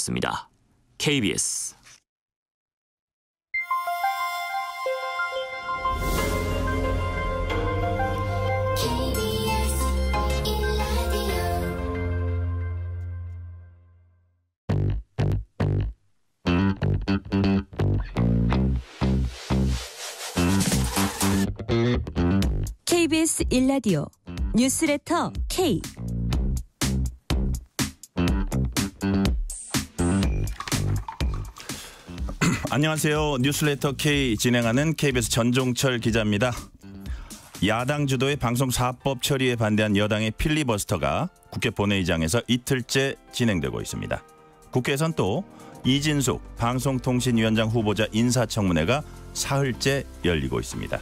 습니다. KBS KBS 1라디오 뉴스레터 K. 안녕하세요. 뉴스레터 K 진행하는 KBS 전종철 기자입니다. 야당 주도의 방송사법 처리에 반대한 여당의 필리버스터가 국회 본회의장에서 이틀째 진행되고 있습니다. 국회에선 또 이진숙 방송통신위원장 후보자 인사청문회가 사흘째 열리고 있습니다.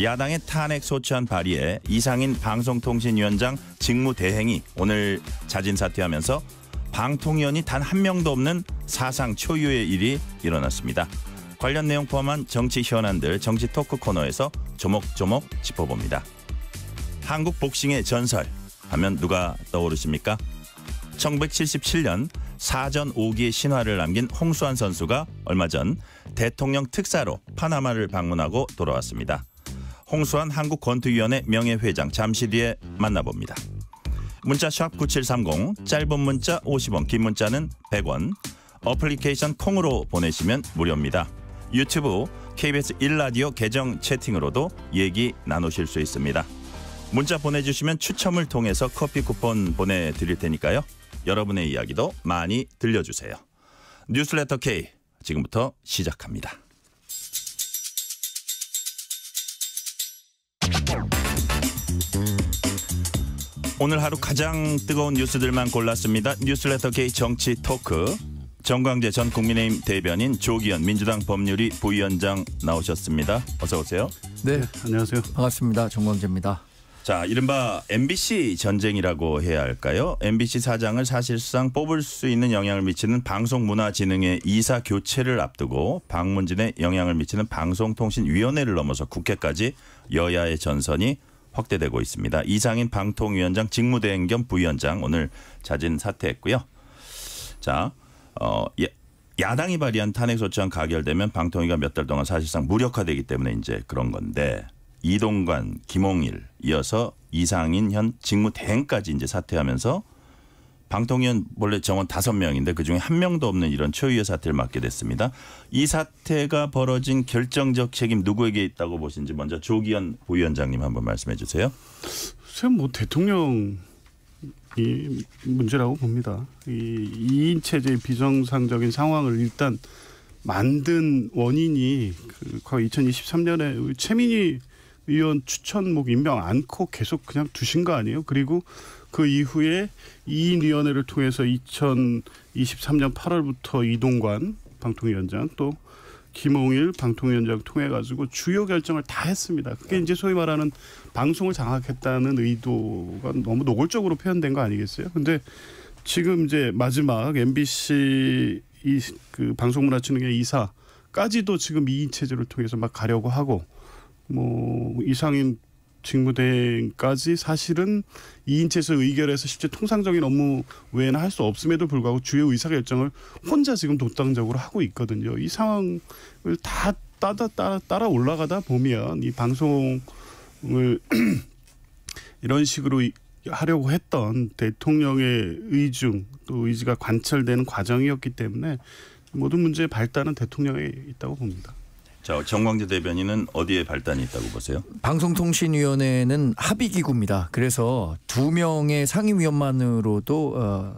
야당의 탄핵 소추안 발의에 이상인 방송통신위원장 직무대행이 오늘 자진 사퇴하면서 방통위원이 단 한 명도 없는 사상 초유의 일이 일어났습니다. 관련 내용 포함한 정치 현안들 정치 토크 코너에서 조목조목 짚어봅니다. 한국 복싱의 전설 하면 누가 떠오르십니까? 1977년 사전 5기의 신화를 남긴 홍수환 선수가 얼마 전 대통령 특사로 파나마를 방문하고 돌아왔습니다. 홍수환 한국권투위원회 명예회장 잠시 뒤에 만나봅니다. 문자 샵 9730 짧은 문자 50원 긴 문자는 100원 어플리케이션 콩으로 보내시면 무료입니다. 유튜브 KBS 1라디오 계정 채팅으로도 얘기 나누실 수 있습니다. 문자 보내주시면 추첨을 통해서 커피 쿠폰 보내드릴 테니까요. 여러분의 이야기도 많이 들려주세요. 뉴스레터 K 지금부터 시작합니다. 오늘 하루 가장 뜨거운 뉴스들만 골랐습니다. 뉴스레터 K 정치 토크. 정광재 전 국민의힘 대변인, 조기현 민주당 법률위 부위원장 나오셨습니다. 어서 오세요. 네, 안녕하세요. 반갑습니다. 정광재입니다. 자, 이른바 MBC 전쟁이라고 해야 할까요? MBC 사장을 사실상 뽑을 수 있는 영향을 미치는 방송문화진흥회 이사 교체를 앞두고 방문진에 영향을 미치는 방송통신위원회를 넘어서 국회까지 여야의 전선이 확대되고 있습니다. 이상인 방통위원장 직무대행 겸 부위원장 오늘 자진 사퇴했고요. 자, 야당이 발의한 탄핵소추안 가결되면 방통위가 몇 달 동안 사실상 무력화되기 때문에 이제 그런 건데 이동관, 김홍일 이어서 이상인 현 직무대행까지 이제 사퇴하면서 방통위원 원래 정원 5명인데 그중에 1명도 없는 이런 초유의 사태를 맡게 됐습니다. 이 사태가 벌어진 결정적 책임 누구에게 있다고 보시는지 먼저 조기현 부위원장님 한번 말씀해 주세요. 우선 뭐 대통령이 문제라고 봅니다. 이 2인 체제의 비정상적인 상황을 일단 만든 원인이 거의 2023년에 최민희 의원 추천목 임명 않고 계속 그냥 두신 거 아니에요? 그리고 그 이후에 2인 위원회를 통해서 2023년 8월부터 이동관 방통위원장 또 김홍일 방통위원장 통해 가지고 주요 결정을 다 했습니다. 그게 이제 소위 말하는 방송을 장악했다는 의도가 너무 노골적으로 표현된 거 아니겠어요? 근데 지금 이제 마지막 MBC 그 방송문화진흥회 이사까지도 지금 2인 체제를 통해서 막 가려고 하고 뭐 이상인 직무대행까지 사실은 2인체에서 의결해서 실제 통상적인 업무 외에는 할 수 없음에도 불구하고 주요 의사결정을 혼자 지금 독단적으로 하고 있거든요. 이 상황을 다 따라 올라가다 보면 이 방송을 이런 식으로 하려고 했던 대통령의 의중 또 의지가 관철되는 과정이었기 때문에 모든 문제의 발단은 대통령에 있다고 봅니다. 자, 정광재 대변인은 어디에 발단이 있다고 보세요? 방송통신위원회는 합의기구입니다. 그래서 2명의 상임위원만으로도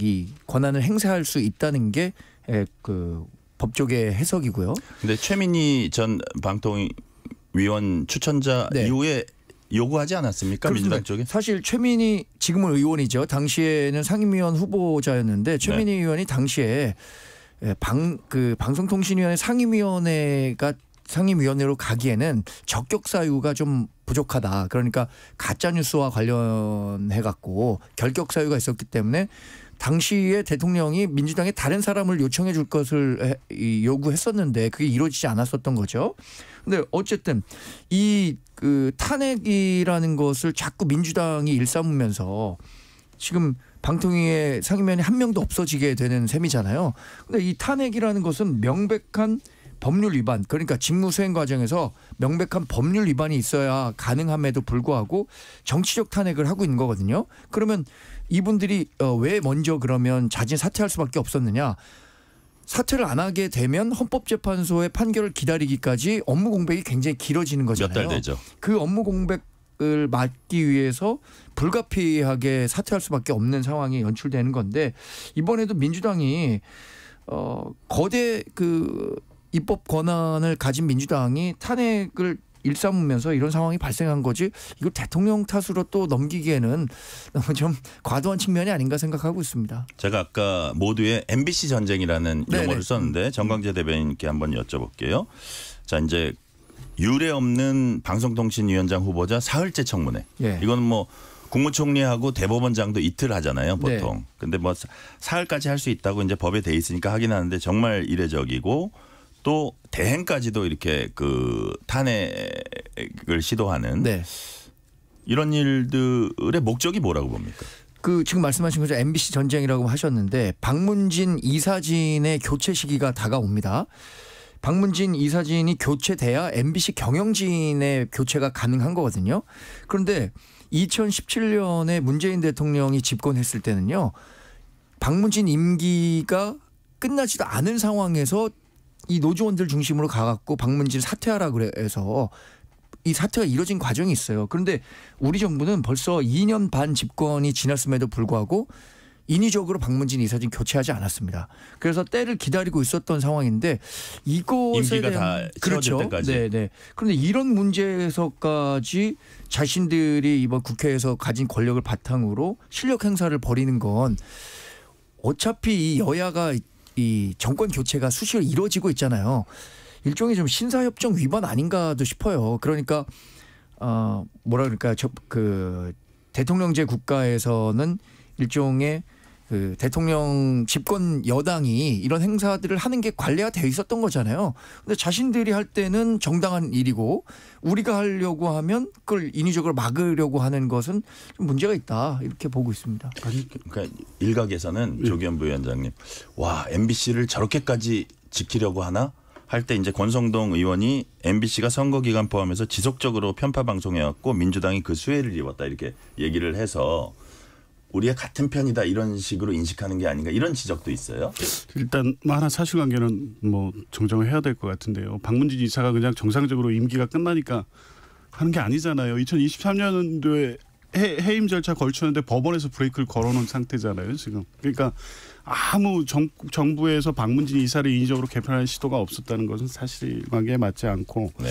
이 권한을 행사할 수 있다는 게 그 법조계 해석이고요. 근데 최민희 전 방통위원 추천자 네. 이후에 요구하지 않았습니까? 그렇습니다. 민주당 쪽에? 사실 최민희 지금은 의원이죠. 당시에는 상임위원 후보자였는데 최민희 네. 의원이 당시에 방송통신위원회 상임위원회로 가기에는 적격 사유가 좀 부족하다. 그러니까 가짜 뉴스와 관련해 갖고 결격 사유가 있었기 때문에 당시에 대통령이 민주당의 다른 사람을 요청해 줄 것을 요구했었는데 그게 이루어지지 않았었던 거죠. 근데 어쨌든 이 그 탄핵이라는 것을 자꾸 민주당이 일삼으면서 지금 방통위의 상임위원이 한 명도 없어지게 되는 셈이잖아요. 근데 이 탄핵이라는 것은 명백한 법률 위반, 그러니까 직무 수행 과정에서 명백한 법률 위반이 있어야 가능함에도 불구하고 정치적 탄핵을 하고 있는 거거든요. 그러면 이분들이 왜 먼저 그러면 자진 사퇴할 수밖에 없었느냐? 사퇴를 안 하게 되면 헌법재판소의 판결을 기다리기까지 업무 공백이 굉장히 길어지는 거잖아요. 몇 달 되죠. 그 업무 공백을 막기 위해서 불가피하게 사퇴할 수밖에 없는 상황이 연출되는 건데 이번에도 민주당이 거대 그 입법 권한을 가진 민주당이 탄핵을 일삼으면서 이런 상황이 발생한 거지 이걸 대통령 탓으로 또 넘기기에는 너무 좀 과도한 측면이 아닌가 생각하고 있습니다. 제가 아까 모두의 MBC 전쟁이라는 네네. 용어를 썼는데 정광재 대변인께 한번 여쭤볼게요. 자, 이제 유례 없는 방송통신위원장 후보자 사흘째 청문회. 예. 이건 뭐 국무총리하고 대법원장도 이틀 하잖아요, 보통. 네. 근데 뭐 사흘까지 할 수 있다고 이제 법에 돼 있으니까 하긴 하는데 정말 이례적이고 또 대행까지도 이렇게 그 탄핵을 시도하는 네. 이런 일들의 목적이 뭐라고 봅니까? 그 지금 말씀하신 거죠. MBC 전쟁이라고 하셨는데 박문진 이사진의 교체 시기가 다가옵니다. 박문진 이사진이 교체돼야 MBC 경영진의 교체가 가능한 거거든요. 그런데 2017년에 문재인 대통령이 집권했을 때는요. 박문진 임기가 끝나지도 않은 상황에서 이 노조원들 중심으로 가갖고 박문진 사퇴하라 그래서 이 사퇴가 이루어진 과정이 있어요. 그런데 우리 정부는 벌써 2년 반 집권이 지났음에도 불구하고 인위적으로 박문진 이사진 교체하지 않았습니다. 그래서 때를 기다리고 있었던 상황인데 이것에 임기가 대한 다 채워질 때까지. 네. 그런데 이런 문제에서까지 자신들이 이번 국회에서 가진 권력을 바탕으로 실력 행사를 벌이는 건 어차피 이 여야가 이 정권 교체가 수시로 이루어지고 있잖아요. 일종의 좀 신사협정 위반 아닌가도 싶어요. 그러니까 뭐라 그럴까 그 대통령제 국가에서는 일종의 그 대통령 집권 여당이 이런 행사들을 하는 게 관례가 되어 있었던 거잖아요. 근데 자신들이 할 때는 정당한 일이고 우리가 하려고 하면 그걸 인위적으로 막으려고 하는 것은 좀 문제가 있다 이렇게 보고 있습니다. 그러니까 일각에서는 조기현 부위원장님, 와 MBC를 저렇게까지 지키려고 하나 할 때 이제 권성동 의원이 MBC가 선거 기간 포함해서 지속적으로 편파 방송해왔고 민주당이 그 수혜를 입었다 이렇게 얘기를 해서. 우리가 같은 편이다 이런 식으로 인식하는 게 아닌가 이런 지적도 있어요. 일단 뭐 하나 사실관계는 뭐 정정을 해야 될 것 같은데요. 박문진 이사가 그냥 정상적으로 임기가 끝나니까 하는 게 아니잖아요. 2023년도에 해임 절차 걸쳤는데 법원에서 브레이크를 걸어놓은 상태잖아요. 지금. 그러니까 아무 정부에서 박문진 이사를 인위적으로 개편하는 시도가 없었다는 것은 사실관계에 맞지 않고 네.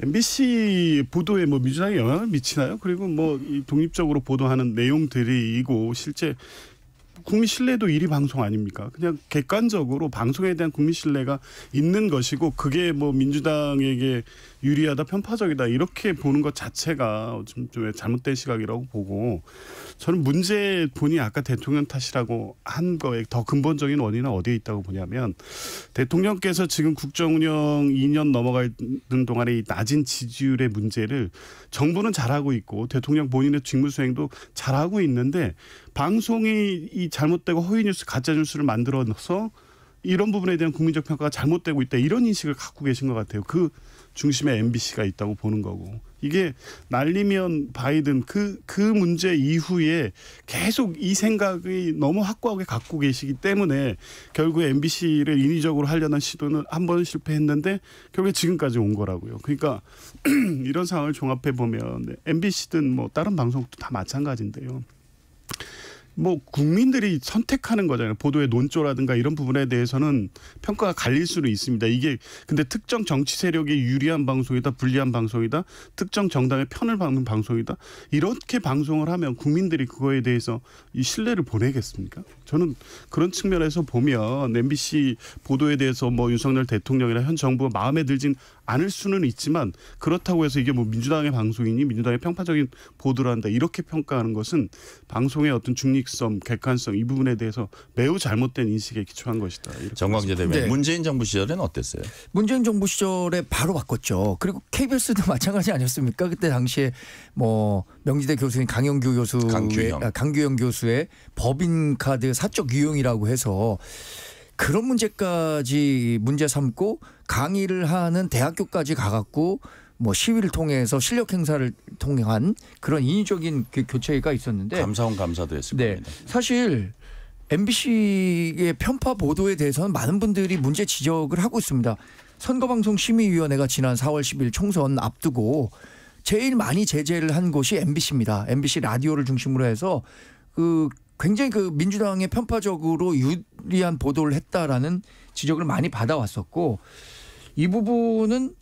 MBC 보도에 뭐 민주당에 영향을 미치나요? 그리고 뭐 이 독립적으로 보도하는 내용들이고 실제 국민 신뢰도 1위 방송 아닙니까? 그냥 객관적으로 방송에 대한 국민 신뢰가 있는 것이고 그게 뭐 민주당에게 유리하다 편파적이다 이렇게 보는 것 자체가 좀 잘못된 시각이라고 보고 저는 문제 본인이 아까 대통령 탓이라고 한 거에 더 근본적인 원인은 어디에 있다고 보냐면 대통령께서 지금 국정운영 2년 넘어가는 동안에 이 낮은 지지율의 문제를 정부는 잘하고 있고 대통령 본인의 직무수행도 잘하고 있는데 방송이 이 잘못되고 허위뉴스 가짜뉴스를 만들어서 이런 부분에 대한 국민적 평가가 잘못되고 있다 이런 인식을 갖고 계신 것 같아요. 그 중심에 MBC가 있다고 보는 거고 이게 날리면 바이든 그 문제 이후에 계속 이 생각이 너무 확고하게 갖고 계시기 때문에 결국에 MBC를 인위적으로 하려는 시도는 한 번은 실패했는데 결국에 지금까지 온 거라고요. 그러니까 이런 상황을 종합해 보면 MBC든 뭐 다른 방송도 다 마찬가지인데요. 뭐 국민들이 선택하는 거잖아요. 보도의 논조라든가 이런 부분에 대해서는 평가가 갈릴 수는 있습니다. 이게 근데 특정 정치 세력에 유리한 방송이다, 불리한 방송이다, 특정 정당의 편을 받는 방송이다. 이렇게 방송을 하면 국민들이 그거에 대해서 이 신뢰를 보내겠습니까? 저는 그런 측면에서 보면 MBC 보도에 대해서 뭐 윤석열 대통령이나 현 정부가 마음에 들진 않을 수는 있지만 그렇다고 해서 이게 뭐 민주당의 방송이니 민주당의 편파적인 보도를 한다 이렇게 평가하는 것은 방송의 어떤 중립성, 객관성 이 부분에 대해서 매우 잘못된 인식에 기초한 것이다. 정광재 대변인. 네. 문재인 정부 시절에는 어땠어요? 문재인 정부 시절에 바로 바꿨죠. 그리고 KBS도 마찬가지 아니었습니까? 그때 당시에 뭐 명지대 교수인 강영규 교수의 강규영 교수의 법인카드 사적 유용이라고 해서 그런 문제까지 문제 삼고 강의를 하는 대학교까지 가갖고 뭐 시위를 통해서 실력 행사를 통한 그런 인위적인 교체가 있었는데 감사원 감사도 했을 네, 겁니다. 사실 MBC의 편파 보도에 대해서는 많은 분들이 문제 지적을 하고 있습니다. 선거방송심의위원회가 지난 4월 10일 총선 앞두고 제일 많이 제재를 한 곳이 MBC입니다. MBC 라디오를 중심으로 해서 굉장히 민주당에 편파적으로 유리한 보도를 했다라는 지적을 많이 받아왔었고 이 부분은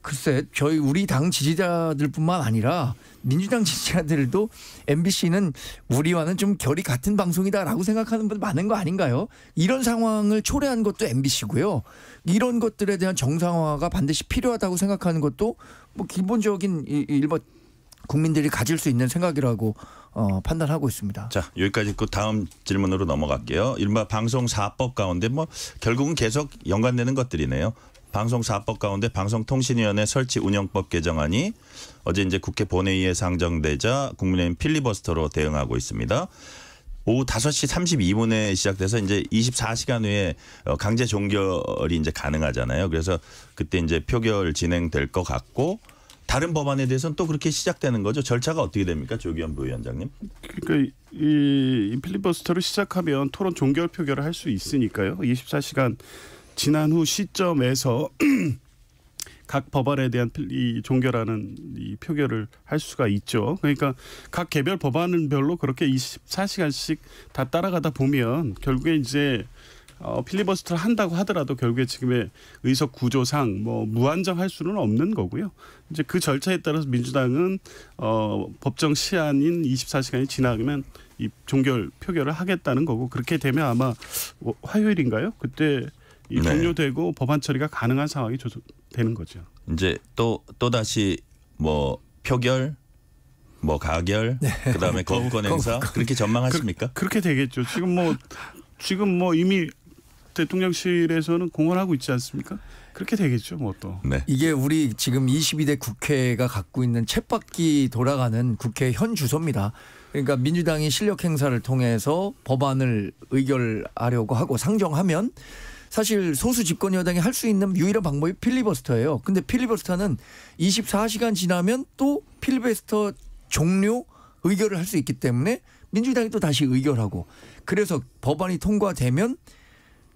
글쎄 우리 당 지지자들뿐만 아니라 민주당 지지자들도 MBC는 우리와는 좀 결이 같은 방송이다라고 생각하는 분 많은 거 아닌가요? 이런 상황을 초래한 것도 MBC고요. 이런 것들에 대한 정상화가 반드시 필요하다고 생각하는 것도 뭐 기본적인 일반 국민들이 가질 수 있는 생각이라고 판단하고 있습니다. 자, 여기까지 있고 다음 질문으로 넘어갈게요. 이른바 방송사법 가운데 뭐 결국은 계속 연관되는 것들이네요. 방송사법 가운데 방송통신위원회 설치 운영법 개정안이 어제 이제 국회 본회의에 상정되자 국민의힘 필리버스터로 대응하고 있습니다. 오후 5시 32분에 시작돼서 이제 24시간 후에 강제 종결이 이제 가능하잖아요. 그래서 그때 이제 표결 진행될 것 같고 다른 법안에 대해서는 또 그렇게 시작되는 거죠. 절차가 어떻게 됩니까, 조기현 부위원장님? 그러니까 이 필리버스터를 시작하면 토론 종결 표결을 할 수 있으니까요. 24시간 지난 후 시점에서 각 법안에 대한 종결하는 이 표결을 할 수가 있죠. 그러니까 각 개별 법안별로 그렇게 24시간씩 다 따라가다 보면 결국에 이제 필리버스터를 한다고 하더라도 결국에 지금의 의석 구조상 뭐 무한정할 수는 없는 거고요. 이제 그 절차에 따라서 민주당은 법정 시한인 24시간이 지나면 이 종결 표결을 하겠다는 거고 그렇게 되면 아마 화요일인가요? 그때 이 종료되고 법안 처리가 가능한 상황이 되는 거죠. 이제 또 다시 뭐 표결, 뭐 가결, 그다음에 거부권 행사 그렇게 전망하십니까? 그렇게 되겠죠. 지금 뭐 이미 대통령실에서는 공언하고 있지 않습니까? 그렇게 되겠죠, 뭐 또. 네. 이게 우리 지금 22대 국회가 갖고 있는 쳇바퀴 돌아가는 국회 현 주소입니다. 그러니까 민주당이 실력 행사를 통해서 법안을 의결하려고 하고 상정하면 사실 소수 집권 여당이 할 수 있는 유일한 방법이 필리버스터예요. 근데 필리버스터는 24시간 지나면 또 필리버스터 종료 의결을 할 수 있기 때문에 민주당이 또 다시 의결하고 그래서 법안이 통과되면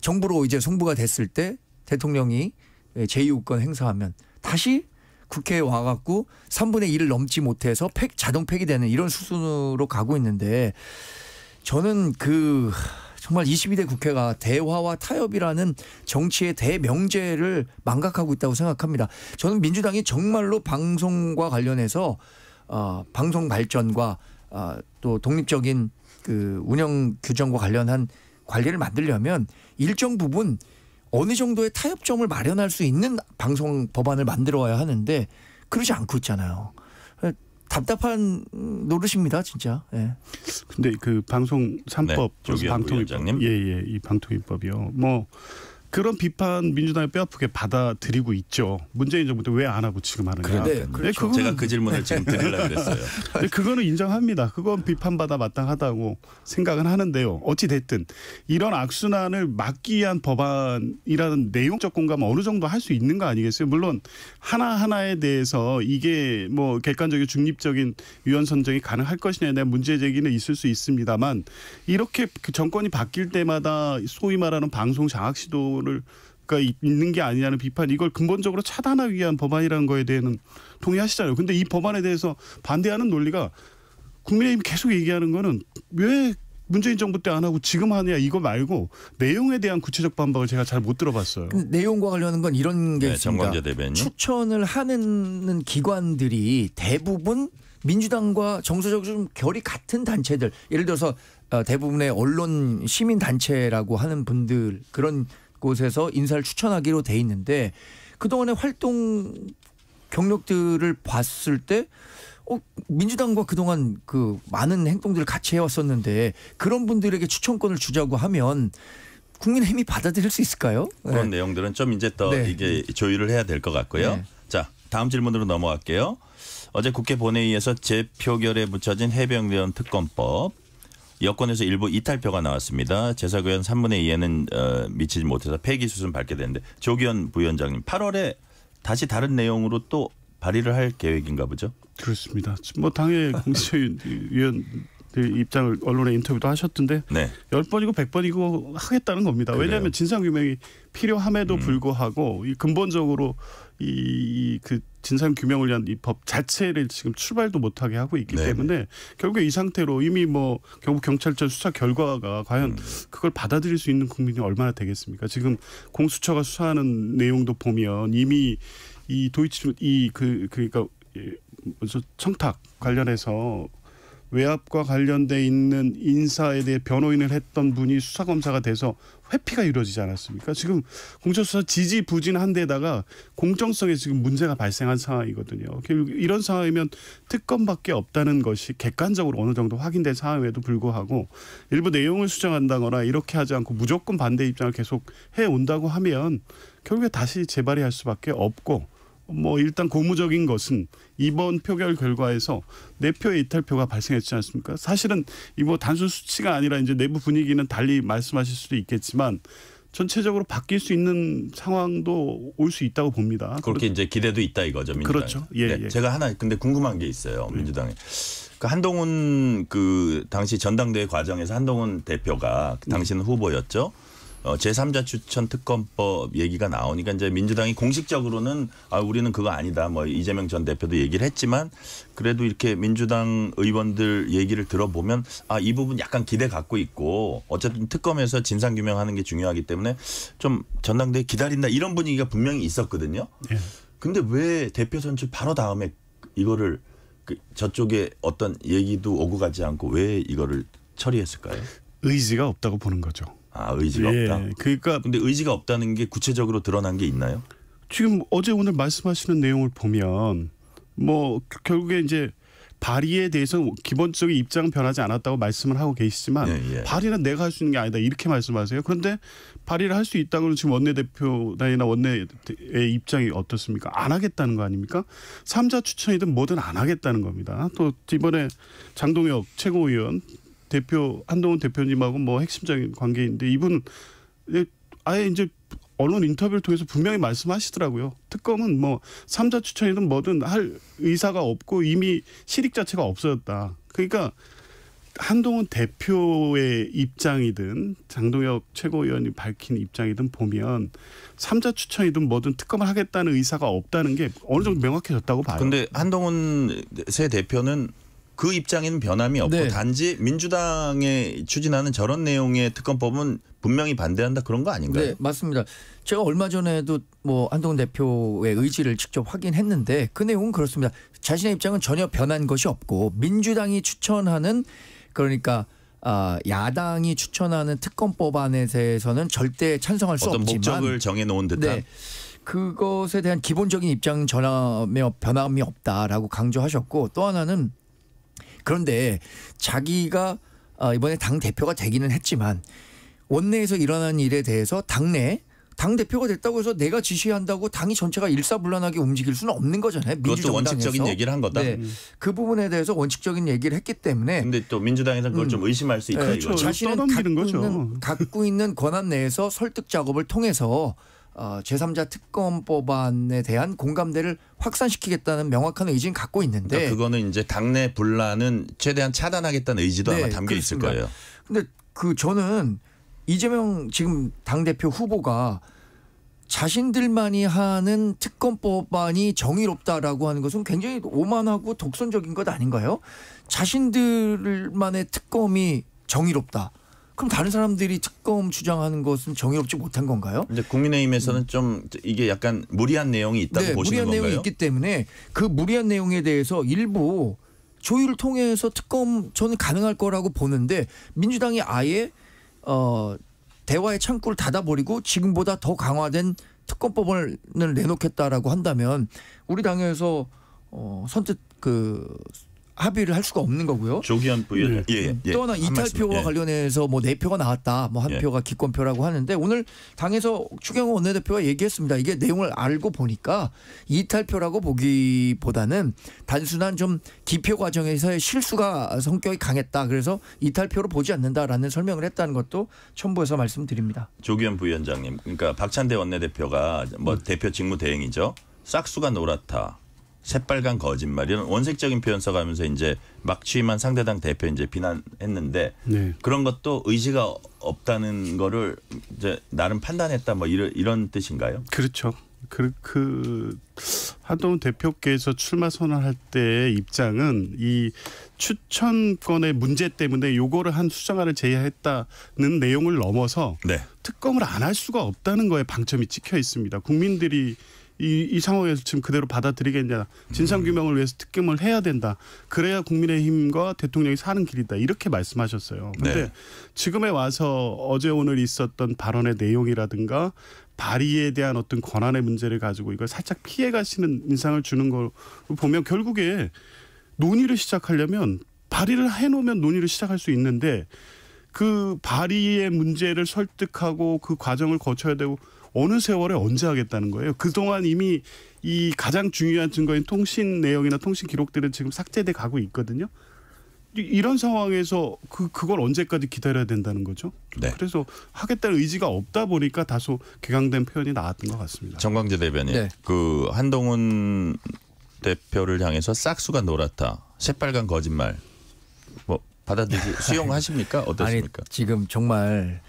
정부로 이제 송부가 됐을 때 대통령이 제2호권 행사하면 다시 국회에 와갖고 3분의 1을 넘지 못해서 자동 폐기되는 이런 수순으로 가고 있는데 저는 정말 22대 국회가 대화와 타협이라는 정치의 대명제를 망각하고 있다고 생각합니다. 저는 민주당이 정말로 방송과 관련해서 방송 발전과 또 독립적인 운영 규정과 관련한 관리를 만들려면 일정 부분 어느 정도의 타협점을 마련할 수 있는 방송 법안을 만들어 와야 하는데 그러지 않고 있잖아요. 답답한 노릇입니다, 진짜. 예. 근데 방송 3법, 방통위원장님, 이 방통위법이요. 뭐 그런 비판 민주당이 뼈아프게 받아들이고 있죠. 문재인 정부도 왜 안 하고 지금 하느냐. 네, 그렇죠. 제가 그 질문을 지금 드리려고 그랬어요. 그거는 인정합니다. 그건 비판받아 마땅하다고 생각은 하는데요. 어찌 됐든 이런 악순환을 막기 위한 법안이라는 내용적 공감은 어느 정도 할 수 있는 거 아니겠어요? 물론 하나하나에 대해서 이게 뭐 객관적이고 중립적인 위원 선정이 가능할 것이냐에 대한 문제 제기는 있을 수 있습니다만 이렇게 정권이 바뀔 때마다 소위 말하는 방송 장악 시도 가 있는 게 아니냐는 비판 이걸 근본적으로 차단하기 위한 법안이라는 거에 대해서는 동의하시잖아요. 근데 이 법안에 대해서 반대하는 논리가 국민의힘이 계속 얘기하는 거는 왜 문재인 정부 때 안 하고 지금 하느냐 이거 말고 내용에 대한 구체적 반박을 제가 잘 못 들어봤어요. 내용과 관련한 건 이런 게 있습니다. 정광재 대변인. 추천을 하는 기관들이 대부분 민주당과 정서적으로 좀 결이 같은 단체들 예를 들어서 대부분의 언론 시민 단체라고 하는 분들 그런 곳에서 인사를 추천하기로 돼 있는데 그동안의 활동 경력들을 봤을 때 민주당과 그동안 그 많은 행동들을 같이 해왔었는데 그런 분들에게 추천권을 주자고 하면 국민의힘이 받아들일 수 있을까요? 그런 내용들은 좀 이제 더 네. 이게 조율을 해야 될 것 같고요. 네. 자, 다음 질문으로 넘어갈게요. 어제 국회 본회의에서 재표결에 붙여진 해병대원 특검법 여권에서 일부 이탈표가 나왔습니다. 제사의원 3분의 2에는 미치지 못해서 폐기 수순 밟게 됐는데 조기현 부위원장님 8월에 다시 다른 내용으로 또 발의를 할 계획인가 보죠? 그렇습니다. 뭐 당의 공수처위원들 입장을 언론에 인터뷰도 하셨던데 네. 10번이고 100번이고 하겠다는 겁니다. 그래요. 왜냐하면 진상규명이 필요함에도 불구하고 이 근본적으로 그 진상규명을 위한 이 법 자체를 지금 출발도 못하게 하고 있기 네네. 때문에 결국에 이 상태로 이미 뭐 경북 경찰청 수사 결과가 과연 그걸 받아들일 수 있는 국민이 얼마나 되겠습니까? 지금 공수처가 수사하는 내용도 보면 이미 이 도이치 그러니까 청탁 관련해서 외압과 관련돼 있는 인사에 대해 변호인을 했던 분이 수사검사가 돼서 회피가 이루어지지 않았습니까? 지금 공수처 지지부진한 데다가 공정성에 지금 문제가 발생한 상황이거든요. 결국 이런 상황이면 특검밖에 없다는 것이 객관적으로 어느 정도 확인된 상황임에도 불구하고 일부 내용을 수정한다거나 이렇게 하지 않고 무조건 반대 입장을 계속 해온다고 하면 결국에 다시 재발의할 수밖에 없고 뭐 일단 고무적인 것은 이번 표결 결과에서 4표의 이탈표가 발생했지 않습니까? 사실은 이 뭐 단순 수치가 아니라 이제 내부 분위기는 달리 말씀하실 수도 있겠지만 전체적으로 바뀔 수 있는 상황도 올 수 있다고 봅니다. 그렇게 이제 기대도 있다 이거죠. 민주당에. 그렇죠. 예, 네, 예. 제가 하나 근데 궁금한 게 있어요. 민주당에. 그 한동훈 그 당시 전당대회 과정에서 한동훈 대표가 당시는 후보였죠. 제3자 추천 특검법 얘기가 나오니까 이제 민주당이 공식적으로는 우리는 그거 아니다. 뭐 이재명 전 대표도 얘기를 했지만 그래도 이렇게 민주당 의원들 얘기를 들어보면 이 부분 약간 기대 갖고 있고 어쨌든 특검에서 진상 규명하는 게 중요하기 때문에 좀 전당대회 기다린다 이런 분위기가 분명히 있었거든요. 예. 근데 왜 대표 선출 바로 다음에 이거를 저쪽에 어떤 얘기도 오고 가지 않고 왜 이거를 처리했을까요? 의지가 없다고 보는 거죠. 의지가 없다. 그러니까 근데 의지가 없다는 게 구체적으로 드러난 게 있나요? 지금 어제 오늘 말씀하시는 내용을 보면 뭐 결국에 이제 발의에 대해서 기본적인 입장은 변하지 않았다고 말씀을 하고 계시지만 예. 발의는 내가 할 수 있는 게 아니다 이렇게 말씀하세요. 그런데 발의를 할 수 있다고는 지금 원내대표나 원내의 입장이 어떻습니까? 안 하겠다는 거 아닙니까? 3자 추천이든 뭐든 안 하겠다는 겁니다. 또 이번에 장동혁 최고위원 대표 한동훈 대표님하고 뭐 핵심적인 관계인데 이분은 아예 이제 언론 인터뷰를 통해서 분명히 말씀하시더라고요. 특검은 뭐 3자 추천이든 뭐든 할 의사가 없고 이미 실익 자체가 없어졌다. 그러니까 한동훈 대표의 입장이든 장동혁 최고위원이 밝힌 입장이든 보면 3자 추천이든 뭐든 특검을 하겠다는 의사가 없다는 게 어느 정도 명확해졌다고 봐요. 근데 한동훈 새 대표는 그 입장에는 변함이 없고 네. 단지 민주당에 추진하는 저런 내용의 특검법은 분명히 반대한다 그런 거 아닌가요? 네, 맞습니다. 제가 얼마 전에도 뭐 한동훈 대표의 의지를 직접 확인했는데 그 내용은 그렇습니다. 자신의 입장은 전혀 변한 것이 없고 민주당이 추천하는 그러니까 야당이 추천하는 특검법안에 대해서는 절대 찬성할 수 어떤 없지만 목적을 정해놓은 듯한. 네, 그것에 대한 기본적인 입장 전함에 변함이 없다라고 강조하셨고 또 하나는 그런데 자기가 이번에 당 대표가 되기는 했지만 원내에서 일어난 일에 대해서 당내 당 대표가 됐다고 해서 내가 지시한다고 당이 전체가 일사불란하게 움직일 수는 없는 거잖아요. 그것도 민주정당에서. 원칙적인 얘기를 한 거다. 네, 그 부분에 대해서 원칙적인 얘기를 했기 때문에 근데 또 민주당에서는 그걸 좀 의심할 수 있다 네, 이거죠. 자신- 떠넘기는 갖고 있는 권한 내에서 설득 작업을 통해서 제3자 특검법안에 대한 공감대를 확산시키겠다는 명확한 의지는 갖고 있는데 그러니까 그거는 이제 당내 분란은 최대한 차단하겠다는 의지도 네, 아마 담겨 있을 그렇습니다. 거예요. 근데 저는 이재명 지금 당대표 후보가 자신들만이 하는 특검법안이 정의롭다라고 하는 것은 굉장히 오만하고 독선적인 것 아닌가요? 자신들만의 특검이 정의롭다. 그럼 다른 사람들이 특검 주장하는 것은 정의롭지 못한 건가요? 근데 국민의힘에서는 좀 이게 약간 무리한 내용이 있다고 네, 보시는 무리한 건가요? 내용이 있기 때문에 그 무리한 내용에 대해서 일부 조율을 통해서 특검 저는 가능할 거라고 보는데 민주당이 아예 대화의 창구를 닫아버리고 지금보다 더 강화된 특검법을 내놓겠다라고 한다면 우리 당에서 선뜻 합의를 할 수가 없는 거고요. 조기현 부위원 또 하나 이탈표와 관련해서 뭐 4표가 나왔다. 뭐 한 표가 기권표라고 하는데 오늘 당에서 추경호 원내대표가 얘기했습니다. 이게 내용을 알고 보니까 이탈표라고 보기보다는 단순한 좀 기표 과정에서의 실수가 성격이 강했다. 그래서 이탈표로 보지 않는다라는 설명을 했다는 것도 첨부해서 말씀드립니다. 조기현 부위원장님, 그러니까 박찬대 원내대표가 뭐 대표 직무대행이죠. 싹수가 노랗다. 새빨간 거짓말 이런 원색적인 표현 써가면서 이제 막 취임한 상대당 대표 이제 비난했는데 그런 것도 의지가 없다는 거를 이제 나름 판단했다 뭐 이런 뜻인가요? 그렇죠. 한동훈 대표께서 출마 선언할 때의 입장은 이 추천권의 문제 때문에 요거를 한 수정안을 제의했다는 내용을 넘어서 특검을 안 할 수가 없다는 거에 방점이 찍혀 있습니다. 국민들이 이 상황에서 지금 그대로 받아들이겠냐. 진상규명을 위해서 특검을 해야 된다. 그래야 국민의힘과 대통령이 사는 길이다. 이렇게 말씀하셨어요. 그런데 지금에 와서 어제 오늘 있었던 발언의 내용이라든가 발의에 대한 어떤 권한의 문제를 가지고 이걸 살짝 피해가시는 인상을 주는 걸 보면 결국에 논의를 시작하려면 발의를 해놓으면 논의를 시작할 수 있는데 그 발의의 문제를 설득하고 그 과정을 거쳐야 되고 어느 세월에 언제 하겠다는 거예요. 그동안 이미 이 가장 중요한 증거인 통신 내용이나 통신 기록들은 지금 삭제돼 가고 있거든요. 이런 상황에서 그걸 언제까지 기다려야 된다는 거죠. 그래서 하겠다는 의지가 없다 보니까 다소 격앙된 표현이 나왔던 것 같습니다. 정광재 대변인, 그 한동훈 대표를 향해서 싹수가 노랗다. 새빨간 거짓말. 뭐 수용하십니까? 어떻습니까? 아니, 지금 정말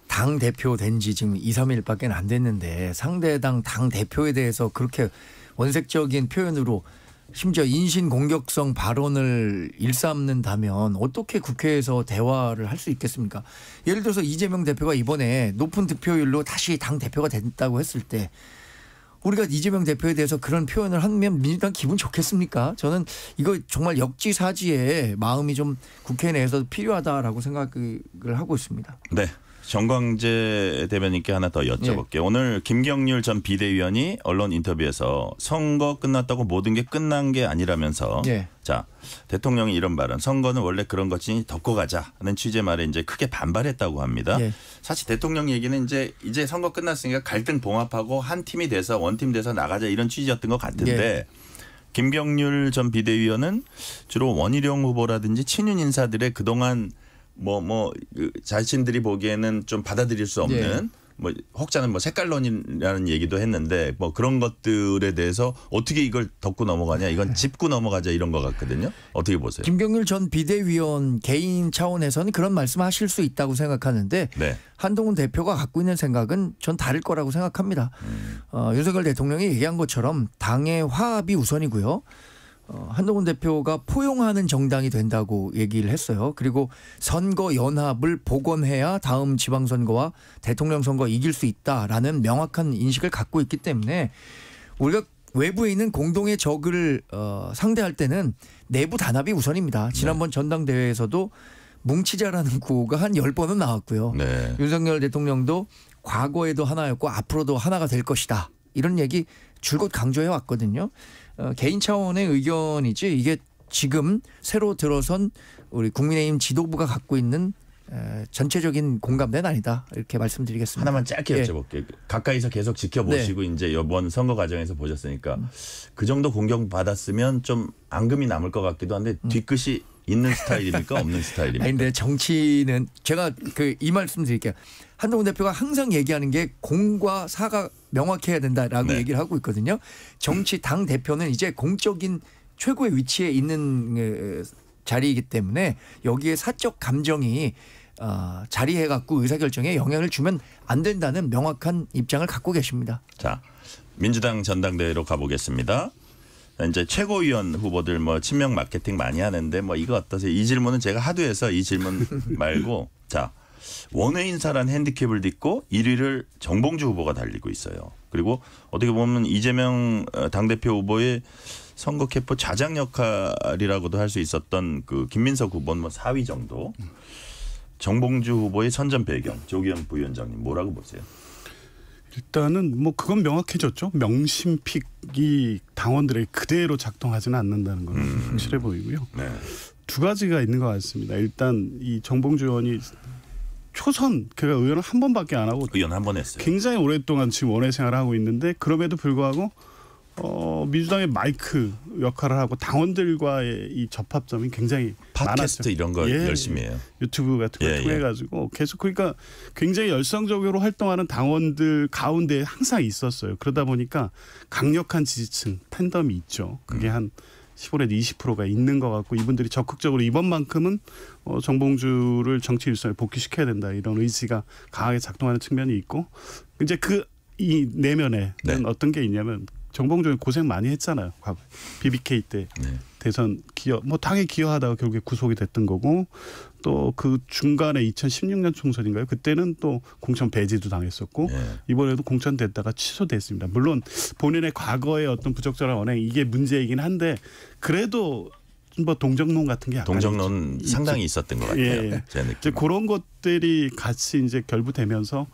당 대표 된 지 지금 2, 3일밖에 안 됐는데 상대당 당 대표에 대해서 그렇게 원색적인 표현으로 심지어 인신 공격성 발언을 일삼는다면 어떻게 국회에서 대화를 할 수 있겠습니까? 예를 들어서 이재명 대표가 이번에 높은 득표율로 다시 당 대표가 됐다고 했을 때 우리가 이재명 대표에 대해서 그런 표현을 하면 민주당 기분 좋겠습니까? 저는 이거 정말 역지사지의 마음이 좀 국회 내에서 필요하다라고 생각을 하고 있습니다. 네. 정광재 대변인께 하나 더 여쭤볼게요. 오늘 김경률 전 비대위원이 언론 인터뷰에서 선거 끝났다고 모든 게 끝난 게 아니라면서 자, 대통령이 이런 발언, 선거는 원래 그런 것이니 덮고 가자는 취재 말에 이제 크게 반발했다고 합니다. 사실 대통령 얘기는 이제 선거 끝났으니까 갈등 봉합하고 한 팀이 돼서 원팀 돼서 나가자 이런 취지였던 것 같은데 김경률 전 비대위원은 주로 원희룡 후보라든지 친윤 인사들의 그동안 자신들이 보기에는 좀 받아들일 수 없는 혹자는 색깔론이라는 얘기도 했는데 그런 것들에 대해서 어떻게 이걸 덮고 넘어가냐, 이건 짚고 넘어가자 이런 것 같거든요. 어떻게 보세요? 김경률 전 비대위원 개인 차원에서는 그런 말씀하실 수 있다고 생각하는데 한동훈 대표가 갖고 있는 생각은 전 다를 거라고 생각합니다. 윤석열 대통령이 얘기한 것처럼 당의 화합이 우선이고요. 한동훈 대표가 포용하는 정당이 된다고 얘기를 했어요. 그리고 선거 연합을 복원해야 다음 지방선거와 대통령 선거 이길 수 있다라는 명확한 인식을 갖고 있기 때문에 우리가 외부에 있는 공동의 적을 상대할 때는 내부 단합이 우선입니다. 지난번 전당대회에서도 뭉치자라는 구호가 한 10번은 나왔고요. 윤석열 대통령도 과거에도 하나였고 앞으로도 하나가 될 것이다. 이런 얘기 줄곧 강조해 왔거든요. 개인 차원의 의견이지 이게 지금 새로 들어선 우리 국민의힘 지도부가 갖고 있는 전체적인 공감대는 아니다. 이렇게 말씀드리겠습니다. 하나만 짧게 여쭤볼게요. 가까이서 계속 지켜보시고 이제 이번 선거 과정에서 보셨으니까 그 정도 공격받았으면 좀 앙금이 남을 것 같기도 한데 뒤끝이 있는 스타일입니까? 없는 스타일입니까? 아니, 근데 정치는 제가 이 말씀 드릴게요. 한동훈 대표가 항상 얘기하는 게 공과 사가 명확해야 된다라고 얘기를 하고 있거든요. 정치 당 대표는 이제 공적인 최고의 위치에 있는 자리이기 때문에 여기에 사적 감정이 자리해갖고 의사결정에 영향을 주면 안 된다는 명확한 입장을 갖고 계십니다. 자, 민주당 전당대회로 가보겠습니다. 이제 최고위원 후보들 친명 마케팅 많이 하는데 이거 어떠세요? 이 질문은 제가 하도 해서 이 질문 말고 자, 원외인사란 핸디캡을 딛고 1위를 정봉주 후보가 달리고 있어요. 그리고 어떻게 보면 이재명 당대표 후보의 선거 캠프 좌장 역할이라고도 할 수 있었던 그 김민석 후보는 뭐 4위 정도. 정봉주 후보의 선전 배경 조기현 부위원장님 뭐라고 보세요? 일단은 뭐 그건 명확해졌죠. 명심픽이 당원들에게 그대로 작동하지는 않는다는 건 확실해 보이고요. 네. 두 가지가 있는 것 같습니다. 일단 이 정봉주 의원이 초선 그가 의원을 한 번밖에 안 하고 의원 한 번 했어요. 굉장히 오랫동안 지금 원외 생활을 하고 있는데 그럼에도 불구하고 민주당의 마이크 역할을 하고 당원들과의 이 접합점이 굉장히 팟캐스트 많았죠. 이런 거 예, 열심히 해요. 유튜브 같은 걸 통해 가지고 계속 그러니까 굉장히 열성적으로 활동하는 당원들 가운데 항상 있었어요. 그러다 보니까 강력한 지지층 팬덤이 있죠. 그게 한 15에서 20%가 있는 것 같고 이분들이 적극적으로 이번만큼은 정봉주를 정치 일선에 복귀시켜야 된다 이런 의지가 강하게 작동하는 측면이 있고 이제 그 이 내면에는 네. 어떤 게 있냐면 정봉주는 고생 많이 했잖아요. 과거 BBK 때 네. 대선 기여 뭐 당에 기여하다가 결국에 구속이 됐던 거고 또 그 중간에 2016년 총선인가요? 그때는 또 공천 배제도 당했었고 네. 이번에도 공천됐다가 취소됐습니다. 물론 본인의 과거의 어떤 부적절한 언행 이게 문제이긴 한데 그래도 뭐 동정론 같은 게 약간 동정론 상당히 있었던 것 같아요. 예. 제 느낌. 이제 그런 것들이 같이 이제 결부되면서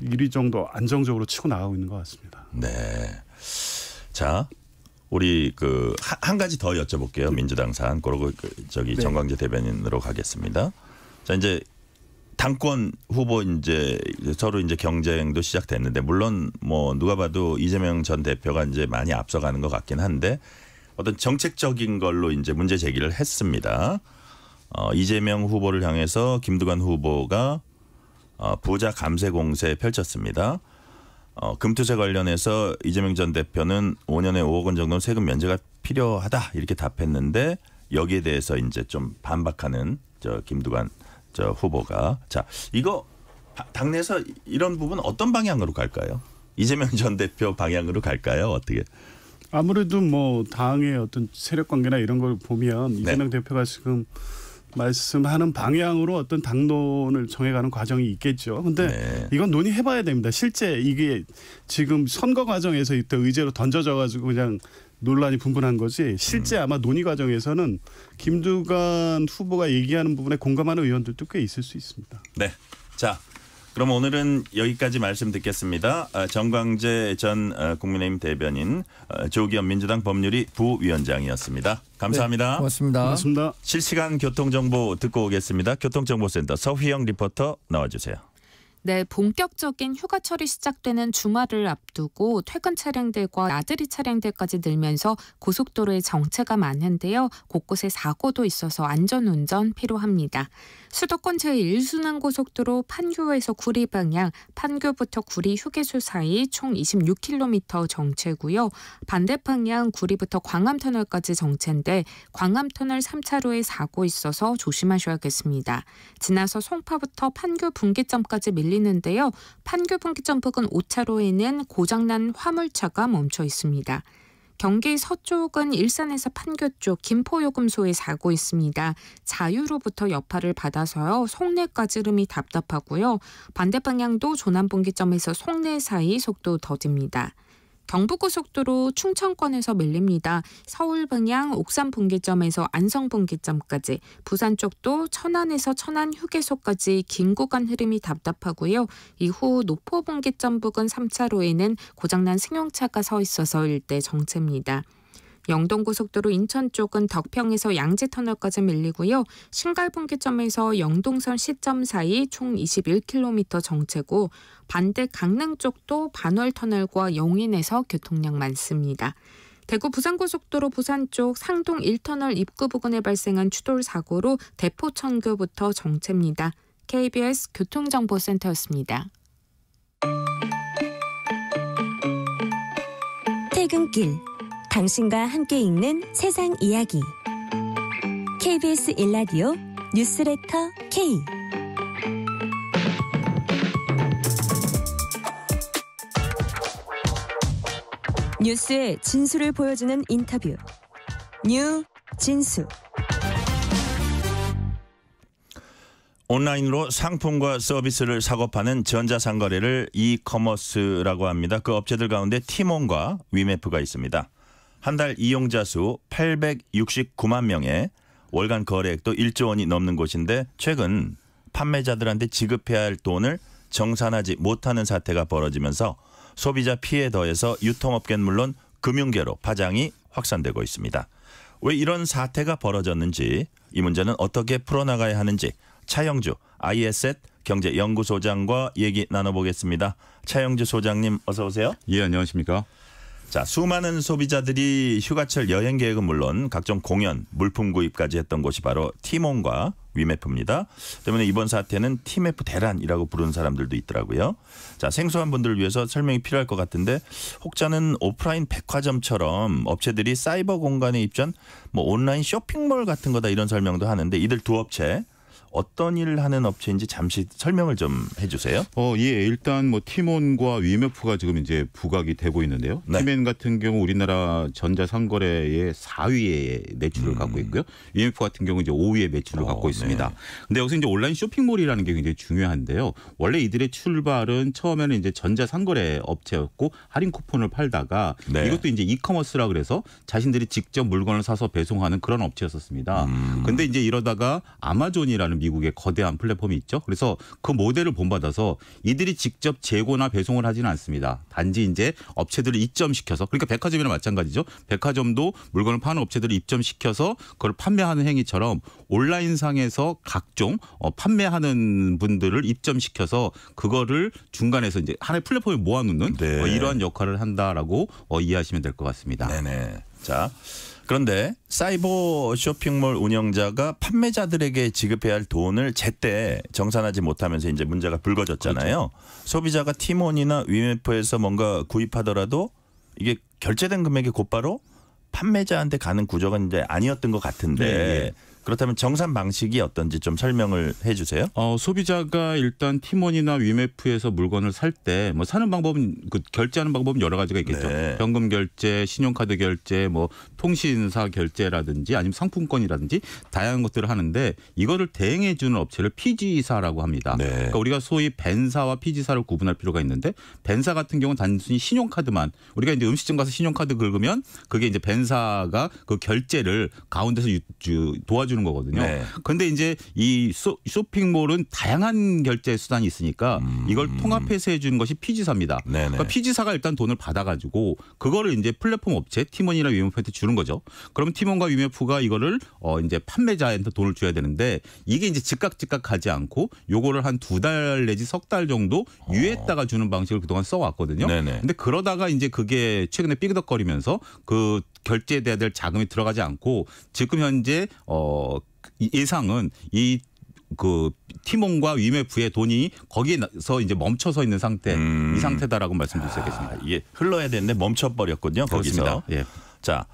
1위 정도 안정적으로 치고 나가고 있는 것 같습니다. 네. 자, 우리 그 한 가지 더 여쭤볼게요. 민주당 사안. 그러고 저기 네. 정광재 대변인으로 가겠습니다. 자, 이제 당권 후보 이제 서로 이제 경쟁도 시작됐는데 물론 뭐 누가 봐도 이재명 전 대표가 이제 많이 앞서가는 것 같긴 한데 어떤 정책적인 걸로 이제 문제 제기를 했습니다. 이재명 후보를 향해서 김두관 후보가 부자 감세 공세 펼쳤습니다. 금투세 관련해서 이재명 전 대표는 5년에 5억 원 정도는 세금 면제가 필요하다 이렇게 답했는데 여기에 대해서 이제 좀 반박하는 저 김두관 저 후보가 자 이거 당내에서 이런 부분 어떤 방향으로 갈까요? 이재명 전 대표 방향으로 갈까요? 어떻게? 아무래도 뭐 당의 어떤 세력 관계나 이런 걸 보면 이재명 대표가 지금 말씀하는 방향으로 어떤 당론을 정해가는 과정이 있겠죠. 근데 이건 논의해봐야 됩니다. 실제 이게 지금 선거 과정에서 이때 의제로 던져져 가지고 그냥 논란이 분분한 거지 실제 아마 논의 과정에서는 김두관 후보가 얘기하는 부분에 공감하는 의원들도 꽤 있을 수 있습니다. 네. 자, 그럼 오늘은 여기까지 말씀 듣겠습니다. 정광재 전 국민의힘 대변인 조기현 민주당 법률위 부위원장이었습니다. 감사합니다. 네, 고맙습니다. 고맙습니다. 실시간 교통정보 듣고 오겠습니다. 교통정보센터 서휘영 리포터 나와주세요. 네, 본격적인 휴가철이 시작되는 주말을 앞두고 퇴근 차량들과 나들이 차량들까지 늘면서 고속도로에 정체가 많은데요. 곳곳에 사고도 있어서 안전운전 필요합니다. 수도권 제1순환고속도로 판교에서 구리 방향, 판교부터 구리 휴게소 사이 총 26km 정체고요. 반대 방향 구리부터 광암터널까지 정체인데 광암터널 3차로에 사고 있어서 조심하셔야겠습니다. 지나서 송파부터 판교 분기점까지 밀리는데요. 판교 분기점 부근 5차로에는 고장난 화물차가 멈춰 있습니다. 경기 서쪽은 일산에서 판교 쪽 김포요금소에 사고 있습니다. 자유로부터 여파를 받아서요. 송내까지 흐름이 답답하고요. 반대 방향도 조남분기점에서 송내 사이 속도 더딥니다. 경부고속도로 충청권에서 밀립니다. 서울 방향 옥산 분기점에서 안성 분기점까지, 부산 쪽도 천안에서 천안 휴게소까지 긴 구간 흐름이 답답하고요. 이후 노포 분기점 부근 3차로에는 고장난 승용차가 서 있어서 일대 정체입니다. 영동고속도로 인천 쪽은 덕평에서 양지터널까지 밀리고요. 신갈분기점에서 영동선 시점 사이 총 21km 정체고 반대 강릉 쪽도 반월터널과 용인에서 교통량 많습니다. 대구 부산고속도로 부산 쪽 상동 1터널 입구 부근에 발생한 추돌 사고로 대포천교부터 정체입니다. KBS 교통정보센터였습니다. 퇴근길 당신과 함께 읽는 세상 이야기 KBS 1라디오 뉴스레터 K 뉴스의 진수를 보여주는 인터뷰 뉴 진수. 온라인으로 상품과 서비스를 사고 파는 전자상거래를 이커머스라고 합니다. 그 업체들 가운데 티몬과 위메프가 있습니다. 한 달 이용자 수 869만 명에 월간 거래액도 1조 원이 넘는 곳인데 최근 판매자들한테 지급해야 할 돈을 정산하지 못하는 사태가 벌어지면서 소비자 피해에 더해서 유통업계는 물론 금융계로 파장이 확산되고 있습니다. 왜 이런 사태가 벌어졌는지, 이 문제는 어떻게 풀어나가야 하는지 차영주 ISET 경제연구소장과 얘기 나눠보겠습니다. 차영주 소장님 어서 오세요. 예, 안녕하십니까. 자, 수많은 소비자들이 휴가철 여행 계획은 물론 각종 공연, 물품 구입까지 했던 곳이 바로 티몬과 위메프입니다. 때문에 이번 사태는 티메프 대란이라고 부르는 사람들도 있더라고요. 자, 생소한 분들을 위해서 설명이 필요할 것 같은데, 혹자는 오프라인 백화점처럼 업체들이 사이버 공간에 입주한 뭐 온라인 쇼핑몰 같은 거다 이런 설명도 하는데, 이들 두 업체 어떤 일을 하는 업체인지 잠시 설명을 좀 해주세요. 예, 일단 뭐 티몬과 위메프가 지금 이제 부각이 되고 있는데요. 네. 티몬 같은 경우 우리나라 전자상거래의 4위의 매출을 갖고 있고요. 위메프 같은 경우 이제 5위의 매출을 갖고 있습니다. 네. 근데 여기서 이제 온라인 쇼핑몰이라는 게 굉장히 중요한데요. 원래 이들의 출발은 처음에는 이제 전자상거래 업체였고 할인 쿠폰을 팔다가 네. 이것도 이제 이커머스라 그래서 자신들이 직접 물건을 사서 배송하는 그런 업체였었습니다. 근데 이제 이러다가 아마존이라는 미국의 거대한 플랫폼이 있죠. 그래서 그 모델을 본받아서 이들이 직접 재고나 배송을 하지는 않습니다. 단지 이제 업체들을 입점시켜서, 그러니까 백화점이나 마찬가지죠. 백화점도 물건을 파는 업체들을 입점시켜서 그걸 판매하는 행위처럼 온라인상에서 각종 판매하는 분들을 입점시켜서 그거를 중간에서 이제 하나의 플랫폼에 모아놓는 네. 이러한 역할을 한다라고 이해하시면 될 것 같습니다. 네네. 자, 그런데 사이버 쇼핑몰 운영자가 판매자들에게 지급해야 할 돈을 제때 정산하지 못하면서 이제 문제가 불거졌잖아요. 그렇죠. 소비자가 티몬이나 위메프에서 뭔가 구입하더라도 이게 결제된 금액이 곧바로 판매자한테 가는 구조가 이제 아니었던 것 같은데, 네. 그렇다면 정산 방식이 어떤지 좀 설명을 해 주세요. 소비자가 일단 티몬이나 위메프에서 물건을 살 때 뭐 사는 방법은, 그 결제하는 방법은 여러 가지가 있겠죠. 네. 현금 결제, 신용카드 결제, 뭐 통신사 결제라든지 아니면 상품권이라든지 다양한 것들을 하는데, 이거를 대행해 주는 업체를 피지사라고 합니다. 네. 그러니까 우리가 소위 벤사와 피지사를 구분할 필요가 있는데, 벤사 같은 경우는 단순히 신용카드만, 우리가 이제 음식점 가서 신용카드 긁으면 그게 이제 벤사가 그 결제를 가운데서 도와주는 거거든요. 네. 그런데 이제 이 쇼핑몰은 다양한 결제 수단이 있으니까 이걸 통합해서 해주는 것이 피지사입니다. 그러니까 피지사가 일단 돈을 받아가지고 그거를 이제 플랫폼 업체 티몬이나 위메프한테 주는 거죠. 그러면 티몬과 위메프가 이거를 이제 판매자한테 돈을 줘야 되는데, 이게 이제 즉각 가지 않고 요거를 한 2달 내지 석 달 정도 유예했다가 주는 방식을 그동안 써왔거든요. 근데 그러다가 이제 그게 최근에 삐그덕거리면서 그 결제돼야 될 자금이 들어가지 않고 지금 현재 예상은 이 그 티몬과 위메프의 돈이 거기에서 이제 멈춰서 있는 상태, 이 상태다라고 말씀드릴 수 있겠습니다. 이게 흘러야 되는데 멈춰버렸거든요. 거기서. 예. 자,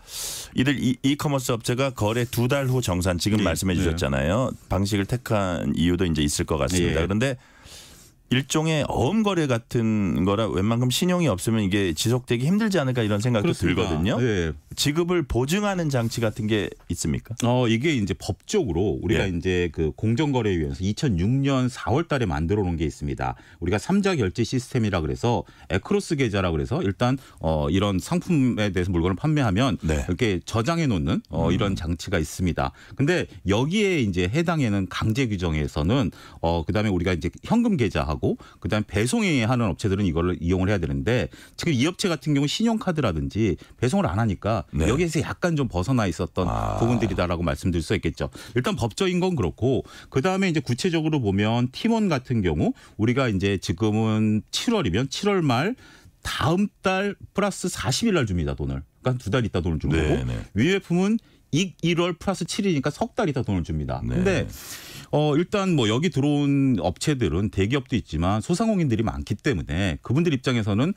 이들 이커머스 업체가 거래 2달 후 정산, 지금 네. 말씀해 주셨잖아요. 방식을 택한 이유도 이제 있을 것 같습니다. 예. 그런데 일종의 어음거래 같은 거라 웬만큼 신용이 없으면 이게 지속되기 힘들지 않을까 이런 생각도 그렇습니다. 들거든요. 예. 지급을 보증하는 장치 같은 게 있습니까? 이게 이제 법적으로 우리가 이제 그 공정거래위원회에서 2006년 4월 달에 만들어 놓은 게 있습니다. 우리가 3자 결제 시스템이라 그래서 에크로스 계좌라 그래서 일단 이런 상품에 대해서 물건을 판매하면 이렇게 저장해 놓는 이런 장치가 있습니다. 근데 여기에 이제 해당에는 강제 규정에서는 그다음에 우리가 이제 현금 계좌하고 그다음에 배송에 하는 업체들은 이걸 이용을 해야 되는데, 지금 이 업체 같은 경우 신용카드라든지 배송을 안 하니까 여기에서 약간 좀 벗어나 있었던 부분들이다라고 말씀드릴 수 있겠죠. 일단 법적인 건 그렇고, 그다음에 이제 구체적으로 보면 티몬 같은 경우 우리가 이제 지금은 7월이면 7월 말 다음 달 플러스 40일 날 줍니다, 돈을. 그러니까 2달 있다 돈을 주는 거고, 위메프는 1월 플러스 7일이니까 석 달 있다 돈을 줍니다. 근데 일단 뭐 여기 들어온 업체들은 대기업도 있지만 소상공인들이 많기 때문에 그분들 입장에서는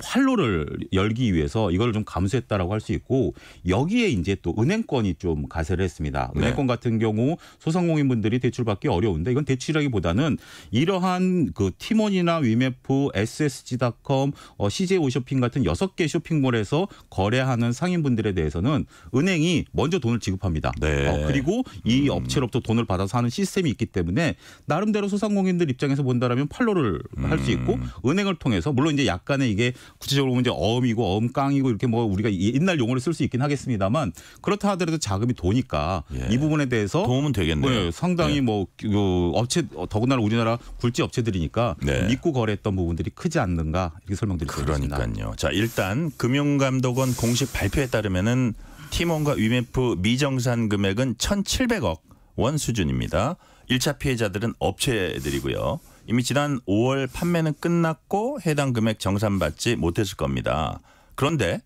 활로를 열기 위해서 이걸 좀 감수했다라고 할 수 있고, 여기에 이제 또 은행권이 좀 가세를 했습니다. 은행권 같은 경우 소상공인분들이 대출받기 어려운데, 이건 대출이라기보다는 이러한 그 티몬이나 위메프, SSG.com, CJ 오쇼핑 같은 6개 쇼핑몰에서 거래하는 상인분들에 대해서는 은행이 먼저 먼저 돈을 지급합니다. 네. 그리고 이 업체로부터 돈을 받아서 하는 시스템이 있기 때문에 나름대로 소상공인들 입장에서 본다라면 팔로를 할 수 있고 은행을 통해서 물론 이제 약간의 이게 구체적으로 보면 이제 어음이고 어음깡이고 이렇게 뭐 우리가 옛날 용어를 쓸 수 있긴 하겠습니다만 그렇다 하더라도 자금이 도니까 예. 이 부분에 대해서 도움은 되겠네요. 네, 상당히 네. 뭐 그 업체 더군다나 우리나라 굴지 업체들이니까 네. 믿고 거래했던 부분들이 크지 않는가 이렇게 설명드릴 수 있습니다. 그러니까요. 자, 일단 금융감독원 공식 발표에 따르면은 티몬과 위메프 미정산 금액은 1,700억 원 수준입니다. 1차 피해자들은 업체들이고요. 이미 지난 5월 판매는 끝났고 해당 금액 정산받지 못했을 겁니다. 그런데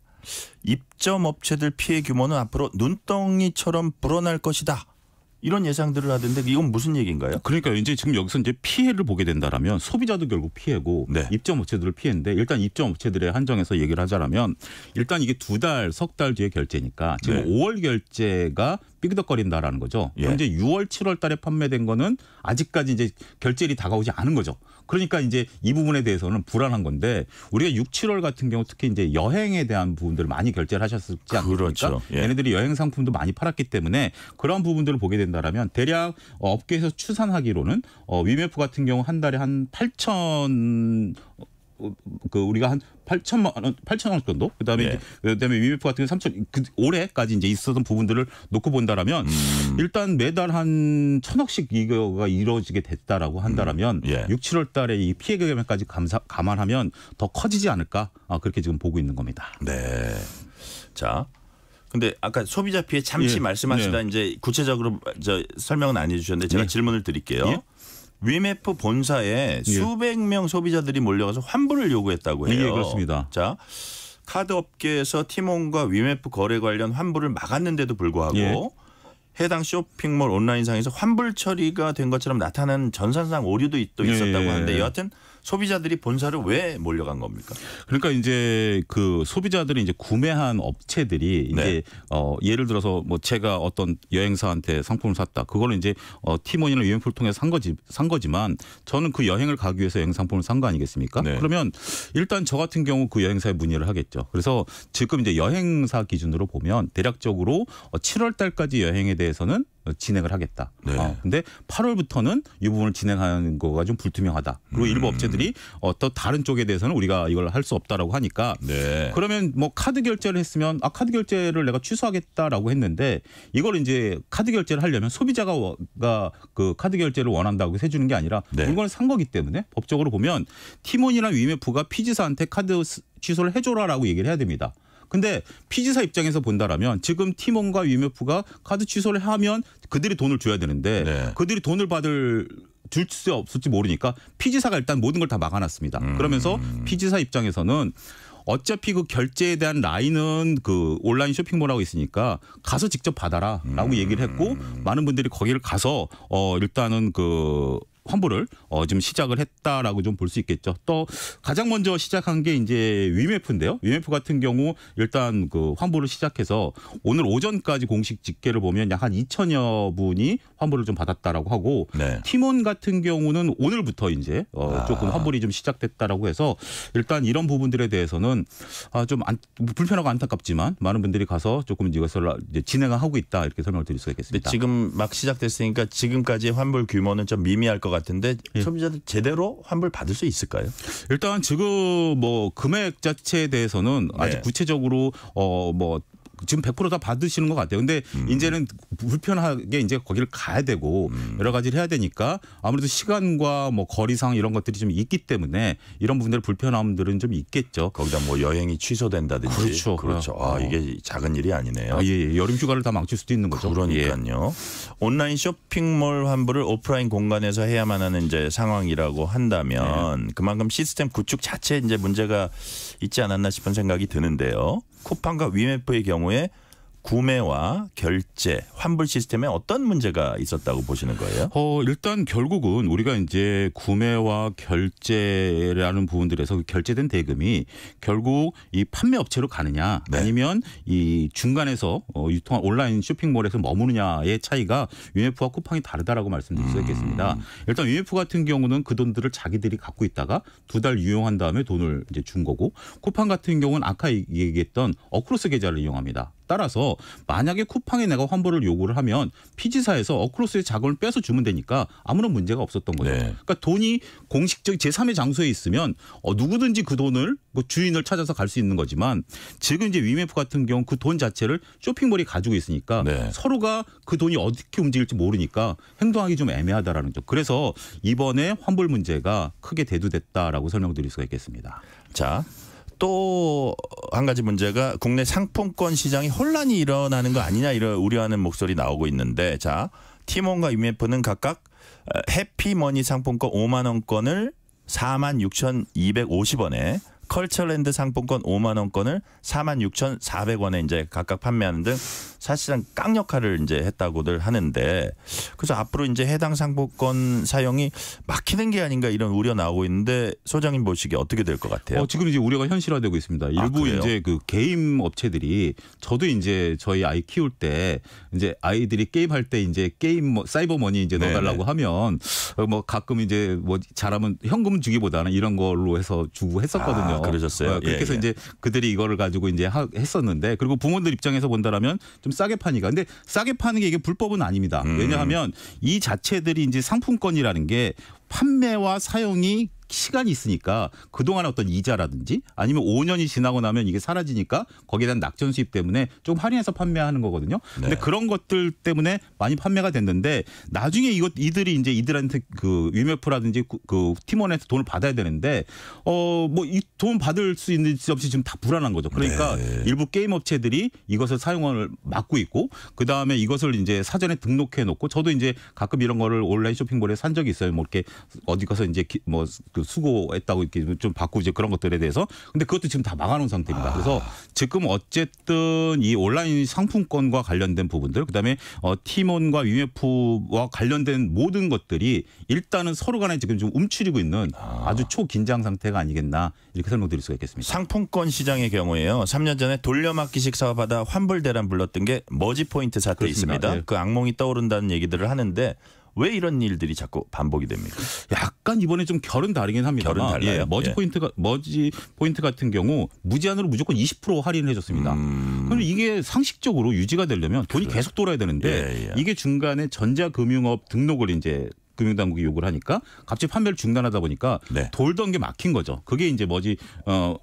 입점 업체들 피해 규모는 앞으로 눈덩이처럼 불어날 것이다. 이런 예상들을 하던데 이건 무슨 얘기인가요? 그러니까 이제 지금 여기서 이제 피해를 보게 된다라면 소비자도 결국 피해고 네. 입점 업체들을 피해인데 일단 입점 업체들의 한정에서 얘기를 하자면 일단 이게 2달, 석 달 뒤에 결제니까 지금 네. 5월 결제가 삐그덕거린다라는 거죠. 예. 현재 6월, 7월 달에 판매된 거는 아직까지 이제 결제일이 다가오지 않은 거죠. 그러니까 이제 이 부분에 대해서는 불안한 건데 우리가 6, 7월 같은 경우 특히 이제 여행에 대한 부분들을 많이 결제를 하셨지 않습니까? 그렇죠. 예. 얘네들이 여행 상품도 많이 팔았기 때문에 그런 부분들을 보게 된다라면 대략 업계에서 추산하기로는 위메프 같은 경우 한 달에 한 8천 우리가 한 8천만 원, 8천 원 정도. 그다음에 예. 이제 그다음에 위메프 같은 경우 3천 올해까지 이제 있었던 부분들을 놓고 본다라면 일단 매달 한 1,000억씩 이거가 이루어지게 됐다라고 한다라면 예. 6, 7월 달에 이 피해 금액까지 감안하면 더 커지지 않을까? 그렇게 지금 보고 있는 겁니다. 네. 자. 근데 아까 소비자 피해 잠시 예. 말씀하시다 이제 구체적으로 설명은 안 해주셨는데 제가 예. 질문을 드릴게요. 예. 위메프 본사에 수백 명 소비자들이 몰려가서 환불을 요구했다고 해요. 예, 그렇습니다. 자, 카드 업계에서 티몬과 위메프 거래 관련 환불을 막았는데도 불구하고 예. 해당 쇼핑몰 온라인상에서 환불 처리가 된 것처럼 나타나는 전산상 오류도 또 있었다고 예. 하는데 여하튼 소비자들이 본사를 왜 몰려간 겁니까? 그러니까 이제 그 소비자들이 이제 구매한 업체들이 네. 이제 예를 들어서 뭐 제가 어떤 여행사한테 상품을 샀다. 그거는 이제 티몬이나 위메프를 통해 산 거지만 저는 그 여행을 가기 위해서 여행 상품을 산 거 아니겠습니까? 네. 그러면 일단 저 같은 경우 그 여행사에 문의를 하겠죠. 그래서 지금 이제 여행사 기준으로 보면 대략적으로 7월 달까지 여행에 대해서는 진행을 하겠다. 네. 근데 8월부터는 이 부분을 진행하는 거가 좀 불투명하다. 그리고 일부 업체들이 또 다른 쪽에 대해서는 우리가 이걸 할 수 없다라고 하니까 네. 그러면 뭐 카드 결제를 했으면 카드 결제를 내가 취소하겠다라고 했는데 이걸 이제 카드 결제를 하려면 소비자가 그 카드 결제를 원한다고 해서 해주는 게 아니라 네. 물건을 산 거기 때문에 법적으로 보면 티몬이나 위메프가 피지사한테 카드 취소를 해줘라라고 얘기를 해야 됩니다. 근데 피지사 입장에서 본다라면 지금 티몬과 위메프가 카드 취소를 하면 그들이 돈을 줘야 되는데 네. 그들이 돈을 줄 수 없을지 모르니까 피지사가 일단 모든 걸 다 막아놨습니다. 그러면서 피지사 입장에서는 어차피 그 결제에 대한 라인은 그 온라인 쇼핑몰하고 있으니까 가서 직접 받아라라고 얘기를 했고 많은 분들이 거기를 가서 일단은 그 환불을 지금 시작을 했다라고 좀 볼 수 있겠죠. 또 가장 먼저 시작한 게 이제 위메프인데요. 위메프 같은 경우 일단 그 환불을 시작해서 오늘 오전까지 공식 집계를 보면 약 한 2천여 분이 환불을 좀 받았다라고 하고 네. 티몬 같은 경우는 오늘부터 이제 조금 환불이 좀 시작됐다라고 해서 일단 이런 부분들에 대해서는 좀 불편하고 안타깝지만 많은 분들이 가서 조금 이것을 이제 진행하고 있다 이렇게 설명을 드릴 수가 근데 있겠습니다. 지금 막 시작됐으니까 지금까지 환불 규모는 좀 미미할 것 같은데 예. 소비자들 제대로 환불 받을 수 있을까요? 일단 지금 뭐 금액 자체에 대해서는 아직 네. 구체적으로 뭐 지금 100% 다 받으시는 것 같아요. 근데 이제는 불편하게 이제 거기를 가야 되고 여러 가지를 해야 되니까 아무래도 시간과 뭐 거리상 이런 것들이 좀 있기 때문에 이런 부분들의 불편함들은 좀 있겠죠. 거기다 뭐 여행이 취소된다든지. 그렇죠. 그렇죠. 이게 작은 일이 아니네요. 예, 여름 휴가를 다 망칠 수도 있는 거죠. 그러니까요. 온라인 쇼핑몰 환불을 오프라인 공간에서 해야만 하는 이제 상황이라고 한다면 그만큼 시스템 구축 자체에 이제 문제가 있지 않았나 싶은 생각이 드는데요. 쿠팡과 위메프의 경우에 구매와 결제, 환불 시스템에 어떤 문제가 있었다고 보시는 거예요? 일단 결국은 우리가 이제 구매와 결제라는 부분들에서 결제된 대금이 결국 이 판매 업체로 가느냐 네. 아니면 이 중간에서 유통한 온라인 쇼핑몰에서 머무느냐의 차이가 위메프와 쿠팡이 다르다라고 말씀드릴 수 있겠습니다. 일단 위메프 같은 경우는 그 돈들을 자기들이 갖고 있다가 2달 유용한 다음에 돈을 이제 준 거고 쿠팡 같은 경우는 아까 얘기했던 어크로스 계좌를 이용합니다. 따라서 만약에 쿠팡에 내가 환불을 요구를 하면 피지사에서 어크로스의 자금을 빼서 주면 되니까 아무런 문제가 없었던 거죠. 네. 그러니까 돈이 공식적 제3의 장소에 있으면 누구든지 그 돈을 그 주인을 찾아서 갈 수 있는 거지만 지금 이제 위메프 같은 경우 그 돈 자체를 쇼핑몰이 가지고 있으니까 네. 서로가 그 돈이 어떻게 움직일지 모르니까 행동하기 좀 애매하다라는 점. 그래서 이번에 환불 문제가 크게 대두됐다라고 설명드릴 수가 있겠습니다. 자, 또 한 가지 문제가 국내 상품권 시장이 혼란이 일어나는 거 아니냐 이런 우려하는 목소리 나오고 있는데 자, 티몬과 위메프는 각각 해피머니 상품권 5만 원권을 46,250원에 컬처랜드 상품권 5만 원권을 46,400원에 이제 각각 판매하는 등 사실상 깡 역할을 이제 했다고들 하는데 그래서 앞으로 이제 해당 상품권 사용이 막히는 게 아닌가 이런 우려 나오고 있는데 소장님 보시기에 어떻게 될 것 같아요? 지금 이제 우려가 현실화되고 있습니다. 일부 그래요? 이제 그 게임 업체들이 저도 이제 저희 아이 키울 때 이제 아이들이 게임할 때 이제 게임 뭐 사이버머니 이제 넣어달라고 하면 뭐 가끔 이제 뭐 잘하면 현금 주기보다는 이런 걸로 해서 주고 했었거든요. 그러셨어요? 그렇게 해서 이제 그들이 이거를 가지고 이제 했었는데 그리고 부모들 입장에서 본다라면 좀 싸게 파니까. 근데 싸게 파는 게 이게 불법은 아닙니다. 왜냐하면 이 자체들이 이제 상품권이라는 게 판매와 사용이 시간이 있으니까 그동안의 어떤 이자라든지 아니면 5년이 지나고 나면 이게 사라지니까 거기에 대한 낙전 수입 때문에 좀 할인해서 판매하는 거거든요. 근데 그런 것들 때문에 많이 판매가 됐는데 나중에 이들이 이제 이들한테 그 위메프라든지 그 팀원에서 돈을 받아야 되는데 뭐 이 돈 받을 수 있는지 없이 지금 다 불안한 거죠. 그러니까 일부 게임 업체들이 이것을 사용을 막고 있고 그다음에 이것을 이제 사전에 등록해 놓고 저도 이제 가끔 이런 거를 온라인 쇼핑몰에 산 적이 있어요. 뭐 이렇게 어디 가서 이제 뭐 수고했다고 이렇게 좀 받고 이제 그런 것들에 대해서 근데 그것도 지금 다 막아놓은 상태입니다. 그래서 지금 어쨌든 이 온라인 상품권과 관련된 부분들 그다음에 티몬과 위메프와 관련된 모든 것들이 일단은 서로 간에 지금 좀 움츠리고 있는 아주 초긴장 상태가 아니겠나 이렇게 설명드릴 수가 있겠습니다. 상품권 시장의 경우에요. 3년 전에 돌려막기식 사업하다 환불 대란 불렀던 게 머지 포인트 사태 그렇습니다. 있습니다. 네. 그 악몽이 떠오른다는 얘기들을 하는데 왜 이런 일들이 자꾸 반복이 됩니까? 약간 이번에 좀 결은 다르긴 합니다. 결은 달라요? 머지 포인트 같은 경우 무제한으로 무조건 20% 할인을 해줬습니다. 그럼 이게 상식적으로 유지가 되려면 돈이 계속 돌아야 되는데 이게 중간에 전자금융업 등록을 이제 금융당국이 요구를 하니까 갑자기 판매를 중단하다 보니까 돌던 게 막힌 거죠. 그게 이제 머지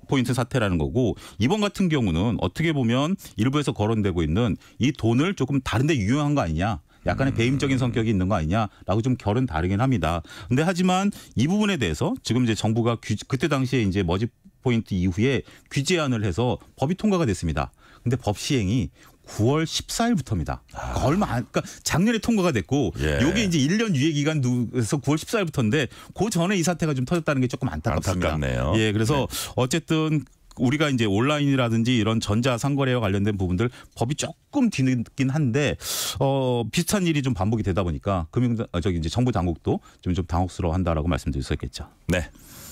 포인트 사태라는 거고 이번 같은 경우는 어떻게 보면 일부에서 거론되고 있는 이 돈을 조금 다른 데 유용한 거 아니냐. 약간의 배임적인 성격이 있는 거 아니냐라고 좀 결은 다르긴 합니다. 근데 하지만 이 부분에 대해서 지금 이제 정부가 그때 당시에 이제 머지 포인트 이후에 규제안을 해서 법이 통과가 됐습니다. 근데 법 시행이 9월 14일부터입니다. 그러니까 작년에 통과가 됐고 이게 이제 1년 유예 기간에서 9월 14일부터인데 그 전에 이 사태가 좀 터졌다는 게 조금 안타깝습니다. 안타깝네요. 그래서 어쨌든 우리가 이제 온라인이라든지 이런 전자 상거래와 관련된 부분들 법이 조금 뒤늦긴 한데 비슷한 일이 좀 반복이 되다 보니까 이제 정부 당국도 좀 당혹스러워한다라고 말씀드릴 수 있겠죠. 네.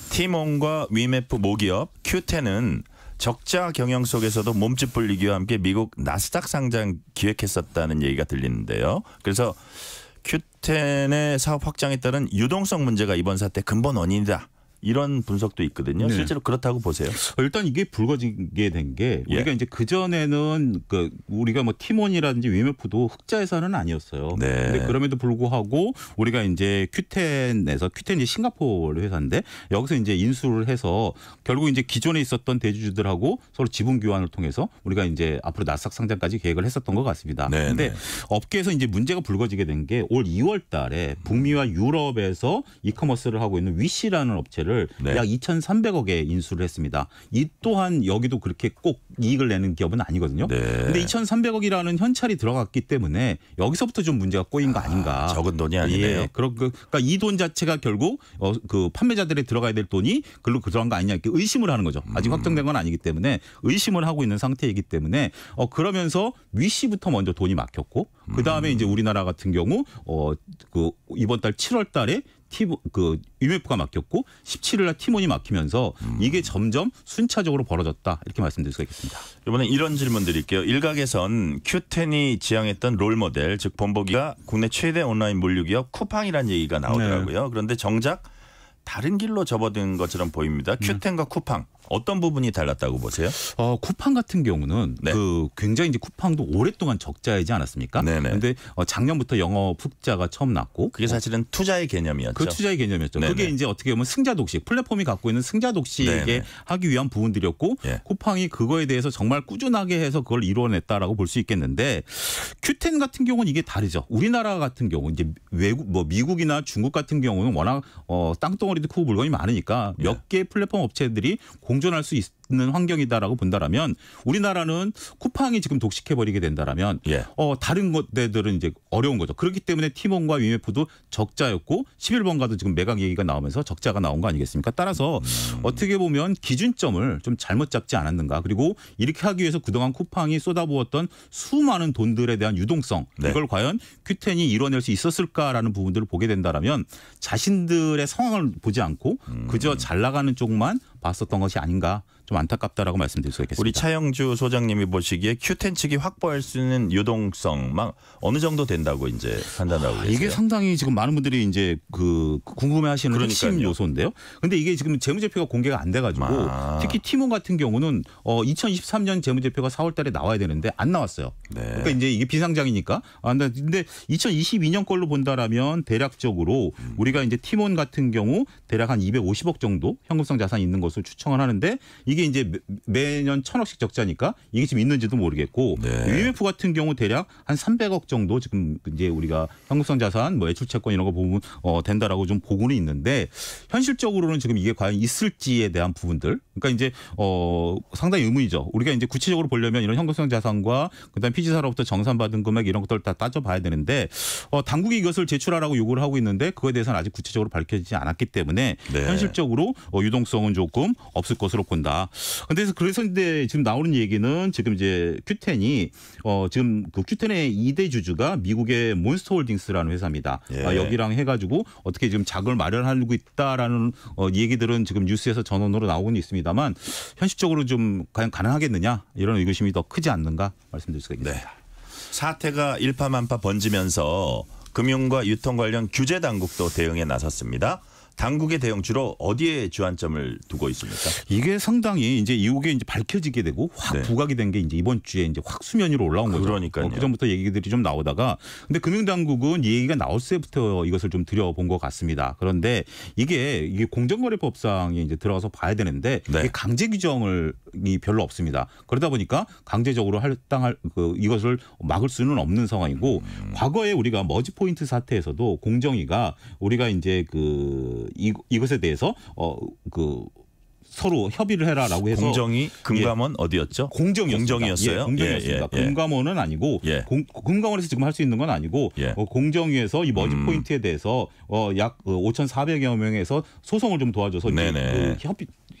티몬과 위메프 모기업 Q10은 적자 경영 속에서도 몸집 불리기와 함께 미국 나스닥 상장 기획했었다는 얘기가 들리는데요. 그래서 Q10의 사업 확장에 따른 유동성 문제가 이번 사태 근본 원인이다. 이런 분석도 있거든요. 실제로 그렇다고 보세요. 일단 이게 불거지게 된 게 우리가 이제 그 전에는 우리가 뭐 티몬이라든지 위메프도 흑자 회사는 아니었어요. 근데 그럼에도 불구하고 우리가 이제 큐텐이 싱가포르 회사인데 여기서 이제 인수를 해서 결국 이제 기존에 있었던 대주주들하고 서로 지분 교환을 통해서 우리가 이제 앞으로 나스닥 상장까지 계획을 했었던 것 같습니다. 그런데 업계에서 이제 문제가 불거지게 된 게 올 2월달에 북미와 유럽에서 이커머스를 하고 있는 위시라는 업체를 약 2,300억에 인수를 했습니다. 이 또한 여기도 그렇게 꼭 이익을 내는 기업은 아니거든요. 그런데 2,300억이라는 현찰이 들어갔기 때문에 여기서부터 좀 문제가 꼬인 거 아닌가. 적은 돈이 아니네요. 그러니까 이 돈 자체가 결국 그 판매자들에 들어가야 될 돈이 글로 들어간 거 아니냐 이렇게 의심을 하는 거죠. 아직 확정된 건 아니기 때문에 의심을 하고 있는 상태이기 때문에 그러면서 위시부터 먼저 돈이 막혔고 그 다음에 이제 우리나라 같은 경우 그 이번 달 7월달에 위메프가 막혔고 17일 날 티몬이 막히면서 이게 점점 순차적으로 벌어졌다 이렇게 말씀드릴 수가 있겠습니다. 이번에 이런 질문 드릴게요. 일각에선 Q10이 지향했던 롤모델 즉 본보기가 국내 최대 온라인 물류기업 쿠팡이라는 얘기가 나오더라고요. 그런데 정작 다른 길로 접어든 것처럼 보입니다. Q10과 쿠팡 어떤 부분이 달랐다고 보세요? 쿠팡 같은 경우는 네. 그 굉장히 이제 쿠팡도 오랫동안 적자이지 않았습니까? 네네. 그런데 작년부터 영업 흑자가 처음 났고 그게 사실은 투자의 개념이었죠. 그 투자의 개념이었죠. 네네. 그게 이제 어떻게 보면 승자 독식, 플랫폼이 갖고 있는 승자 독식에 네네. 하기 위한 부분들이었고 예. 쿠팡이 그거에 대해서 정말 꾸준하게 해서 그걸 이루어냈다라고 볼 수 있겠는데 큐텐 같은 경우는 이게 다르죠. 우리나라 같은 경우 이제 외국 뭐 미국이나 중국 같은 경우는 워낙 땅덩어리도 크고 물건이 많으니까 몇 개 플랫폼 업체들이 공존할 수 있는 환경이다라고 본다라면 우리나라는 쿠팡이 지금 독식해버리게 된다라면 예. 다른 것들은 이제 어려운 거죠. 그렇기 때문에 티몬과 위메프도 적자였고 11번가도 지금 매각 얘기가 나오면서 적자가 나온 거 아니겠습니까? 따라서 어떻게 보면 기준점을 좀 잘못 잡지 않았는가. 그리고 이렇게 하기 위해서 그동안 쿠팡이 쏟아부었던 수많은 돈들에 대한 유동성 네. 이걸 과연 큐텐이 이뤄낼 수 있었을까라는 부분들을 보게 된다라면 자신들의 상황을 보지 않고 그저 잘 나가는 쪽만 봤었던 것이 아닌가 좀 안타깝다라고 말씀드릴 수 있겠습니다. 우리 차영주 소장님이 보시기에 큐텐 측이 확보할 수 있는 유동성 막 어느 정도 된다고 이제 판단하고 계세요? 이게 상당히 지금 많은 분들이 이제 그 궁금해하시는 핵심 그러니까요. 요소인데요. 그런데 이게 지금 재무제표가 공개가 안 돼가지고 특히 티몬 같은 경우는 2023년 재무제표가 4월달에 나와야 되는데 안 나왔어요. 네. 그러니까 이제 이게 비상장이니까. 근데 2022년 걸로 본다라면 대략적으로 우리가 이제 티몬 같은 경우 대략 한 250억 정도 현금성 자산이 있는 것으로 추정을 하는데 이게 이제 매년 1,000억씩 적자니까 이게 지금 있는지도 모르겠고 네. UMF 같은 경우 대략 한 300억 정도 지금 이제 우리가 현금성 자산, 뭐 외출 채권 이런 거 보면 된다라고 좀 보고는 있는데 현실적으로는 지금 이게 과연 있을지에 대한 부분들, 그러니까 이제 상당히 의문이죠. 우리가 이제 구체적으로 보려면 이런 현금성 자산과 그다음 피지사로부터 정산받은 금액 이런 것들을 다 따져봐야 되는데 당국이 이것을 제출하라고 요구를 하고 있는데 그거에 대해서는 아직 구체적으로 밝혀지지 않았기 때문에 네. 현실적으로 유동성은 조금 없을 것으로 본다. 그래서 근데 지금 나오는 얘기는 지금 이제 큐텐이 지금 그 큐텐의 2대 주주가 미국의 몬스터홀딩스라는 회사입니다. 예. 여기랑 해가지고 어떻게 지금 자금을 마련하고 있다라는 얘기들은 지금 뉴스에서 전원으로 나오고는 있습니다만 현실적으로 좀 과연 가능하겠느냐 이런 의구심이 더 크지 않는가 말씀드릴 수가 있겠습니다. 네. 사태가 일파만파 번지면서 금융과 유통 관련 규제 당국도 대응에 나섰습니다. 당국의 대응 주로 어디에 주안점을 두고 있습니까? 이게 상당히 이제 이게 이제 밝혀지게 되고 확 네. 부각이 된 게 이제 이번 주에 이제 확 수면 위로 올라온 거죠. 그러니까요. 그 전부터 얘기들이 좀 나오다가 근데 금융당국은 이 얘기가 나올 때부터 이것을 좀 들여본 것 같습니다. 그런데 이게 공정거래법상에 이제 들어가서 봐야 되는데 네. 이게 강제 규정이 별로 없습니다. 그러다 보니까 강제적으로 이것을 막을 수는 없는 상황이고 과거에 우리가 머지 포인트 사태에서도 공정위가 우리가 이제 이것에 대해서 서로 협의를 해라라고 해서 공정위 금감원 어디였죠? 공정이었어요? 예, 공정이었습니다. 예, 예. 금감원은 아니고 예. 금감원에서 지금 할 수 있는 건 아니고 예. 공정위에서 이 머지 포인트에 대해서 약 5,400여 명에서 소송을 좀 도와줘서 이제 네네.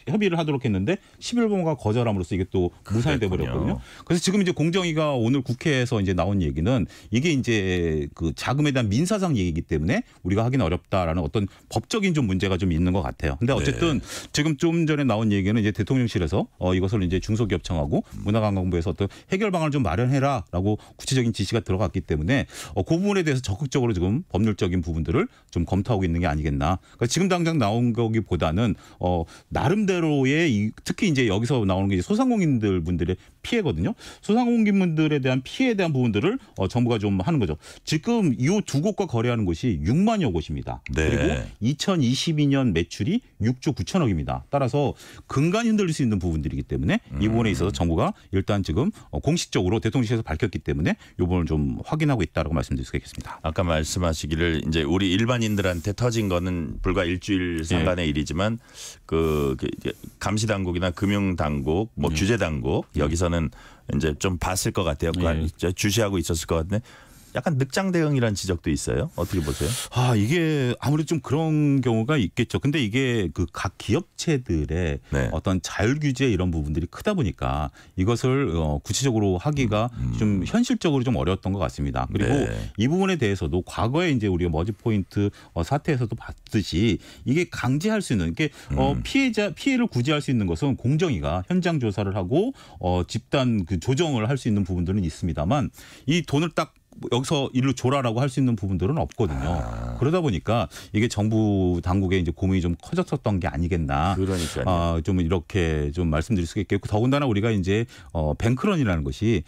협의를 하도록 했는데 11번가 거절함으로써 이게 또 무산이 돼 버렸거든요. 그래서 지금 이제 공정위가 오늘 국회에서 이제 나온 얘기는 이게 이제 그 자금에 대한 민사상 얘기이기 때문에 우리가 하기는 어렵다라는 어떤 법적인 좀 문제가 좀 있는 것 같아요. 근데 어쨌든 지금 좀 전에 나온 얘기는 이제 대통령실에서 이것을 이제 중소기업청하고 문화관광부에서 어떤 해결 방안을 좀 마련해라라고 구체적인 지시가 들어갔기 때문에 그 부분에 대해서 적극적으로 지금 법률적인 부분들을 좀 검토하고 있는 게 아니겠나. 그러니까 지금 당장 나온 거기보다는 나름대로의 특히 이제 여기서 나오는 게 소상공인들 분들의 피해거든요. 소상공인분들에 대한 피해에 대한 부분들을 정부가 좀 하는 거죠. 지금 이 두 곳과 거래하는 곳이 6만여 곳입니다. 네. 그리고 2022년 매출이 6조 9천억입니다. 따라서 근간이 흔들릴 수 있는 부분들이기 때문에 이 부분에 있어서 정부가 일단 지금 공식적으로 대통령실에서 밝혔기 때문에 이 부분을 좀 확인하고 있다라고 말씀드릴 수 있겠습니다. 아까 말씀하시기를 이제 우리 일반인들한테 터진 거는 불과 일주일 상간의 일이지만 이제 감시 당국이나 금융 당국, 뭐 규제 당국 여기서는 이제 좀 봤을 것 같아요. 주시하고 있었을 것 같은데 약간 늑장 대응이라는 지적도 있어요. 어떻게 보세요? 이게 아무래도 좀 그런 경우가 있겠죠. 근데 이게 그 각 기업체들의 네. 어떤 자율 규제 이런 부분들이 크다 보니까 이것을 구체적으로 하기가 좀 현실적으로 좀 어려웠던 것 같습니다. 그리고 네. 이 부분에 대해서도 과거에 이제 우리가 머지 포인트 사태에서도 봤듯이 이게 강제할 수 있는 게 피해를 구제할 수 있는 것은 공정위가 현장 조사를 하고 집단 그 조정을 할 수 있는 부분들은 있습니다만 이 돈을 딱 여기서 일로 줘라라고 할 수 있는 부분들은 없거든요. 그러다 보니까 이게 정부 당국의 이제 고민이 좀 커졌었던 게 아니겠나. 그러니까요. 좀 이렇게 좀 말씀드릴 수가 있겠고 더군다나 우리가 이제 뱅크런이라는 것이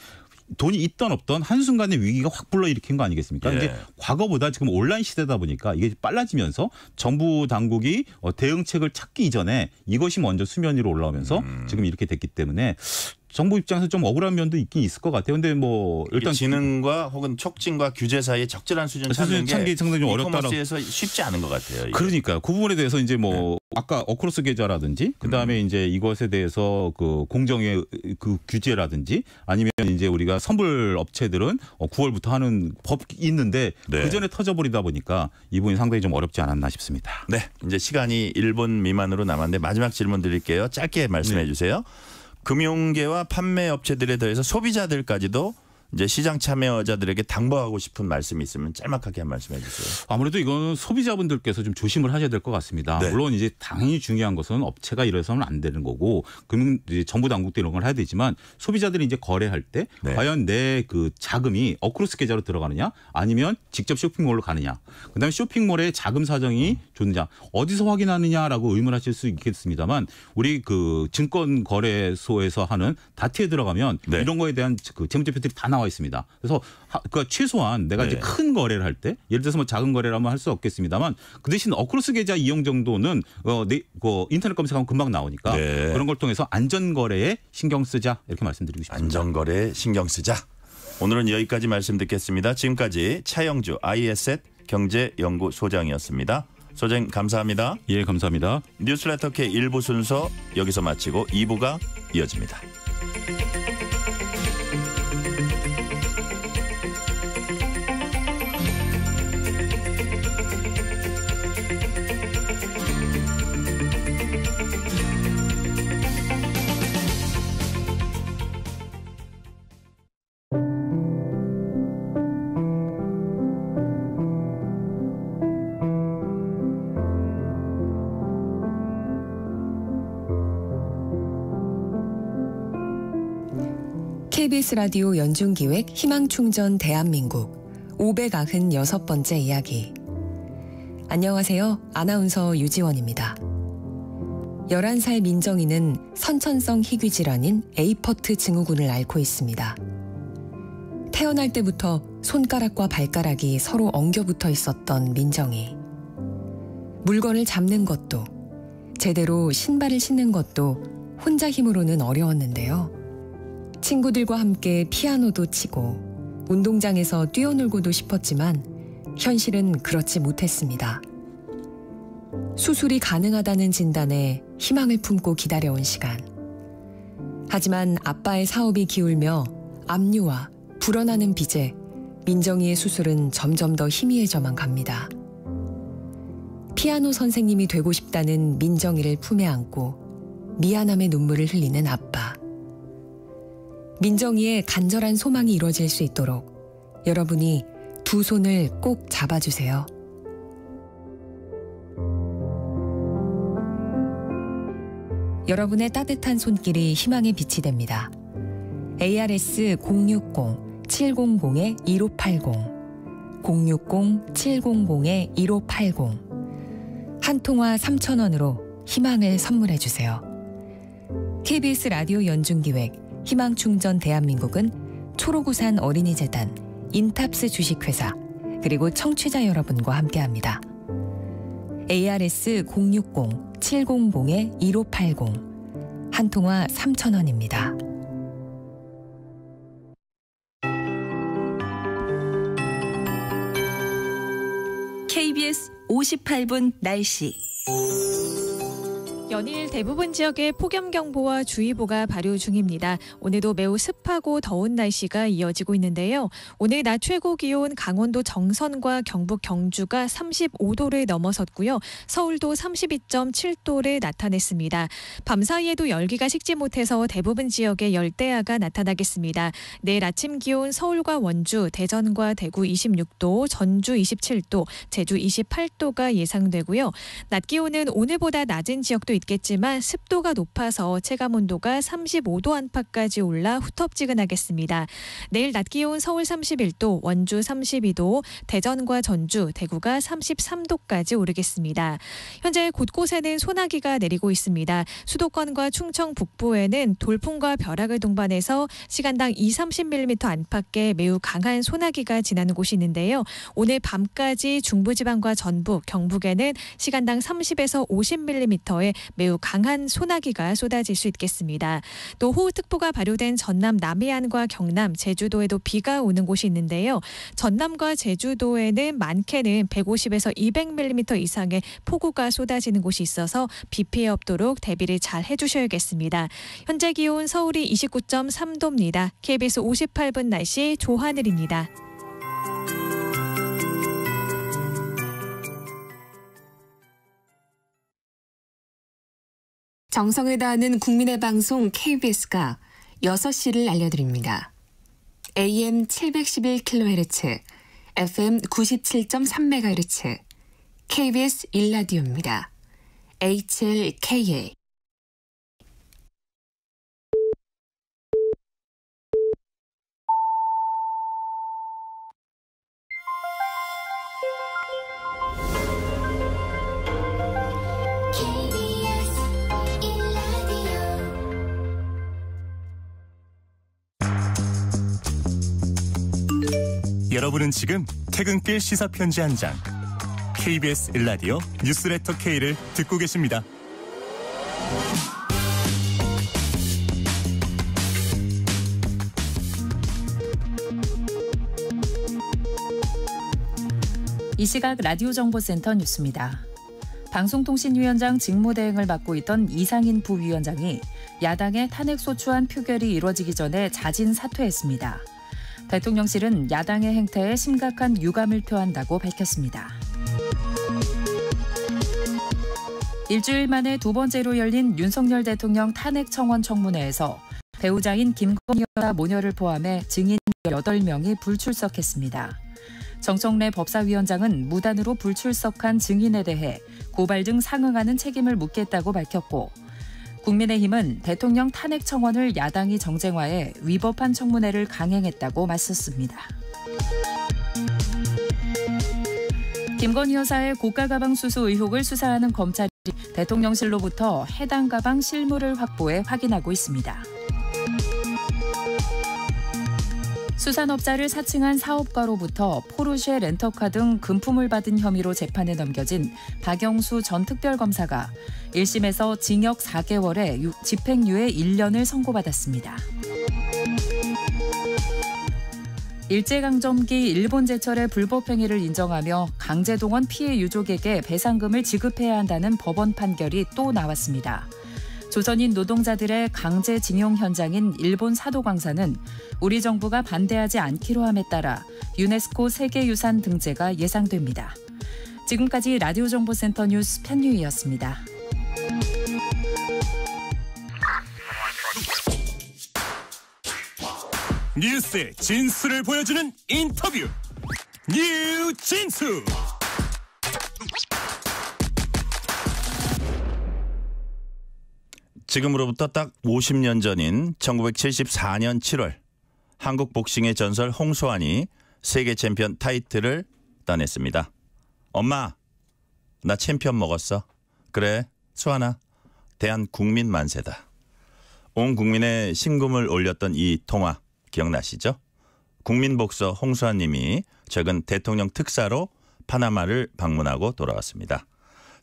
돈이 있던 없던 한순간에 위기가 확 불러일으킨 거 아니겠습니까? 예. 이제 과거보다 지금 온라인 시대다 보니까 이게 빨라지면서 정부 당국이 대응책을 찾기 이전에 이것이 먼저 수면 위로 올라오면서 지금 이렇게 됐기 때문에 정부 입장에서 좀 억울한 면도 있긴 있을 것 같아요. 근데 뭐 일단 지능과 혹은 촉진과 규제 사이에 적절한 수준 찾는 게 상당히 좀 어렵다라고. 이커머스에서 쉽지 않은 것 같아요. 이게. 그러니까 그 부분에 대해서 이제 뭐 아까 어크로스 계좌라든지 그다음에 이제 이것에 대해서 그 공정의 그 규제라든지 아니면 이제 우리가 선불 업체들은 9월부터 하는 법이 있는데 네. 그 전에 터져버리다 보니까 이 부분이 상당히 좀 어렵지 않았나 싶습니다. 네, 이제 시간이 1분 미만으로 남았는데 마지막 질문 드릴게요. 짧게 말씀해 주세요. 금융계와 판매 업체들에 더해서 소비자들까지도 이제 시장 참여자들에게 당부하고 싶은 말씀이 있으면 짤막하게 한 말씀해 주세요. 아무래도 이거는 소비자분들께서 좀 조심을 하셔야 될 것 같습니다. 네. 물론 이제 당연히 중요한 것은 업체가 이래서는 안 되는 거고 이제 정부 당국도 이런 걸 해야 되지만 소비자들이 이제 거래할 때 네. 과연 내 그 자금이 어크로스 계좌로 들어가느냐 아니면 직접 쇼핑몰로 가느냐 그다음에 쇼핑몰에 자금 사정이 좋느냐 어디서 확인하느냐라고 의문하실 수 있겠습니다만 우리 그 증권거래소에서 하는 다트에 들어가면 네. 이런 거에 대한 그 재무제표들이 다 나와 있습니다. 그래서 그러니까 최소한 내가 네. 이제 큰 거래를 할 때 예를 들어서 뭐 작은 거래라면 할 수 없겠습니다만 그 대신 어크로스 계좌 이용 정도는 인터넷 검색하면 금방 나오니까 네. 그런 걸 통해서 안전거래에 신경 쓰자 이렇게 말씀드리고 싶습니다. 안전거래에 신경 쓰자. 오늘은 여기까지 말씀 듣겠습니다. 지금까지 차영주 ISET 경제연구소장이었습니다. 소장 감사합니다. 예, 감사합니다. 뉴스레터 K 1부 순서 여기서 마치고 2부가 이어집니다. KBS 라디오 연중기획 희망충전 대한민국 596번째 이야기. 안녕하세요. 아나운서 유지원입니다. 11살 민정이는 선천성 희귀 질환인 에이퍼트 증후군을 앓고 있습니다. 태어날 때부터 손가락과 발가락이 서로 엉겨붙어 있었던 민정이. 물건을 잡는 것도 제대로 신발을 신는 것도 혼자 힘으로는 어려웠는데요. 친구들과 함께 피아노도 치고 운동장에서 뛰어놀고도 싶었지만 현실은 그렇지 못했습니다. 수술이 가능하다는 진단에 희망을 품고 기다려온 시간. 하지만 아빠의 사업이 기울며 압류와 불어나는 빚에 민정이의 수술은 점점 더 희미해져만 갑니다. 피아노 선생님이 되고 싶다는 민정이를 품에 안고 미안함의 눈물을 흘리는 아빠. 민정이의 간절한 소망이 이루어질 수 있도록 여러분이 두 손을 꼭 잡아주세요. 여러분의 따뜻한 손길이 희망의 빛이 됩니다. ARS 060-700-1580 060-700-1580 한 통화 3,000원으로 희망을 선물해 주세요. KBS 라디오 연중기획 희망충전 대한민국은 초록우산 어린이재단, 인탑스 주식회사, 그리고 청취자 여러분과 함께합니다. ARS 060-700-1580 한 통화 3,000원입니다. KBS 58분 날씨. 연일 대부분 지역에 폭염경보와 주의보가 발효 중입니다. 오늘도 매우 습하고 더운 날씨가 이어지고 있는데요. 오늘 낮 최고 기온 강원도 정선과 경북 경주가 35도를 넘어섰고요. 서울도 32.7도를 나타냈습니다. 밤사이에도 열기가 식지 못해서 대부분 지역에 열대야가 나타나겠습니다. 내일 아침 기온 서울과 원주, 대전과 대구 26도, 전주 27도, 제주 28도가 예상되고요. 낮 기온은 오늘보다 낮은 지역도 있겠습니다. 없겠지만 습도가 높아서 체감온도가 35도 안팎까지 올라 후텁지근하겠습니다. 내일 낮 기온 서울 31도, 원주 32도, 대전과 전주, 대구가 33도까지 오르겠습니다. 현재 곳곳에는 소나기가 내리고 있습니다. 수도권과 충청 북부에는 돌풍과 벼락을 동반해서 시간당 20-30mm 안팎의 매우 강한 소나기가 지나는 곳이 있는데요. 오늘 밤까지 중부지방과 전북, 경북에는 시간당 30에서 50mm의 매우 강한 소나기가 쏟아질 수 있겠습니다. 또 호우특보가 발효된 전남 남해안과 경남, 제주도에도 비가 오는 곳이 있는데요. 전남과 제주도에는 많게는 150에서 200mm 이상의 폭우가 쏟아지는 곳이 있어서 비 피해 없도록 대비를 잘 해주셔야겠습니다. 현재 기온 서울이 29.3도입니다. KBS 58분 날씨 조하늘입니다. 정성을 다하는 국민의 방송 KBS가 6시를 알려드립니다. AM 711kHz, FM 97.3MHz, KBS 1라디오입니다. HLKA. 여러분은 지금 퇴근길 시사편지 한 장, KBS 1라디오 뉴스레터 K를 듣고 계십니다. 이 시각 라디오 정보센터 뉴스입니다. 방송통신위원장 직무대행을 맡고 있던 이상인 부위원장이 야당의 탄핵소추안 표결이 이뤄지기 전에 자진 사퇴했습니다. 대통령실은 야당의 행태에 심각한 유감을 표한다고 밝혔습니다. 일주일 만에 두 번째로 열린 윤석열 대통령 탄핵 청원 청문회에서 배우자인 김건희 여사 모녀를 포함해 증인 8명이 불출석했습니다. 정청래 법사위원장은 무단으로 불출석한 증인에 대해 고발 등 상응하는 책임을 묻겠다고 밝혔고, 국민의힘은 대통령 탄핵 청원을 야당이 정쟁화해 위법한 청문회를 강행했다고 맞섰습니다. 김건희 여사의 고가 가방 수수 의혹을 수사하는 검찰이 대통령실로부터 해당 가방 실물을 확보해 확인하고 있습니다. 수산업자를 사칭한 사업가로부터 포르쉐 렌터카 등 금품을 받은 혐의로 재판에 넘겨진 박영수 전 특별검사가 1심에서 징역 4개월에 집행유예 1년을 선고받았습니다. 일제강점기 일본 제철의 불법 행위를 인정하며 강제동원 피해 유족에게 배상금을 지급해야 한다는 법원 판결이 또 나왔습니다. 조선인 노동자들의 강제징용 현장인 일본 사도광산은 우리 정부가 반대하지 않기로 함에 따라 유네스코 세계유산 등재가 예상됩니다. 지금까지 라디오 정보센터 뉴스 편유희였습니다. 뉴스의 진수를 보여주는 인터뷰, 뉴진수. 지금으로부터 딱 50년 전인 1974년 7월 한국 복싱의 전설 홍수환이 세계 챔피언 타이틀을 따냈습니다. 엄마, 나 챔피언 먹었어. 그래, 수환아, 대한국민 만세다. 온 국민의 심금을 올렸던 이 통화 기억나시죠? 국민복서 홍수환 님이 최근 대통령 특사로 파나마를 방문하고 돌아왔습니다.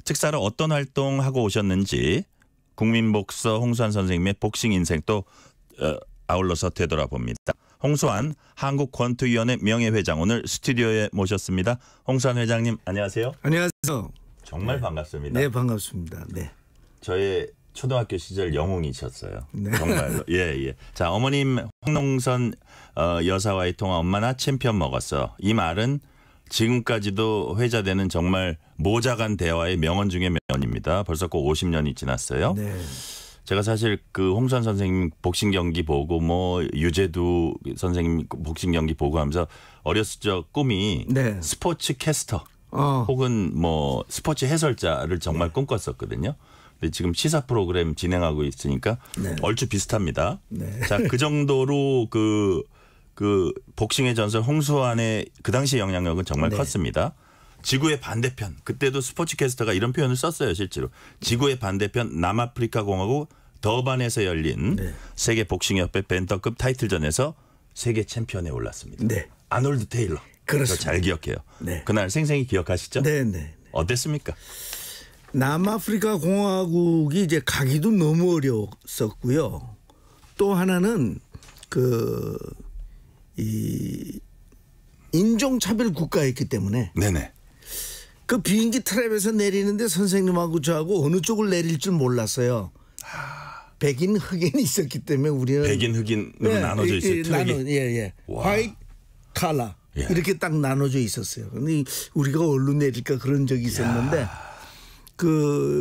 특사로 어떤 활동하고 오셨는지 국민복서 홍수환 선생님의 복싱 인생도 아울러서 되돌아봅니다. 홍수환 한국권투위원회 명예회장 오늘 스튜디오에 모셨습니다. 홍수환 회장님 안녕하세요. 안녕하세요. 정말 반갑습니다. 네, 반갑습니다. 네. 저의 초등학교 시절 영웅이셨어요. 네. 정말로. 예. 자, 어머님 황농선 여사와의 통화 엄마나 챔피언 먹었어. 이 말은 지금까지도 회자되는 정말 모자간 대화의 명언 중에 명언입니다. 벌써 꼭 50년이 지났어요. 네. 제가 사실 그 홍수환 선생님 복싱 경기 보고 뭐 유재두 선생님 복싱 경기 보고 하면서 어렸을 적 꿈이 네. 스포츠 캐스터 혹은 뭐 스포츠 해설자를 정말 꿈꿨었거든요. 지금 시사 프로그램 진행하고 있으니까 네. 얼추 비슷합니다. 네. 자, 그 정도로 그 복싱의 전설 홍수환의 그 당시 영향력은 정말 네. 컸습니다. 지구의 반대편, 그때도 스포츠캐스터가 이런 표현을 썼어요. 실제로. 지구의 반대편 남아프리카 공화국 더반에서 열린 네. 세계 복싱협회 벤터급 타이틀전에서 세계 챔피언에 올랐습니다. 네. 아놀드 테일러. 그렇습니다. 잘 기억해요. 네. 그날 생생히 기억하시죠? 네. 어땠습니까? 남아프리카 공화국이 이제 가기도 너무 어려웠었고요. 또 하나는 이 인종차별 국가였기 때문에 네네. 그 비행기 트랩에서 내리는데 선생님하고 저하고 어느 쪽을 내릴 줄 몰랐어요. 백인 흑인이 있었기 때문에 우리는 백인 흑인으로 나눠져 있어요. 트랙이. 화이트 칼라 예. 이렇게 딱 나눠져 있었어요. 근데 우리가 어디로 내릴까 그런 적이 있었는데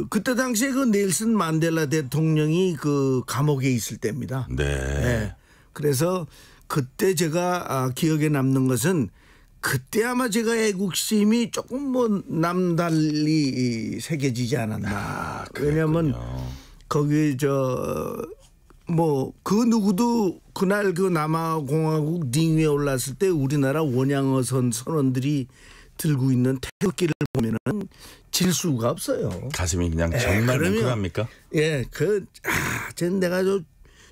그때 당시에 그 넬슨 만델라 대통령이 그 감옥에 있을 때입니다. 네. 그래서 그때 제가 기억에 남는 것은 그때 아마 제가 애국심이 조금 뭐 남달리 새겨지지 않았나. 왜냐하면 거기 그 누구도 그날 그 남아공화국 링 위에 올랐을 때 우리나라 원양어선 선원들이 들고 있는 태극기를 보면은 질 수가 없어요. 가슴이 그냥 정말 뭉클합니까? 예, 쟤는 내가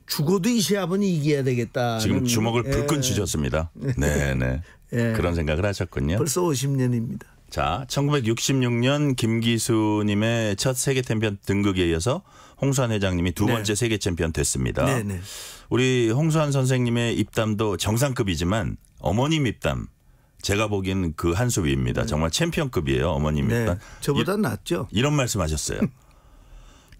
죽어도 이 시합은 이겨야 되겠다. 지금 주먹을 불끈 쥐셨습니다. 네네. 예. 그런 생각을 하셨군요. 벌써 50년입니다. 자, 1966년 김기수님의 첫 세계 챔피언 등극에 이어서 홍수환 회장님이 두 번째 세계 챔피언 됐습니다. 네네. 우리 홍수환 선생님의 입담도 정상급이지만 어머님 입담 제가 보기엔 그 한 수 위입니다. 정말 챔피언급이에요. 어머님 입담. 저보다 낫죠. 이런 말씀하셨어요.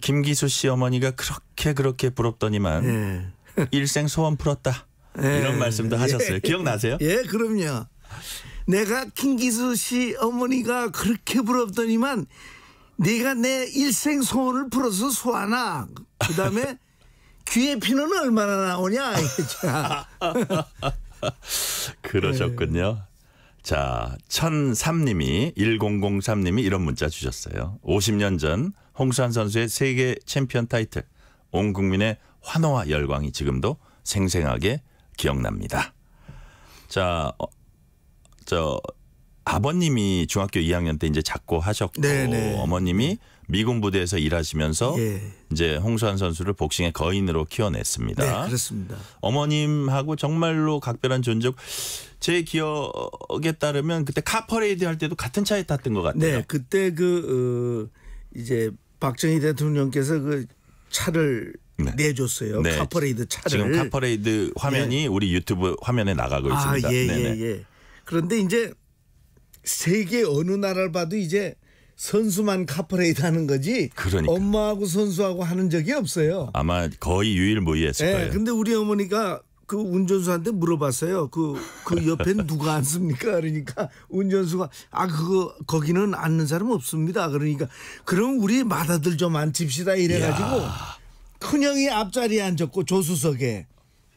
김기수 씨 어머니가 그렇게 부럽더니만 일생 소원 풀었다. 이런 말씀도 하셨어요. 기억나세요? 예, 그럼요. 내가 김기수 씨 어머니가 그렇게 부럽더니만 네가 내 일생 소원을 풀어서 소환아. 그다음에 귀에 피는 얼마나 나오냐. 그러셨군요. 자, 1003님이 이런 문자 주셨어요. 50년 전 홍수환 선수의 세계 챔피언 타이틀, 온 국민의 환호와 열광이 지금도 생생하게 기억납니다. 자, 아버님이 중학교 2학년 때 이제 작고 하셨고 어머님이 미군 부대에서 일하시면서 이제 홍수환 선수를 복싱의 거인으로 키워냈습니다. 네, 그렇습니다. 어머님하고 정말로 각별한 존재고 제 기억에 따르면 그때 카퍼레이드 할 때도 같은 차에 탔던 것 같아요. 네, 그때 이제 박정희 대통령께서 그 차를 내줬어요. 네. 카퍼레이드 차를. 지금 카퍼레이드 화면이 우리 유튜브 화면에 나가고 있습니다. 예. 그런데 이제 세계 어느 나라를 봐도 이제 선수만 카퍼레이드 하는 거지. 그러니까. 엄마하고 선수하고 하는 적이 없어요. 아마 거의 유일무이했을 거예요. 근데 우리 어머니가 그 운전수한테 물어봤어요. 그 옆엔 누가 앉습니까? 그러니까 운전수가 거기는 앉는 사람 없습니다. 그러니까 그럼 우리 맏아들 좀 앉힙시다 이래가지고 큰형이 앞자리에 앉았고 조수석에.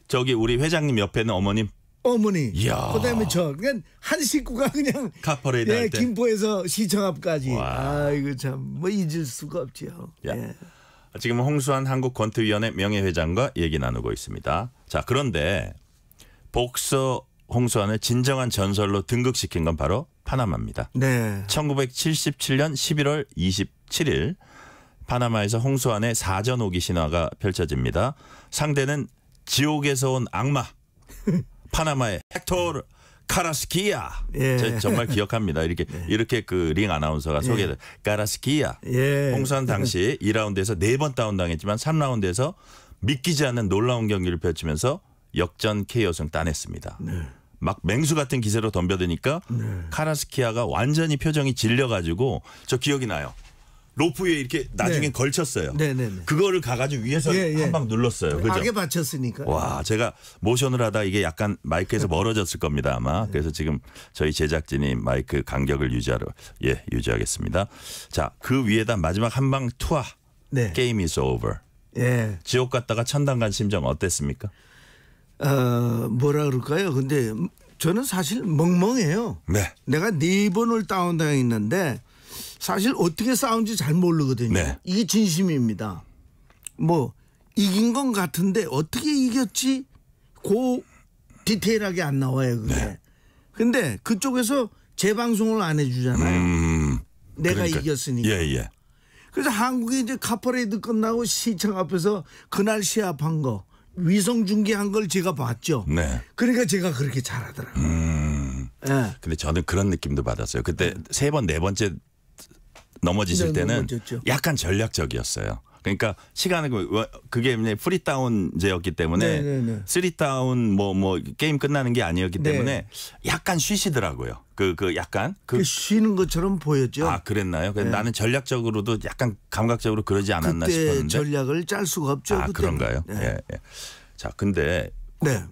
저기 우리 회장님 옆에는 어머니. 이야. 그다음에 그냥 한 식구가 그냥 카퍼레이드 할 때. 김포에서 시청 앞까지. 이거 참 뭐 잊을 수가 없죠. 지금 홍수환 한국권투위원회 명예회장과 얘기 나누고 있습니다. 자, 그런데 복서 홍수환을 진정한 전설로 등극시킨 건 바로 파나마입니다. 네. 1977년 11월 27일 파나마에서 홍수환의 사전 오기 신화가 펼쳐집니다. 상대는 지옥에서 온 악마 파나마의 헥토르 카라스키야. 정말 기억합니다. 이렇게 그 링 아나운서가 소개를 카라스키야. 홍수환 당시 2라운드에서 4번 다운당했지만 3라운드에서 믿기지 않는 놀라운 경기를 펼치면서 역전 KO승 따냈습니다. 막 맹수 같은 기세로 덤벼드니까 카라스키야가 완전히 표정이 질려가지고 저 기억이 나요. 로프 위에 이렇게 나중에 걸쳤어요. 그거를 가가지고 위에서 한 방 눌렀어요. 그죠? 악에 받쳤으니까. 와, 제가 모션을 하다 이게 약간 마이크에서 멀어졌을 겁니다 아마. 그래서 지금 저희 제작진이 마이크 간격을 유지하겠습니다. 자, 그 위에다 마지막 한 방 투하. Game is over. 지옥 갔다가 천당 간 심정 어땠습니까? 뭐라 그럴까요? 근데 저는 사실 멍멍해요. 내가 4번을 다운당했는데 사실 어떻게 싸운지 잘 모르거든요. 네. 이게 진심입니다. 뭐 이긴 건 같은데 어떻게 이겼지? 고 디테일하게 안 나와요. 그게. 네. 근데 그쪽에서 재방송을 안 해주잖아요. 내가 그러니까, 이겼으니까. 예. 그래서 한국이 이제 카퍼레이드 끝나고 시청 앞에서 그날 시합한 거 위성 중계한 걸 제가 봤죠. 네. 그러니까 제가 그렇게 잘하더라고요. 예. 근데 저는 그런 느낌도 받았어요. 그때 세 번 네 번째 넘어지실 네, 때는 넘어졌죠. 약간 전략적이었어요. 그러니까 시간을 그게 프리다운제였기 때문에 네. 3다운 뭐 게임 끝나는 게 아니었기 네. 때문에 약간 쉬시더라고요. 그 약간 그 쉬는 것처럼 보였죠. 아 그랬나요? 네. 나는 전략적으로도 약간 감각적으로 그러지 않았나 그때 싶었는데 전략을 짤 수가 없죠. 아 그때는. 그런가요? 네. 예. 자 근데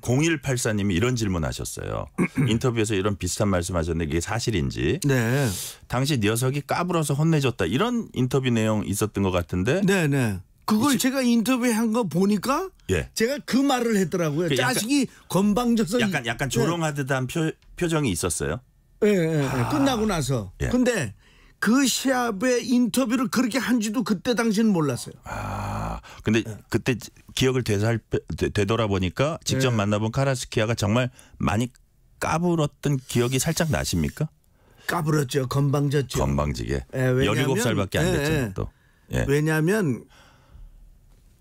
0184님이 이런 질문하셨어요. 인터뷰에서 이런 비슷한 말씀하셨는데 이게 사실인지. 네. 당시 녀석이 까불어서 혼내줬다 이런 인터뷰 내용 있었던 것 같은데. 네네. 그걸 제가 인터뷰한 거 보니까 예. 제가 그 말을 했더라고요. 그 약간- 자식이 건방져서 약간 조롱하듯한 표정이 있었어요. 예. 끝나고 나서. 예. 근데 그 시합의 인터뷰를 그렇게 한지도 그때 당시는 몰랐어요. 아 근데 그때 기억을 되돌아보니까 직접 네. 만나본 카라스키아가 정말 많이 까불었던 기억이 살짝 나십니까? 까불었죠. 건방졌죠. 건방지게. 예, 왜냐하면- 17살밖에 안 예, 됐죠. 예. 또. 예. 왜냐하면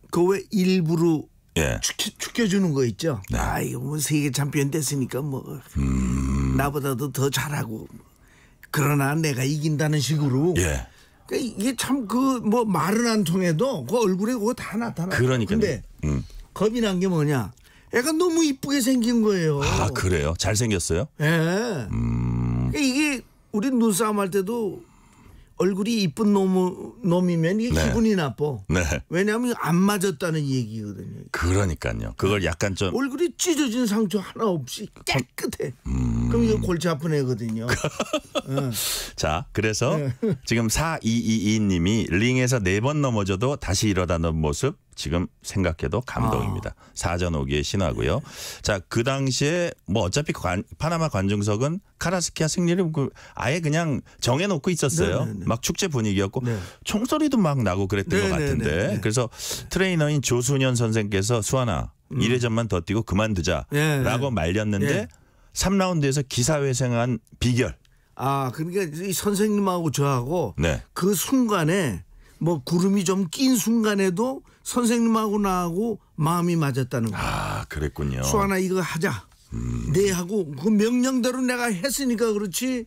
그 왜 일부러 예. 축혀주는 거 있죠. 네. 아 이거 뭐 세계 챔피언 됐으니까 뭐 나보다도 더 잘하고 그러나 내가 이긴다는 식으로. 예. 그러니까 이게 참 그 뭐 말은 안 통해도 그 얼굴에 그거 다 나타나. 그러니까요. 근데 겁이 난 게 뭐냐? 애가 너무 이쁘게 생긴 거예요. 아 그래요? 잘생겼어요? 예. 그러니까 이게 우리 눈싸움 할 때도 얼굴이 이쁜 놈이면 이게 네. 기분이 나빠. 네. 왜냐하면 안 맞았다는 얘기거든요. 그러니까요. 그걸 약간 좀 얼굴이 찢어진 상처 하나 없이 깨끗해. 그럼 이거 골치 아픈 애거든요. 자, 그래서 네. 지금 4222님이 링에서 4번 넘어져도 다시 일어나는 모습 지금 생각해도 감동입니다. 사전 오기의 신화고요. 자, 그 당시에 뭐 어차피 파나마 관중석은 카라스키아 승리를 아예 그냥 정해놓고 있었어요. 네네네. 막 축제 분위기였고 네. 총소리도 막 나고 그랬던 것 네네네. 같은데 네. 그래서 트레이너인 조순현 선생께서 수아나 1회전만 더 뛰고 그만두자라고 네. 말렸는데 네. 3라운드에서 기사회생한 비결. 아, 그러니까 이 선생님하고 저하고 네. 그 순간에 뭐 구름이 좀 낀 순간에도 선생님하고 나하고 마음이 맞았다는 거예요. 아, 그랬군요. 수아나 이거 하자. 네 하고 그 명령대로 내가 했으니까 그렇지.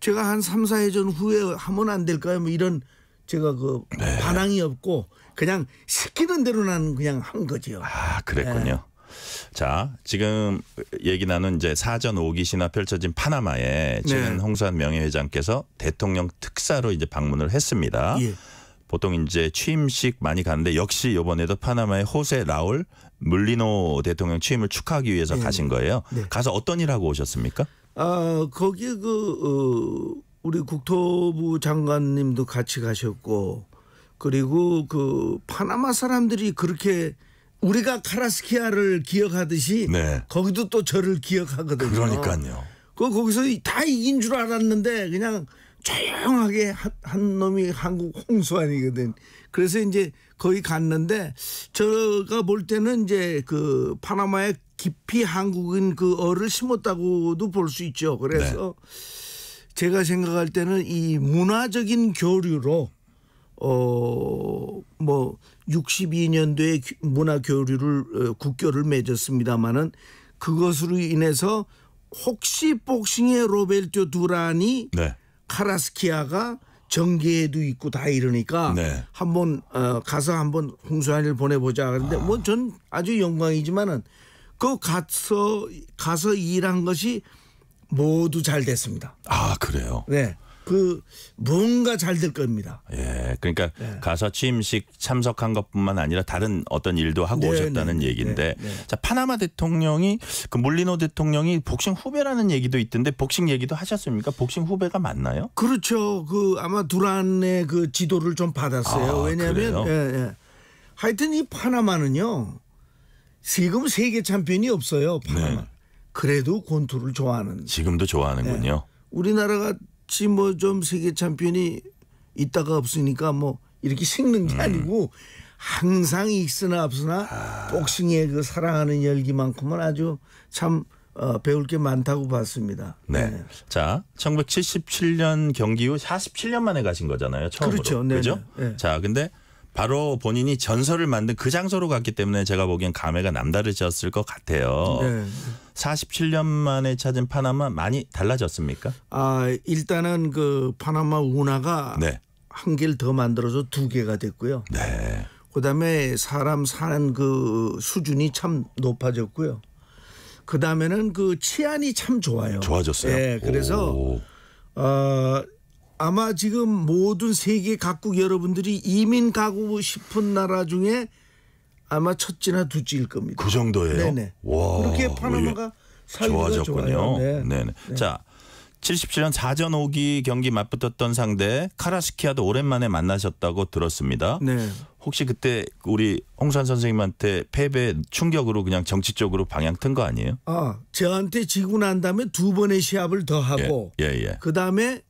제가 한 3, 4회전 후에 하면 안 될까요? 뭐 이런 제가 그 네. 반항이 없고 그냥 시키는 대로 나는 그냥 한 거죠. 아, 그랬군요. 자, 지금 얘기 나눈 이제 사전 5기 신화 펼쳐진 파나마에 최근 네. 홍수환 명예회장께서 대통령 특사로 이제 방문을 했습니다. 예. 보통 이제 취임식 많이 가는데 역시 이번에도 파나마의 호세 라울 물리노 대통령 취임을 축하하기 위해서 네. 가신 거예요. 네. 가서 어떤 일 하고 오셨습니까? 거기 우리 국토부 장관님도 같이 가셨고 그리고 그 파나마 사람들이 그렇게 우리가 카라스키아를 기억하듯이 네. 거기도 또 저를 기억하거든요. 그러니까요. 거기서 다 이긴 줄 알았는데 그냥 조용하게 한 놈이 한국 홍수환이거든. 그래서 이제 거기 갔는데 제가 볼 때는 이제 그 파나마에 깊이 한국인 그 어를 심었다고도 볼 수 있죠. 그래서 제가 생각할 때는 이 문화적인 교류로 뭐 62년도에 문화 교류를 국교를 맺었습니다마는 그것으로 인해서 혹시 복싱의 로베르토 두란이 네. 카라스키아가 정계에도 있고 다 이러니까 네. 한번 가서 한번 홍수환을 보내보자 그런데 뭐 전 아주 영광이지만은 그 가서 일한 것이 모두 잘 됐습니다. 아, 그래요. 네, 그 뭔가 잘 될 겁니다. 예, 그러니까 가서 취임식 참석한 것뿐만 아니라 다른 어떤 일도 하고 네, 오셨다는 네, 얘기인데, 네, 네. 자 파나마 대통령이 그 물리노 대통령이 복싱 후배라는 얘기도 있던데 복싱 얘기도 하셨습니까? 복싱 후배가 맞나요? 그렇죠. 그 아마 두란의 그 지도를 좀 받았어요. 아, 왜냐하면 그래요? 하여튼 이 파나마는요 지금 세계 챔피언이 없어요. 파나마. 네. 그래도 권투를 좋아하는. 지금도 좋아하는군요. 우리나라가 마치 뭐 좀 세계 챔피언이 있다가 없으니까 뭐 이렇게 식는 게 아니고 항상 익으나 없으나 복싱에 그 사랑하는 열기만큼은 아주 참 배울 게 많다고 봤습니다. 네. 자, 1977년 경기 후 47년 만에 가신 거잖아요. 처음으로. 그렇죠. 네네. 그죠? 네. 자, 근데 바로 본인이 전설을 만든 그 장소로 갔기 때문에 제가 보기엔 감회가 남다르셨을 것 같아요. 네. 47년 만에 찾은 파나마 많이 달라졌습니까? 일단은 그 파나마 운하가 네. 한 개를 더 만들어서 2개가 됐고요. 네. 그다음에 사람 사는 그 수준이 참 높아졌고요. 그다음에는 그 치안이 참 좋아요. 좋아졌어요. 네, 그래서 아마 지금 모든 세계 각국 여러분들이 이민 가고 싶은 나라 중에 아마 첫째나 둘째일 겁니다. 그 정도예요? 네네. 와, 그렇게 파나마가 살기가 좋아졌군요. 좋아요. 네. 네네. 자, 77년 4전 5기 경기 맞붙었던 상대 카라스키아도 오랜만에 만나셨다고 들었습니다. 네. 혹시 그때 우리 홍수환 선생님한테 패배 충격으로 그냥 정치적으로 방향 튼 거 아니에요? 저한테 지고 난 다음에 2번의 시합을 더 하고 예. 그다음에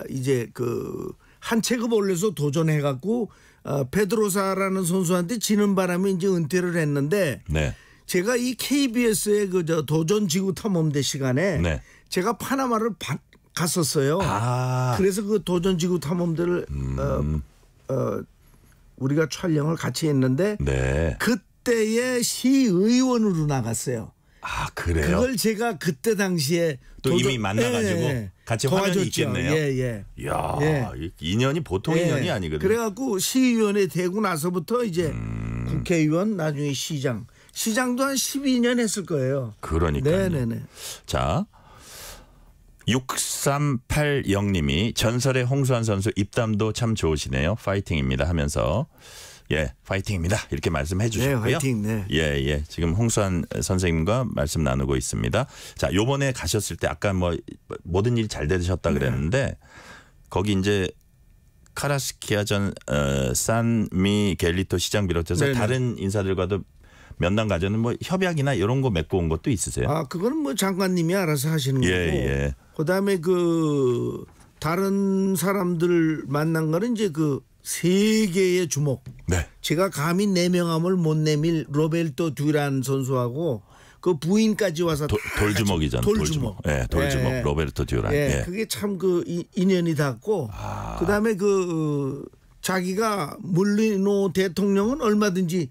이제 그 한 체급 올려서 도전해 갖고 페드로사라는 선수한테 지는 바람에 이제 은퇴를 했는데 네. 제가 이 KBS의 그 저 도전 지구 탐험대 시간에 네. 제가 파나마를 갔었어요. 그래서 그 도전 지구 탐험대를 우리가 촬영을 같이 했는데 네. 그때의 시의원으로 나갔어요. 그래요? 그걸 제가 그때 당시에 또 이미 만나가지고 같이 화면이 있겠네요. 예. 이야, 예. 인연이 보통 인연이 아니거든요. 그래갖고 시의원에 되고 나서부터 이제 국회의원 나중에 시장도 한 12년 했을 거예요. 그러니까요. 네네네. 자, 6380님이 전설의 홍수환 선수 입담도 참 좋으시네요. 파이팅입니다 하면서 파이팅입니다 이렇게 말씀해 주셨고요. 네, 파이팅. 네. 예. 지금 홍수환 선생님과 말씀 나누고 있습니다. 자, 요번에 가셨을 때 아까 뭐 모든 일이 잘 되셨다 그랬는데 거기 이제 카라스키아전 산미 겔리토 시장 비롯해서 네네. 다른 인사들과도 면담 가져는 뭐 협약이나 이런 거 맺고 온 것도 있으세요? 그거는 뭐 장관님이 알아서 하시는 거고. 예. 그다음에 그 다른 사람들 만난 거는 이제 그 세 개의 주목. 네. 제가 감히 내명함을 못 내밀 로베르토 듀란 선수하고 그 부인까지 와서 돌주먹이잖아요. 돌주먹. 네, 돌주먹. 로베르토 듀란. 그게 참 그 인연이 닿고 그다음에 그 자기가 물리노 대통령은 얼마든지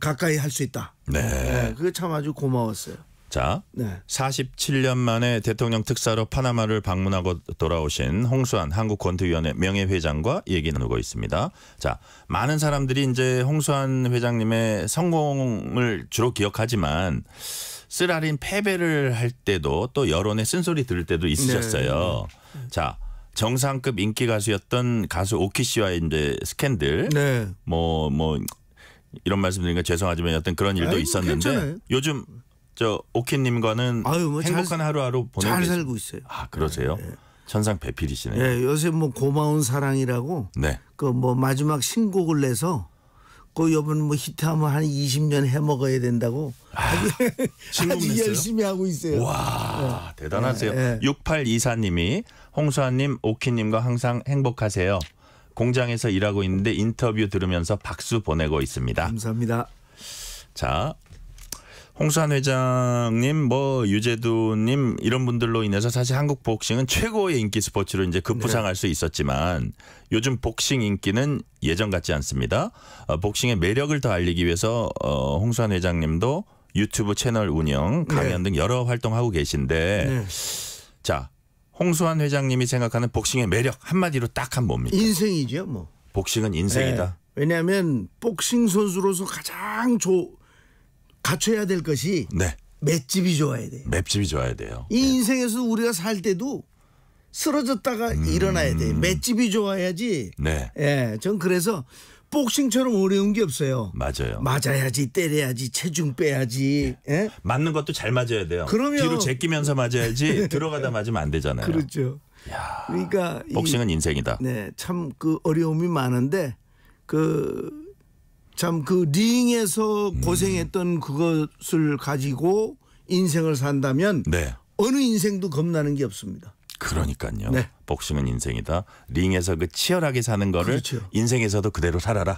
가까이 할 수 있다. 네. 그게 참 아주 고마웠어요. 자, 47년 만에 대통령 특사로 파나마를 방문하고 돌아오신 홍수환 한국권투위원회 명예회장과 얘기 나누고 있습니다. 자, 많은 사람들이 이제 홍수환 회장님의 성공을 주로 기억하지만 쓰라린 패배를 할 때도 또 여론의 쓴소리 들을 때도 있으셨어요. 자, 정상급 인기 가수였던 가수 오키 씨와의 이제 스캔들, 뭐 이런 말씀드리니까 죄송하지만 어떤 그런 일도 있었는데 괜찮아요. 요즘 저 오키님과는 행복한 하루하루 보내고 잘 살고 있어요. 그러세요? 천상 배필이시네요. 요새 뭐 고마운 사랑이라고 그 뭐 마지막 신곡을 내서 그 여분 뭐 히트하면 한 20년 해 먹어야 된다고 아주 열심히 하고 있어요. 와, 대단하세요. 6824님이 홍수환님, 오키님과 항상 행복하세요. 공장에서 일하고 있는데 인터뷰 들으면서 박수 보내고 있습니다. 감사합니다. 자, 홍수환 회장님, 뭐 유재두님 이런 분들로 인해서 사실 한국 복싱은 최고의 인기 스포츠로 이제 급부상할 수 있었지만 요즘 복싱 인기는 예전 같지 않습니다. 복싱의 매력을 더 알리기 위해서 홍수환 회장님도 유튜브 채널 운영, 강연 등 여러 활동하고 계신데 자, 홍수환 회장님이 생각하는 복싱의 매력 한마디로 딱 한 뭡니까? 인생이죠, 뭐. 복싱은 인생이다. 왜냐하면 복싱 선수로서 가장 갖춰야 될 것이 맷집이 좋아야 돼요. 맷집이 좋아야 돼요. 이 인생에서 우리가 살 때도 쓰러졌다가 일어나야 돼요. 맷집이 좋아야지. 전 그래서 복싱처럼 어려운 게 없어요. 맞아요. 맞아야지, 때려야지, 체중 빼야지. 맞는 것도 잘 맞아야 돼요. 그럼요. 뒤로 제끼면서 맞아야지 들어가다 맞으면 안 되잖아요. 그렇죠. 그러니까 복싱은 인생이다. 참 그 어려움이 많은데 참 그 링에서 고생했던 그것을 가지고 인생을 산다면 어느 인생도 겁나는 게 없습니다. 그러니까요. 네. 복싱은 인생이다. 링에서 그 치열하게 사는 거를 그렇죠. 인생에서도 그대로 살아라.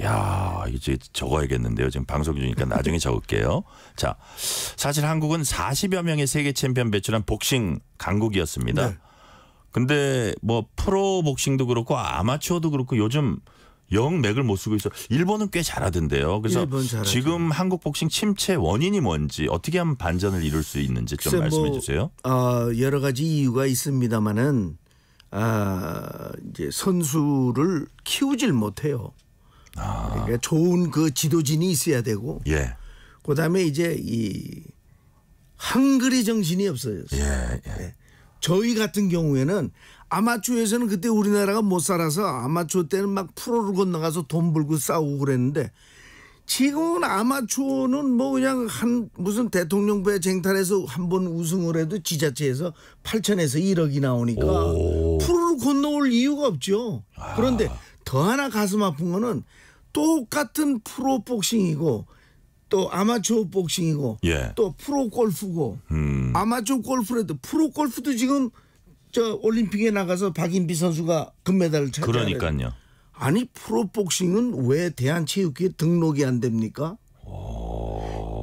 야, 이제 적어야겠는데요. 지금 방송 중이니까 나중에 적을게요. 자, 사실 한국은 40여 명의 세계 챔피언 배출한 복싱 강국이었습니다. 네. 근데 뭐 프로 복싱도 그렇고 아마추어도 그렇고 요즘 영 맥을 못 쓰고 있어. 일본은 꽤 잘하던데요. 그래서 일본 잘하죠. 지금 한국 복싱 침체 원인이 뭔지 어떻게 하면 반전을 이룰 수 있는지 좀 말씀해 주세요. 여러 가지 이유가 있습니다만은 이제 선수를 키우질 못해요. 그러니까 좋은 그 지도진이 있어야 되고, 예. 그다음에 이제 이 헝그리 정신이 없어요. 예. 저희 같은 경우에는 아마추어에서는 그때 우리나라가 못 살아서 아마추어 때는 막 프로를 건너가서 돈 벌고 싸우고 그랬는데 지금은 아마추어는 뭐 그냥 무슨 대통령배 쟁탈에서 한 번 우승을 해도 지자체에서 8천에서 1억이 나오니까 프로를 건너올 이유가 없죠. 그런데 더 하나 가슴 아픈 거는 똑같은 프로 복싱이고 또 아마추어 복싱이고 예. 또 프로 골프고 아마추어 골프라도 프로 골프도 지금 저 올림픽에 나가서 박인비 선수가 금메달을 차지하는. 그러니까요. 아니 프로 복싱은 왜 대한체육회에 등록이 안 됩니까?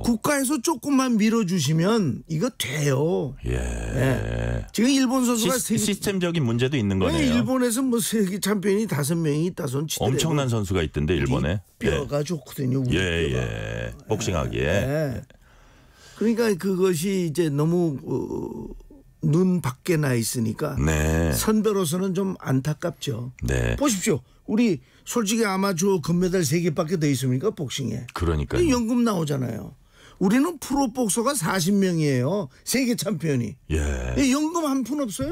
국가에서 조금만 밀어주시면 이거 돼요. 예. 네. 지금 일본 선수가 시스템적인 문제도 있는 거네요. 네, 일본에서 뭐 세계 챔피언이 5명이 있다 손 치더라도 엄청난 선수가 있던데 일본에. 뼈가 좋거든요. 우리 뼈가. 예. 복싱하기에. 네. 그러니까 그것이 이제 너무 눈 밖에 나 있으니까 네. 선배로서는 좀 안타깝죠. 네. 보십시오. 우리 솔직히 아마추어 금메달 3개밖에 더 있습니까? 복싱에. 그러니까요. 연금 나오잖아요. 우리는 프로 복서가 40명이에요. 세계 챔피언이. 예. 연금 한 푼 없어요.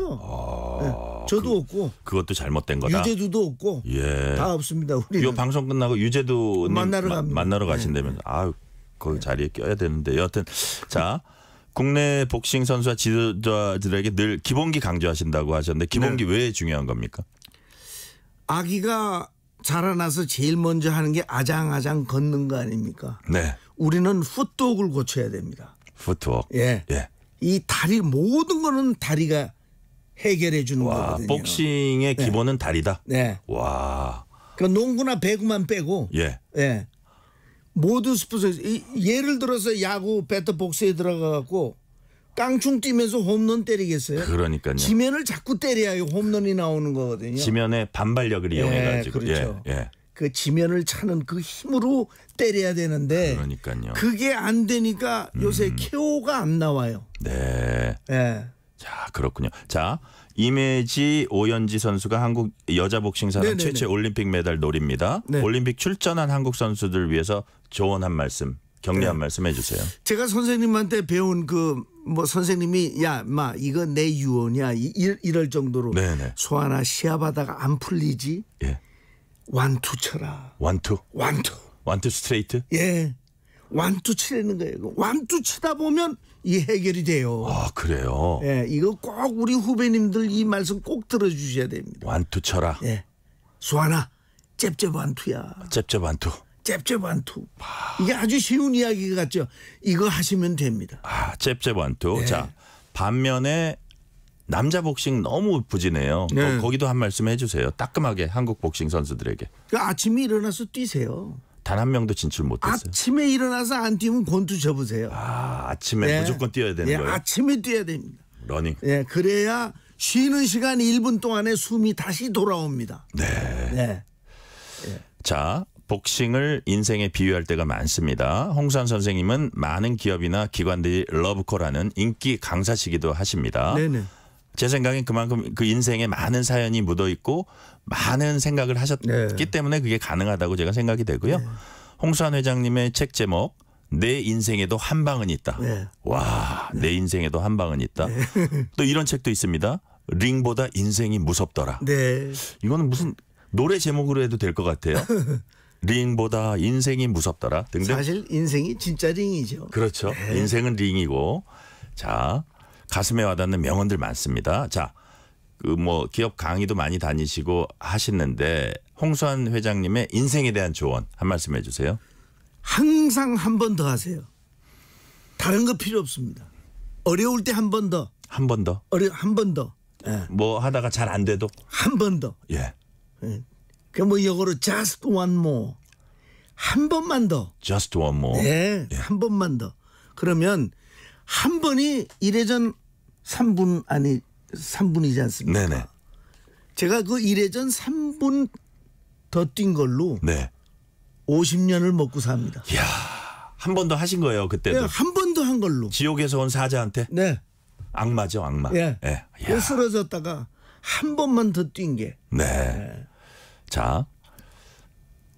네. 저도 없고. 그것도 잘못된 거다. 유재두도 없고. 예. 다 없습니다. 우리는. 이 방송 끝나고 유재두님 만나러 가신다면서. 네. 아유, 그 자리에 껴야 되는데. 여하튼 자. 국내 복싱 선수와 지도자들에게 늘 기본기 강조하신다고 하셨는데 기본기 네. 왜 중요한 겁니까? 아기가 자라나서 제일 먼저 하는 게 아장아장 걷는 거 아닙니까? 네. 우리는 풋웍을 고쳐야 됩니다. 풋웍. 예. 이 다리 모든 거는 다리가 해결해 주는 거거든요. 복싱의 기본은 다리다. 네. 와. 그러니까 농구나 배구만 빼고. 예. 모든 스포츠 예를 들어서 야구 배트복스에 들어가갖고 깡충 뛰면서 홈런 때리겠어요? 그러니까요. 지면을 자꾸 때려야 홈런이 나오는 거거든요. 지면의 반발력을 이용해가지고. 그렇죠. 예. 그 지면을 차는 그 힘으로 때려야 되는데. 그러니까요. 그게 안 되니까 요새 KO가 안 나와요. 네. 예. 자, 그렇군요. 자, 이매지 오연지 선수가 한국 여자 복싱 사상 최초의 올림픽 메달 노립니다. 네. 올림픽 출전한 한국 선수들 위해서 조언 한 말씀, 격려 한 말씀 해주세요. 제가 선생님한테 배운 뭐 선생님이 야, 마 이거 내 유언이야 이럴 정도로 네네. 소아나 시합하다가 안 풀리지? 예. 완투 쳐라. 완투 스트레이트? 예. 완투 치라는 거예요. 완투 치다 보면 이 해결이 돼요. 아, 그래요? 예, 이거 꼭 우리 후배님들 이 말씀 꼭 들어주셔야 됩니다. 완투 쳐라. 예. 수아나, 잽잽 완투야. 잽잽 완투. 잽잽 완투. 이게 아주 쉬운 이야기 같죠. 이거 하시면 됩니다. 잽잽 완투. 네. 자, 반면에 남자 복싱 너무 부진해요. 네. 거기도 한 말씀 해주세요. 따끔하게 한국 복싱 선수들에게. 아침에 일어나서 뛰세요. 단 한 명도 진출 못했어요. 아침에 일어나서 안 뛰면 권투 접으세요. 아침에 무조건 뛰어야 되는 거예요. 아침에 뛰어야 됩니다. 러닝. 예, 그래야 쉬는 시간 1분 동안에 숨이 다시 돌아옵니다. 네. 자, 복싱을 인생에 비유할 때가 많습니다. 홍수환 선생님은 많은 기업이나 기관들이 러브콜하는 인기 강사시기도 하십니다. 네네. 제 생각엔 그만큼 그 인생에 많은 사연이 묻어 있고 많은 생각을 하셨기 때문에 그게 가능하다고 제가 생각이 되고요. 홍수환 회장님의 책 제목 내 인생에도 한 방은 있다. 와, 내 인생에도 한 방은 있다. 또 이런 책도 있습니다. 링보다 인생이 무섭더라. 네. 이거는 무슨 노래 제목으로 해도 될 것 같아요. 링보다 인생이 무섭더라 등등. 사실 인생이 진짜 링이죠. 그렇죠. 인생은 링이고. 자, 가슴에 와닿는 명언들 많습니다. 자, 그 뭐 기업 강의도 많이 다니시고 하시는데 홍수환 회장님의 인생에 대한 조언 한 말씀 해주세요. 항상 한 번 더 하세요. 다른 거 필요 없습니다. 어려울 때 한 번 더. 한 번 더. 한 번 더. 뭐 하다가 잘 안 돼도 한 번 더. 예. 그 뭐 영어로 just one more. 한 번만 더. just one more. 네, 한 번만 더. 그러면 한 번이 1회전 3분 아니 3분이지 않습니까? 네네. 제가 그 1회전 3분 더 뛴 걸로 네. 50년을 먹고 삽니다. 이야, 한 번 더 하신 거예요 그때도. 네, 한 번 더 한 걸로. 지옥에서 온 사자한테. 네. 악마죠, 악마. 예. 예. 그 쓰러졌다가 한 번만 더 뛴 게. 네. 자,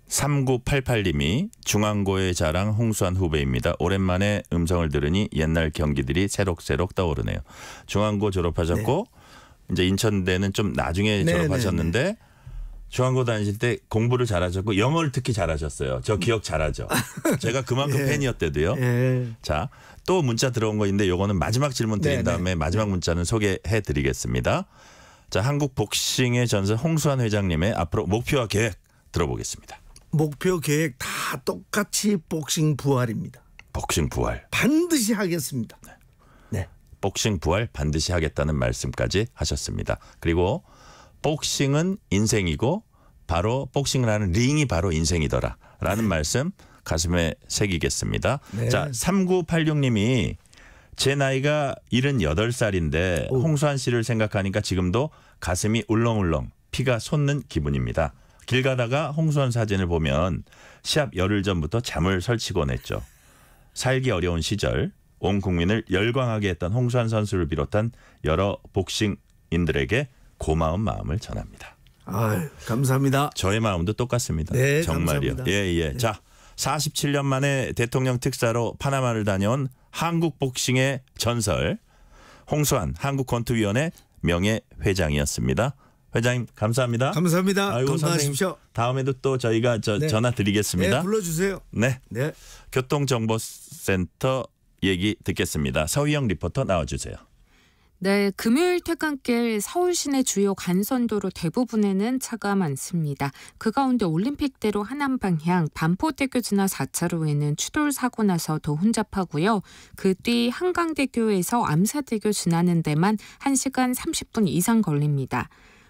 3988님이 중앙고의 자랑 홍수환 후배입니다. 오랜만에 음성을 들으니 옛날 경기들이 새록새록 떠오르네요. 중앙고 졸업하셨고 이제 인천대는 좀 나중에 졸업하셨는데 중앙고 다니실 때 공부를 잘하셨고 영어를 특히 잘하셨어요. 저 기억 잘하죠. 제가 그만큼 팬이었대도요. 자, 또 문자 들어온 거 있는데 요거는 마지막 질문 드린 다음에 마지막 문자는 소개해 드리겠습니다. 자, 한국 복싱의 전설 홍수환 회장님의 앞으로 목표와 계획 들어보겠습니다. 목표 계획 다 똑같이 복싱 부활입니다. 복싱 부활. 반드시 하겠습니다. 네. 복싱 부활 반드시 하겠다는 말씀까지 하셨습니다. 그리고 복싱은 인생이고 바로 복싱을 하는 링이 바로 인생이더라라는 말씀 가슴에 새기겠습니다. 네. 자, 3986님이 제 나이가 78살인데 홍수환 씨를 생각하니까 지금도 가슴이 울렁울렁 피가 솟는 기분입니다. 길 가다가 홍수환 사진을 보면 시합 열흘 전부터 잠을 설치곤 했죠. 살기 어려운 시절 온 국민을 열광하게 했던 홍수환 선수를 비롯한 여러 복싱인들에게 고마운 마음을 전합니다. 아유, 감사합니다. 저의 마음도 똑같습니다. 네, 정말요. 감사합니다. 예. 자, 47년 만에 대통령 특사로 파나마를 다녀온 한국 복싱의 전설 홍수환 한국권투위원회 명예회장이었습니다. 회장님 감사합니다. 감사합니다. 아이고, 건강하십시오. 선생님, 다음에도 또 저희가 전화 드리겠습니다. 네, 불러주세요. 네. 교통정보센터 얘기 듣겠습니다. 서희영 리포터 나와주세요. 네, 금요일 퇴근길 서울 시내 주요 간선도로 대부분에는 차가 많습니다. 그 가운데 올림픽대로 하남 방향 반포대교 지나 4차로에는 추돌 사고 나서 더 혼잡하고요. 그 뒤 한강대교에서 암사대교 지나는 데만 1시간 30분 이상 걸립니다.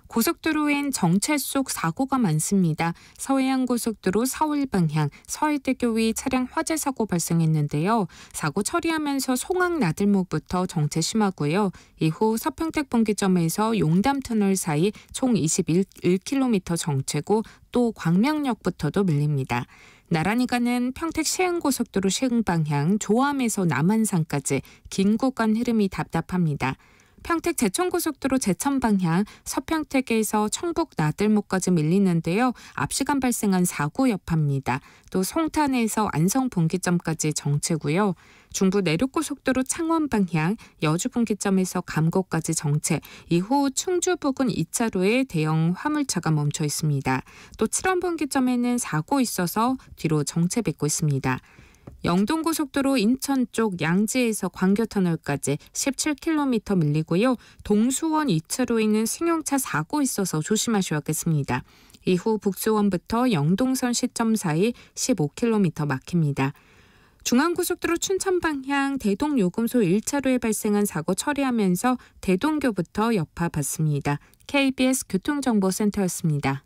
고속도로엔 정체 속 사고가 많습니다. 서해안고속도로 서울 방향 서해대교 위 차량 화재 사고 발생했는데요. 사고 처리하면서 송악 나들목부터 정체 심하고요. 이후 서평택 분기점에서 용담터널 사이 총 21km 정체고 또 광명역부터도 밀립니다. 나란히 가는 평택 시흥고속도로 시흥 방향 조암에서 남한산까지 긴 구간 흐름이 답답합니다. 평택 제천고속도로 제천 방향 서평택에서 청북 나들목까지 밀리는데요. 앞시간 발생한 사고 여파입니다. 또 송탄에서 안성 분기점까지 정체고요. 중부 내륙고속도로 창원 방향 여주 분기점에서 감곡까지 정체. 이후 충주 부근 2차로에 대형 화물차가 멈춰 있습니다. 또 칠원 분기점에는 사고 있어서 뒤로 정체 뱉고 있습니다. 영동고속도로 인천 쪽 양지에서 광교터널까지 17km 밀리고요. 동수원 2차로에는 승용차 사고 있어서 조심하셔야겠습니다. 이후 북수원부터 영동선 시점 사이 15km 막힙니다. 중앙고속도로 춘천 방향 대동요금소 1차로에 발생한 사고 처리하면서 대동교부터 여파 받습니다. KBS 교통정보센터였습니다.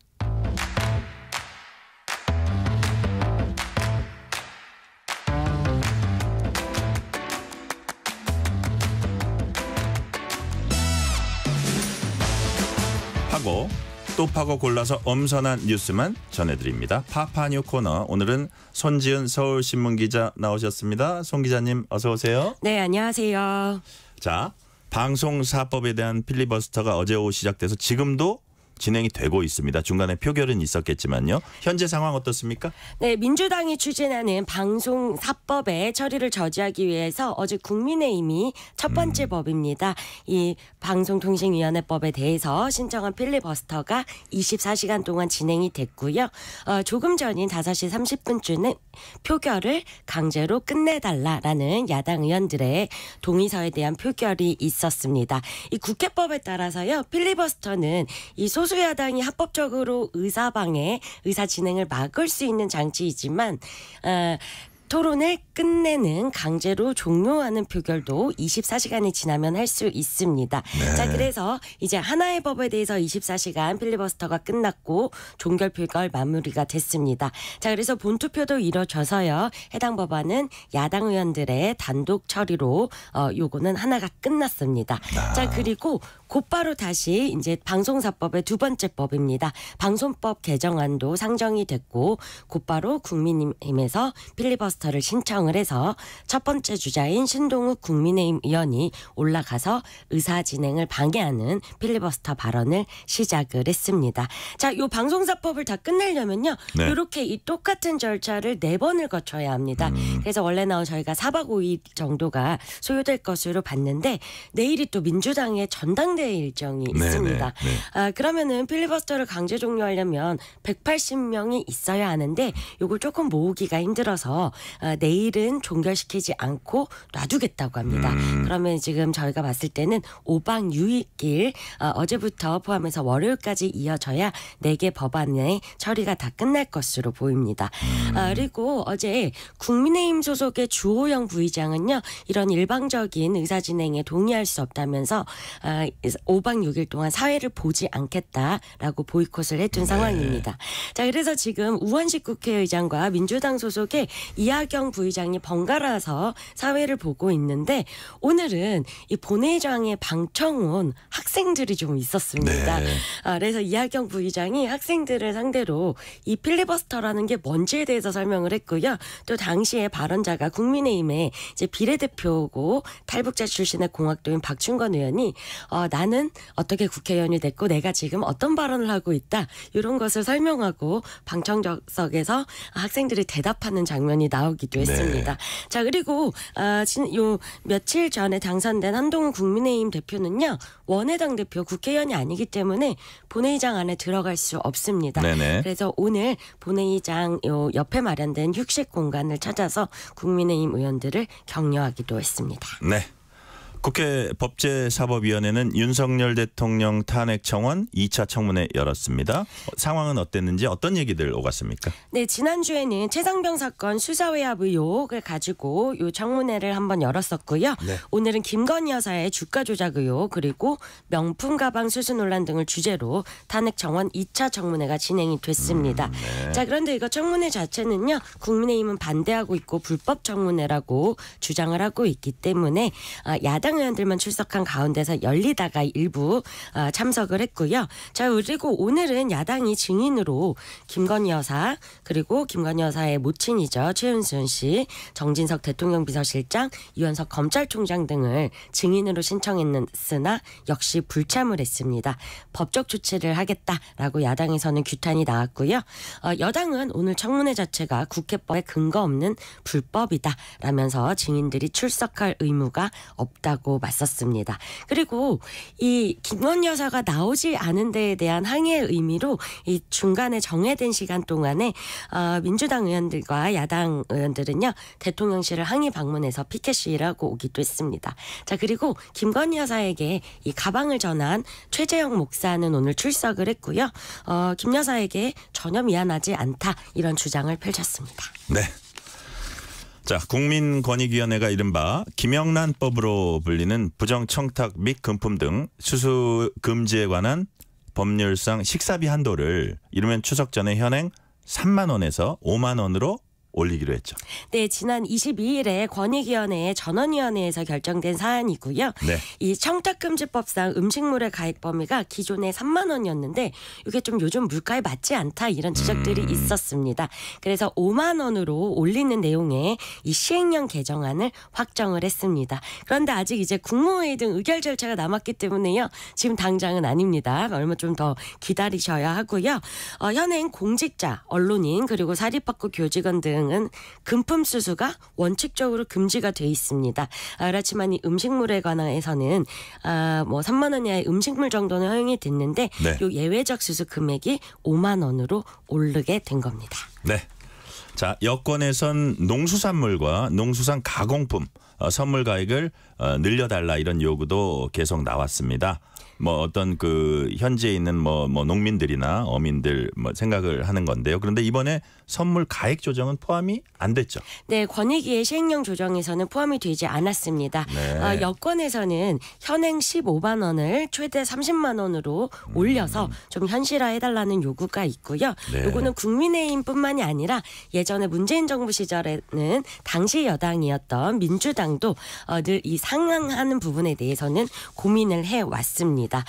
파고 또 파고 골라서 엄선한 뉴스만 전해드립니다. 파파뉴 코너. 오늘은 손지은 서울신문기자 나오셨습니다. 손 기자님 어서 오세요. 네, 안녕하세요. 자, 방송사법에 대한 필리버스터가 어제 오후 시작돼서 지금도 진행이 되고 있습니다. 중간에 표결은 있었겠지만요. 현재 상황 어떻습니까? 네, 민주당이 추진하는 방송사법의 처리를 저지하기 위해서 어제 국민의힘이 첫 번째 법입니다. 이 방송통신위원회법에 대해서 신청한 필리버스터가 24시간 동안 진행이 됐고요. 조금 전인 5시 30분쯤에 표결을 강제로 끝내달라라는 야당 의원들의 동의서에 대한 표결이 있었습니다. 이 국회법에 따라서요. 필리버스터는 이 소수 야당이 합법적으로 의사 진행을 막을 수 있는 장치이지만 토론을 끝내는 강제로 종료하는 표결도 24시간이 지나면 할 수 있습니다. 네. 자, 그래서 이제 하나의 법에 대해서 24시간 필리버스터가 끝났고 종결 표결 마무리가 됐습니다. 자, 그래서 본투표도 이뤄져서요. 해당 법안은 야당 의원들의 단독 처리로 요거는 하나가 끝났습니다. 자, 그리고 곧바로 다시 이제 방송사법의 두 번째 법입니다. 방송법 개정안도 상정이 됐고 곧바로 국민의힘에서 필리버스터를 신청을 해서 첫 번째 주자인 신동욱 국민의힘 의원이 올라가서 의사 진행을 방해하는 필리버스터 발언을 시작을 했습니다. 자, 요 방송사법을 다 끝내려면요. 네. 이렇게 이 똑같은 절차를 4번을 거쳐야 합니다. 그래서 원래는 저희가 4박 5일 정도가 소요될 것으로 봤는데 내일이 또 민주당의 전당대회 일정이 있습니다. 그러면은 필리버스터를 강제 종료하려면 180명이 있어야 하는데 요걸 조금 모으기가 힘들어서 내일은 종결시키지 않고 놔두겠다고 합니다. 그러면 지금 저희가 봤을 때는 5박 6일 어제부터 포함해서 월요일까지 이어져야 4개 법안의 처리가 다 끝날 것으로 보입니다. 그리고 어제 국민의힘 소속의 주호영 부의장은요. 이런 일방적인 의사진행에 동의할 수 없다면서 5박 6일 동안 사회를 보지 않겠다라고 보이콧을 해둔 상황입니다. 자, 그래서 지금 우원식 국회의장과 민주당 소속의 이하경 부의장이 번갈아서 사회를 보고 있는데 오늘은 이 본회의장에 방청온 학생들이 좀 있었습니다. 그래서 이하경 부의장이 학생들을 상대로 이 필리버스터라는 게 뭔지에 대해서 설명을 했고요. 또 당시에 발언자가 국민의힘의 이제 비례대표고 탈북자 출신의 공학도인 박충건 의원이 나는 어떻게 국회의원이 됐고 내가 지금 어떤 발언을 하고 있다 이런 것을 설명하고 방청석에서 학생들이 대답하는 장면이 나오기도 했습니다. 자, 그리고 요 며칠 전에 당선된 한동훈 국민의힘 대표는요. 원외당 대표 국회의원이 아니기 때문에 본회의장 안에 들어갈 수 없습니다. 그래서 오늘 본회의장 요 옆에 마련된 휴식 공간을 찾아서 국민의힘 의원들을 격려하기도 했습니다. 네. 국회 법제사법위원회는 윤석열 대통령 탄핵 청원 2차 청문회 열었습니다. 상황은 어땠는지 어떤 얘기들 오갔습니까? 네, 지난주에는 최상병 사건 수사외압 의혹을 가지고 이 청문회를 한번 열었었고요. 오늘은 김건희 여사의 주가 조작 의혹 그리고 명품 가방 수수 논란 등을 주제로 탄핵 청원 2차 청문회가 진행이 됐습니다. 자, 그런데 이거 청문회 자체는요. 국민의힘은 반대하고 있고 불법 청문회라고 주장을 하고 있기 때문에 야당 의원들만 출석한 가운데서 열리다가 일부 참석을 했고요. 자, 그리고 오늘은 야당이 증인으로 김건희 여사 그리고 김건희 여사의 모친이죠. 최은순 씨, 정진석 대통령 비서실장, 이원석 검찰총장 등을 증인으로 신청했으나 역시 불참을 했습니다. 법적 조치를 하겠다라고 야당에서는 규탄이 나왔고요. 여당은 오늘 청문회 자체가 국회법에 근거 없는 불법이다라면서 증인들이 출석할 의무가 없다고 맞섰습니다. 그리고 이 김건희 여사가 나오지 않은 데에 대한 항의의 의미로 이 중간에 정해된 시간 동안에 민주당 의원들과 야당 의원들은요. 대통령실을 항의 방문해서 피켓 시위를 하고 오기도 했습니다. 자, 그리고 김건희 여사에게 이 가방을 전한 최재형 목사는 오늘 출석을 했고요. 김 여사에게 전혀 미안하지 않다 이런 주장을 펼쳤습니다. 네. 자, 국민권익위원회가 이른바 김영란법으로 불리는 부정청탁 및 금품 등 수수 금지에 관한 법률상 식사비 한도를 이르면 추석 전에 현행 3만 원에서 5만 원으로 올리기로 했죠. 네, 지난 22일에 권익위원회의 전원위원회에서 결정된 사안이고요. 이 청탁금지법상 음식물의 가액 범위가 기존에 3만 원이었는데 이게 좀 요즘 물가에 맞지 않다 이런 지적들이 있었습니다. 그래서 5만 원으로 올리는 내용의 이 시행령 개정안을 확정을 했습니다. 그런데 아직 이제 국무회의 등 의결 절차가 남았기 때문에요. 지금 당장은 아닙니다. 얼마 좀 더 기다리셔야 하고요. 현행 공직자, 언론인 그리고 사립학교 교직원 등 은 금품 수수가 원칙적으로 금지가 돼 있습니다. 그렇지만 이 음식물에 관해서는 뭐 3만 원 이하의 음식물 정도는 허용이 됐는데 요 예외적 수수 금액이 5만 원으로 오르게 된 겁니다. 네. 자, 여권에선 농수산물과 농수산 가공품 선물 가액을 늘려달라 이런 요구도 계속 나왔습니다. 뭐 어떤 그 현지에 있는 뭐 농민들이나 어민들 뭐 생각을 하는 건데요. 그런데 이번에 선물 가액 조정은 포함이 안 됐죠. 네, 권익위의 시행령 조정에서는 포함이 되지 않았습니다. 네. 여권에서는 현행 15만 원을 최대 30만 원으로 올려서 좀 현실화해달라는 요구가 있고요. 네. 요거는 국민의힘뿐만이 아니라 예전에 문재인 정부 시절에는 당시 여당이었던 민주당도 늘 이 상향하는 부분에 대해서는 고민을 해왔습니다.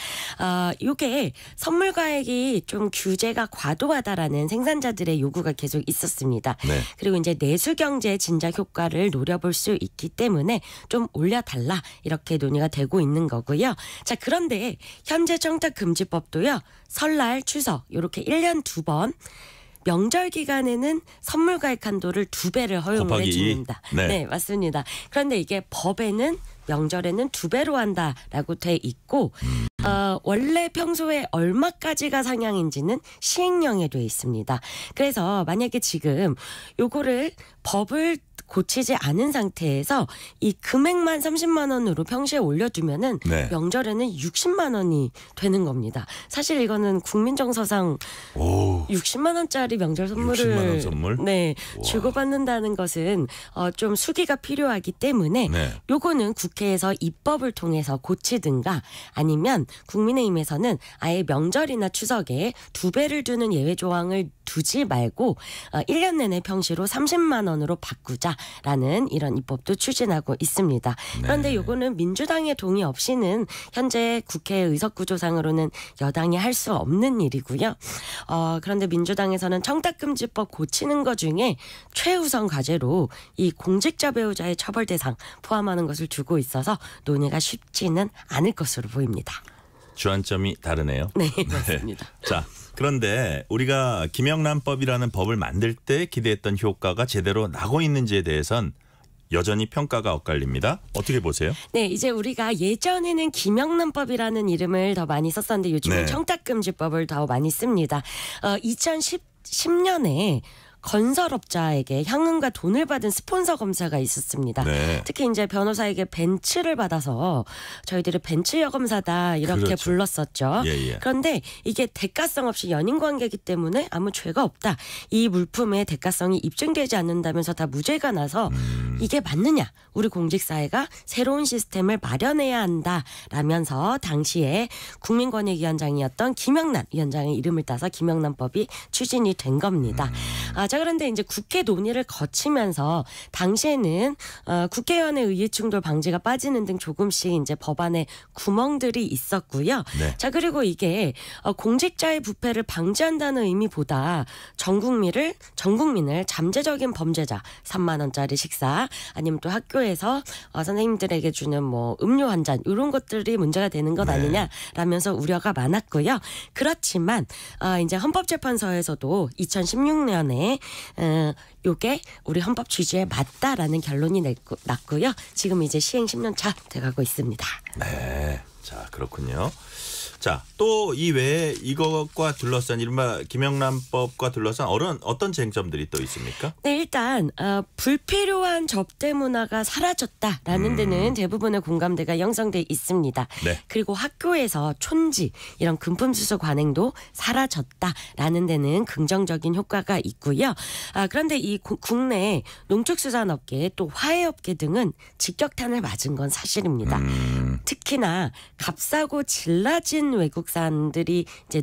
이게 선물 가액이 좀 규제가 과도하다라는 생산자들의 요구가 계속 있었습니다. 네. 그리고 이제 내수 경제 진작 효과를 노려볼 수 있기 때문에 좀 올려달라 이렇게 논의가 되고 있는 거고요. 자, 그런데 현재 청탁금지법도요. 설날, 추석 이렇게 1년 2번 명절 기간에는 선물 가액 한도를 2배를 허용을 해줍니다. 네, 맞습니다. 그런데 이게 법에는 명절에는 2배로 한다라고 돼 있고 원래 평소에 얼마까지가 상향인지는 시행령에 돼 있습니다. 그래서 만약에 지금 요거를 법을 고치지 않은 상태에서 이 금액만 30만 원으로 평시에 올려두면은 네. 명절에는 60만 원이 되는 겁니다. 사실 이거는 국민정서상 60만 원짜리 명절 선물을 60만 원 선물? 네, 주고받는다는 것은 좀 수기가 필요하기 때문에 네. 요거는 국회에서 입법을 통해서 고치든가 아니면 국민의힘에서는 아예 명절이나 추석에 2배를 두는 예외 조항을 두지 말고 1년 내내 평시로 30만 원으로 바꾸자라는 이런 입법도 추진하고 있습니다. 그런데 요거는 민주당의 동의 없이는 현재 국회 의석구조상으로는 여당이 할 수 없는 일이고요. 그런데 민주당에서는 청탁금지법 고치는 것 중에 최우선 과제로 이 공직자 배우자의 처벌 대상 포함하는 것을 두고 있어서 논의가 쉽지는 않을 것으로 보입니다. 주안점이 다르네요. 네, 맞습니다. 자, 그런데 우리가 김영란법이라는 법을 만들 때 기대했던 효과가 제대로 나고 있는지에 대해선 여전히 평가가 엇갈립니다. 어떻게 보세요? 네, 이제 우리가 예전에는 김영란법이라는 이름을 더 많이 썼었는데 요즘은 네. 청탁금지법을 더 많이 씁니다. 2010년에 건설업자에게 향응과 돈을 받은 스폰서 검사가 있었습니다. 네. 특히 이제 변호사에게 벤츠를 받아서 저희들이 벤츠 여검사다 이렇게 그렇죠. 불렀었죠. 예. 그런데 이게 대가성 없이 연인 관계이기 때문에 아무 죄가 없다. 이 물품의 대가성이 입증되지 않는다면서 다 무죄가 나서 이게 맞느냐? 우리 공직사회가 새로운 시스템을 마련해야 한다라면서 당시에 국민권익위원장이었던 김영란 위원장의 이름을 따서 김영란법이 추진이 된 겁니다. 자, 그런데 이제 국회 논의를 거치면서 당시에는 국회의원의 이해충돌 방지가 빠지는 등 조금씩 이제 법안에 구멍들이 있었고요. 네. 자, 그리고 이게 공직자의 부패를 방지한다는 의미보다 전 국민을 잠재적인 범죄자 3만 원짜리 식사 아니면 또 학교에서 선생님들에게 주는 뭐 음료 한 잔 이런 것들이 문제가 되는 것 아니냐라면서 우려가 많았고요. 그렇지만 이제 헌법재판소에서도 2016년에 요게 우리 헌법 취지에 맞다라는 결론이 났고요. 지금 이제 시행 10년 차 돼가고 있습니다. 네, 자 그렇군요. 자, 또 이 외에 이것과 둘러싼 이른바 김영란법과 둘러싼 어떤 쟁점들이 또 있습니까? 네, 일단 불필요한 접대 문화가 사라졌다라는 데는 대부분의 공감대가 형성돼 있습니다. 네. 그리고 학교에서 촌지 이런 금품수수 관행도 사라졌다라는 데는 긍정적인 효과가 있고요. 그런데 이 국내 농축수산업계 또 화훼업계 등은 직격탄을 맞은 건 사실입니다. 특히나 값싸고 질라진 외국산들이 이제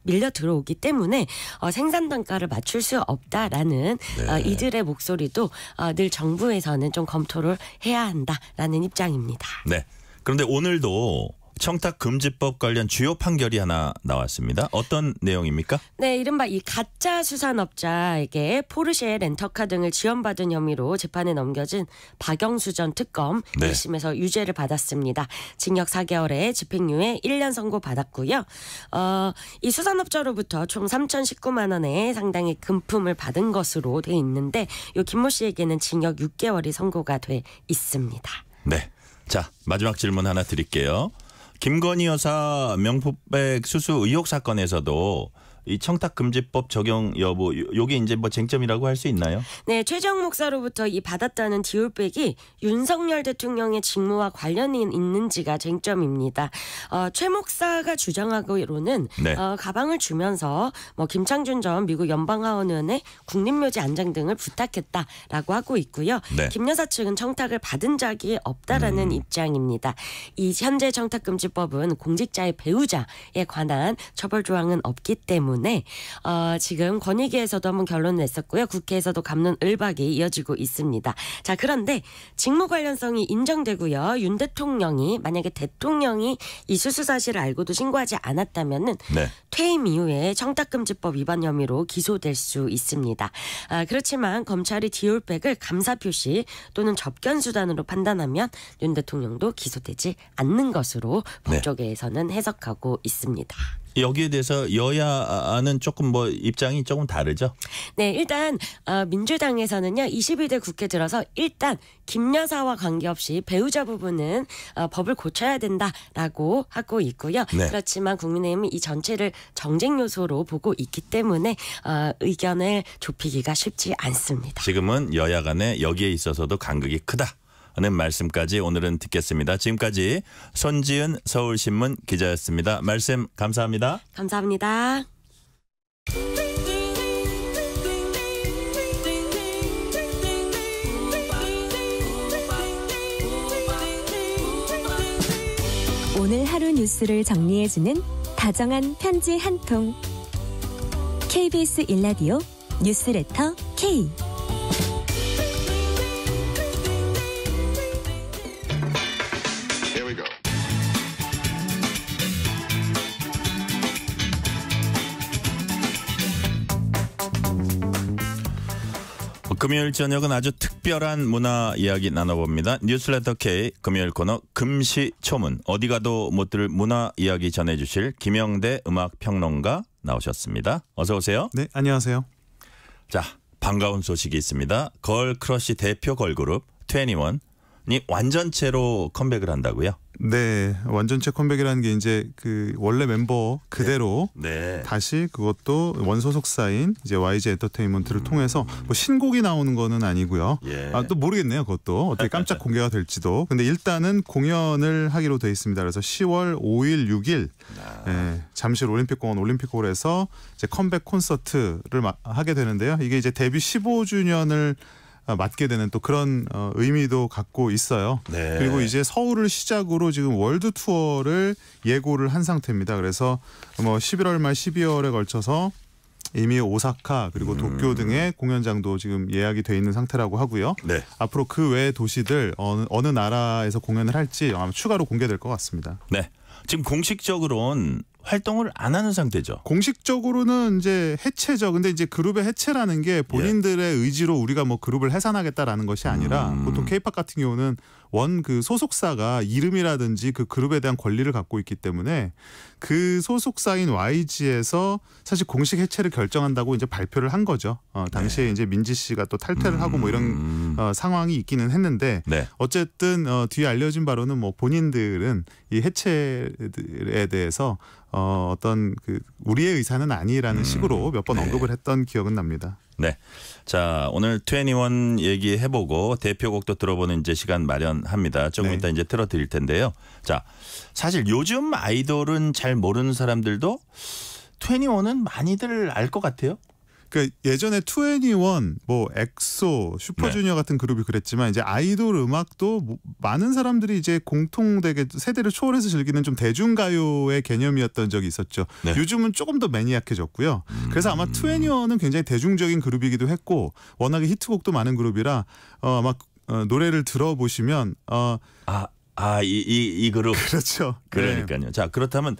밀려 들어오기 때문에 생산 단가를 맞출 수 없다라는 이들의 목소리도 늘 정부에서는 좀 검토를 해야 한다라는 입장입니다. 네. 그런데 오늘도 청탁금지법 관련 주요 판결이 하나 나왔습니다. 어떤 내용입니까? 네, 이른바 이 가짜 수산업자에게 포르쉐 렌터카 등을 지원받은 혐의로 재판에 넘겨진 박영수 전 특검 1심에서 유죄를 받았습니다. 징역 4개월에 집행유예 1년 선고받았고요. 이 수산업자로부터 총 3,019만 원의 상당의 금품을 받은 것으로 돼 있는데 이 김모 씨에게는 징역 6개월이 선고가 돼 있습니다. 네. 자, 마지막 질문 하나 드릴게요. 김건희 여사 명품백 수수 의혹 사건에서도 이 청탁금지법 적용 여부 요게 이제 뭐 쟁점이라고 할 수 있나요? 네, 최재형 목사로부터 이 받았다는 디올백이 윤석열 대통령의 직무와 관련이 있는지가 쟁점입니다. 최 목사가 주장하기로는 네. 가방을 주면서 뭐 김창준 전 미국 연방하원의원의 국립묘지 안장 등을 부탁했다라고 하고 있고요. 네. 김 여사 측은 청탁을 받은 적이 없다라는 입장입니다. 이 현재 청탁금지법은 공직자의 배우자에 관한 처벌 조항은 없기 때문에 지금 권익위에서도 한번 결론을 냈었고요. 국회에서도 갑론을박이 이어지고 있습니다. 자, 그런데 직무 관련성이 인정되고요. 윤 대통령이 만약에 대통령이 이 수수 사실을 알고도 신고하지 않았다면은 네. 퇴임 이후에 청탁금지법 위반 혐의로 기소될 수 있습니다. 그렇지만 검찰이 디올백을 감사 표시 또는 접견 수단으로 판단하면 윤 대통령도 기소되지 않는 것으로 법조계에서는 해석하고 있습니다. 여기에 대해서 여야는 조금 뭐 입장이 조금 다르죠? 네, 일단 민주당에서는요. 22대 국회 들어서 일단 김 여사와 관계없이 배우자 부분은 법을 고쳐야 된다라고 하고 있고요. 네. 그렇지만 국민의힘은 이 전체를 정쟁 요소로 보고 있기 때문에 의견을 좁히기가 쉽지 않습니다. 지금은 여야 간에 여기에 있어서도 간극이 크다. 는 말씀까지 오늘은 듣겠습니다. 지금까지 손지은 서울신문 기자였습니다. 말씀 감사합니다. 감사합니다. 오늘 하루 뉴스를 정리해주는 다정한 편지 한 통. KBS 1라디오 뉴스레터 K. 금요일 저녁은 아주 특별한 문화 이야기 나눠봅니다. 뉴스레터 K 금요일 코너 금시초문. 어디 가도 못 들을 문화 이야기 전해주실 김영대 음악평론가 나오셨습니다. 어서 오세요. 네, 안녕하세요. 자, 반가운 소식이 있습니다. 걸크러쉬 대표 걸그룹 21이 완전체로 컴백을 한다고요? 네, 완전체 컴백이라는 게 이제 그 원래 멤버 그대로 네. 다시 그것도 원소속사인 이제 YG 엔터테인먼트를 통해서 뭐 신곡이 나오는 거는 아니고요. 예. 또 모르겠네요. 그것도 어떻게 깜짝 공개가 될지도. 근데 일단은 공연을 하기로 돼 있습니다. 그래서 10월 5일, 6일 잠실 올림픽공원 올림픽홀에서 이제 컴백 콘서트를 하게 되는데요. 이게 이제 데뷔 15주년을 맞게 되는 또 그런 의미도 갖고 있어요. 네. 그리고 이제 서울을 시작으로 지금 월드 투어를 예고를 한 상태입니다. 그래서 뭐 11월 말 12월에 걸쳐서 이미 오사카 그리고 도쿄 등의 공연장도 지금 예약이 돼 있는 상태라고 하고요. 네. 앞으로 그 외 도시들 어느 나라에서 공연을 할지 아마 추가로 공개될 것 같습니다. 네. 지금 공식적으로는 활동을 안 하는 상태죠. 공식적으로는 이제 해체죠. 근데 이제 그룹의 해체라는 게 본인들의 의지로 우리가 뭐 그룹을 해산하겠다라는 것이 아니라 보통 K-팝 같은 경우는 원 그 소속사가 이름이라든지 그 그룹에 대한 권리를 갖고 있기 때문에 그 소속사인 YG에서 사실 공식 해체를 결정한다고 이제 발표를 한 거죠. 당시에 이제 민지 씨가 또 탈퇴를 하고 뭐 이런 상황이 있기는 했는데 어쨌든 뒤에 알려진 바로는 뭐 본인들은 이 해체에 대해서 어떤 그 우리의 의사는 아니라는 식으로 몇 번 언급을 했던 기억은 납니다. 네. 자, 오늘 21 얘기해보고 대표곡도 들어보는 이제 시간 마련합니다. 조금 이따 이제 틀어드릴 텐데요. 자, 사실 요즘 아이돌은 잘 모르는 사람들도 21은 많이들 알 것 같아요. 그 예전에 21, 뭐 엑소, 슈퍼주니어 같은 그룹이 그랬지만 이제 아이돌 음악도 많은 사람들이 이제 공통되게 세대를 초월해서 즐기는 좀 대중가요의 개념이었던 적이 있었죠. 요즘은 조금 더 매니악해졌고요. 그래서 아마 21은 굉장히 대중적인 그룹이기도 했고 워낙에 히트곡도 많은 그룹이라 아마 노래를 들어보시면 이 그룹. 그렇죠. 그러니까요. 네. 자, 그렇다면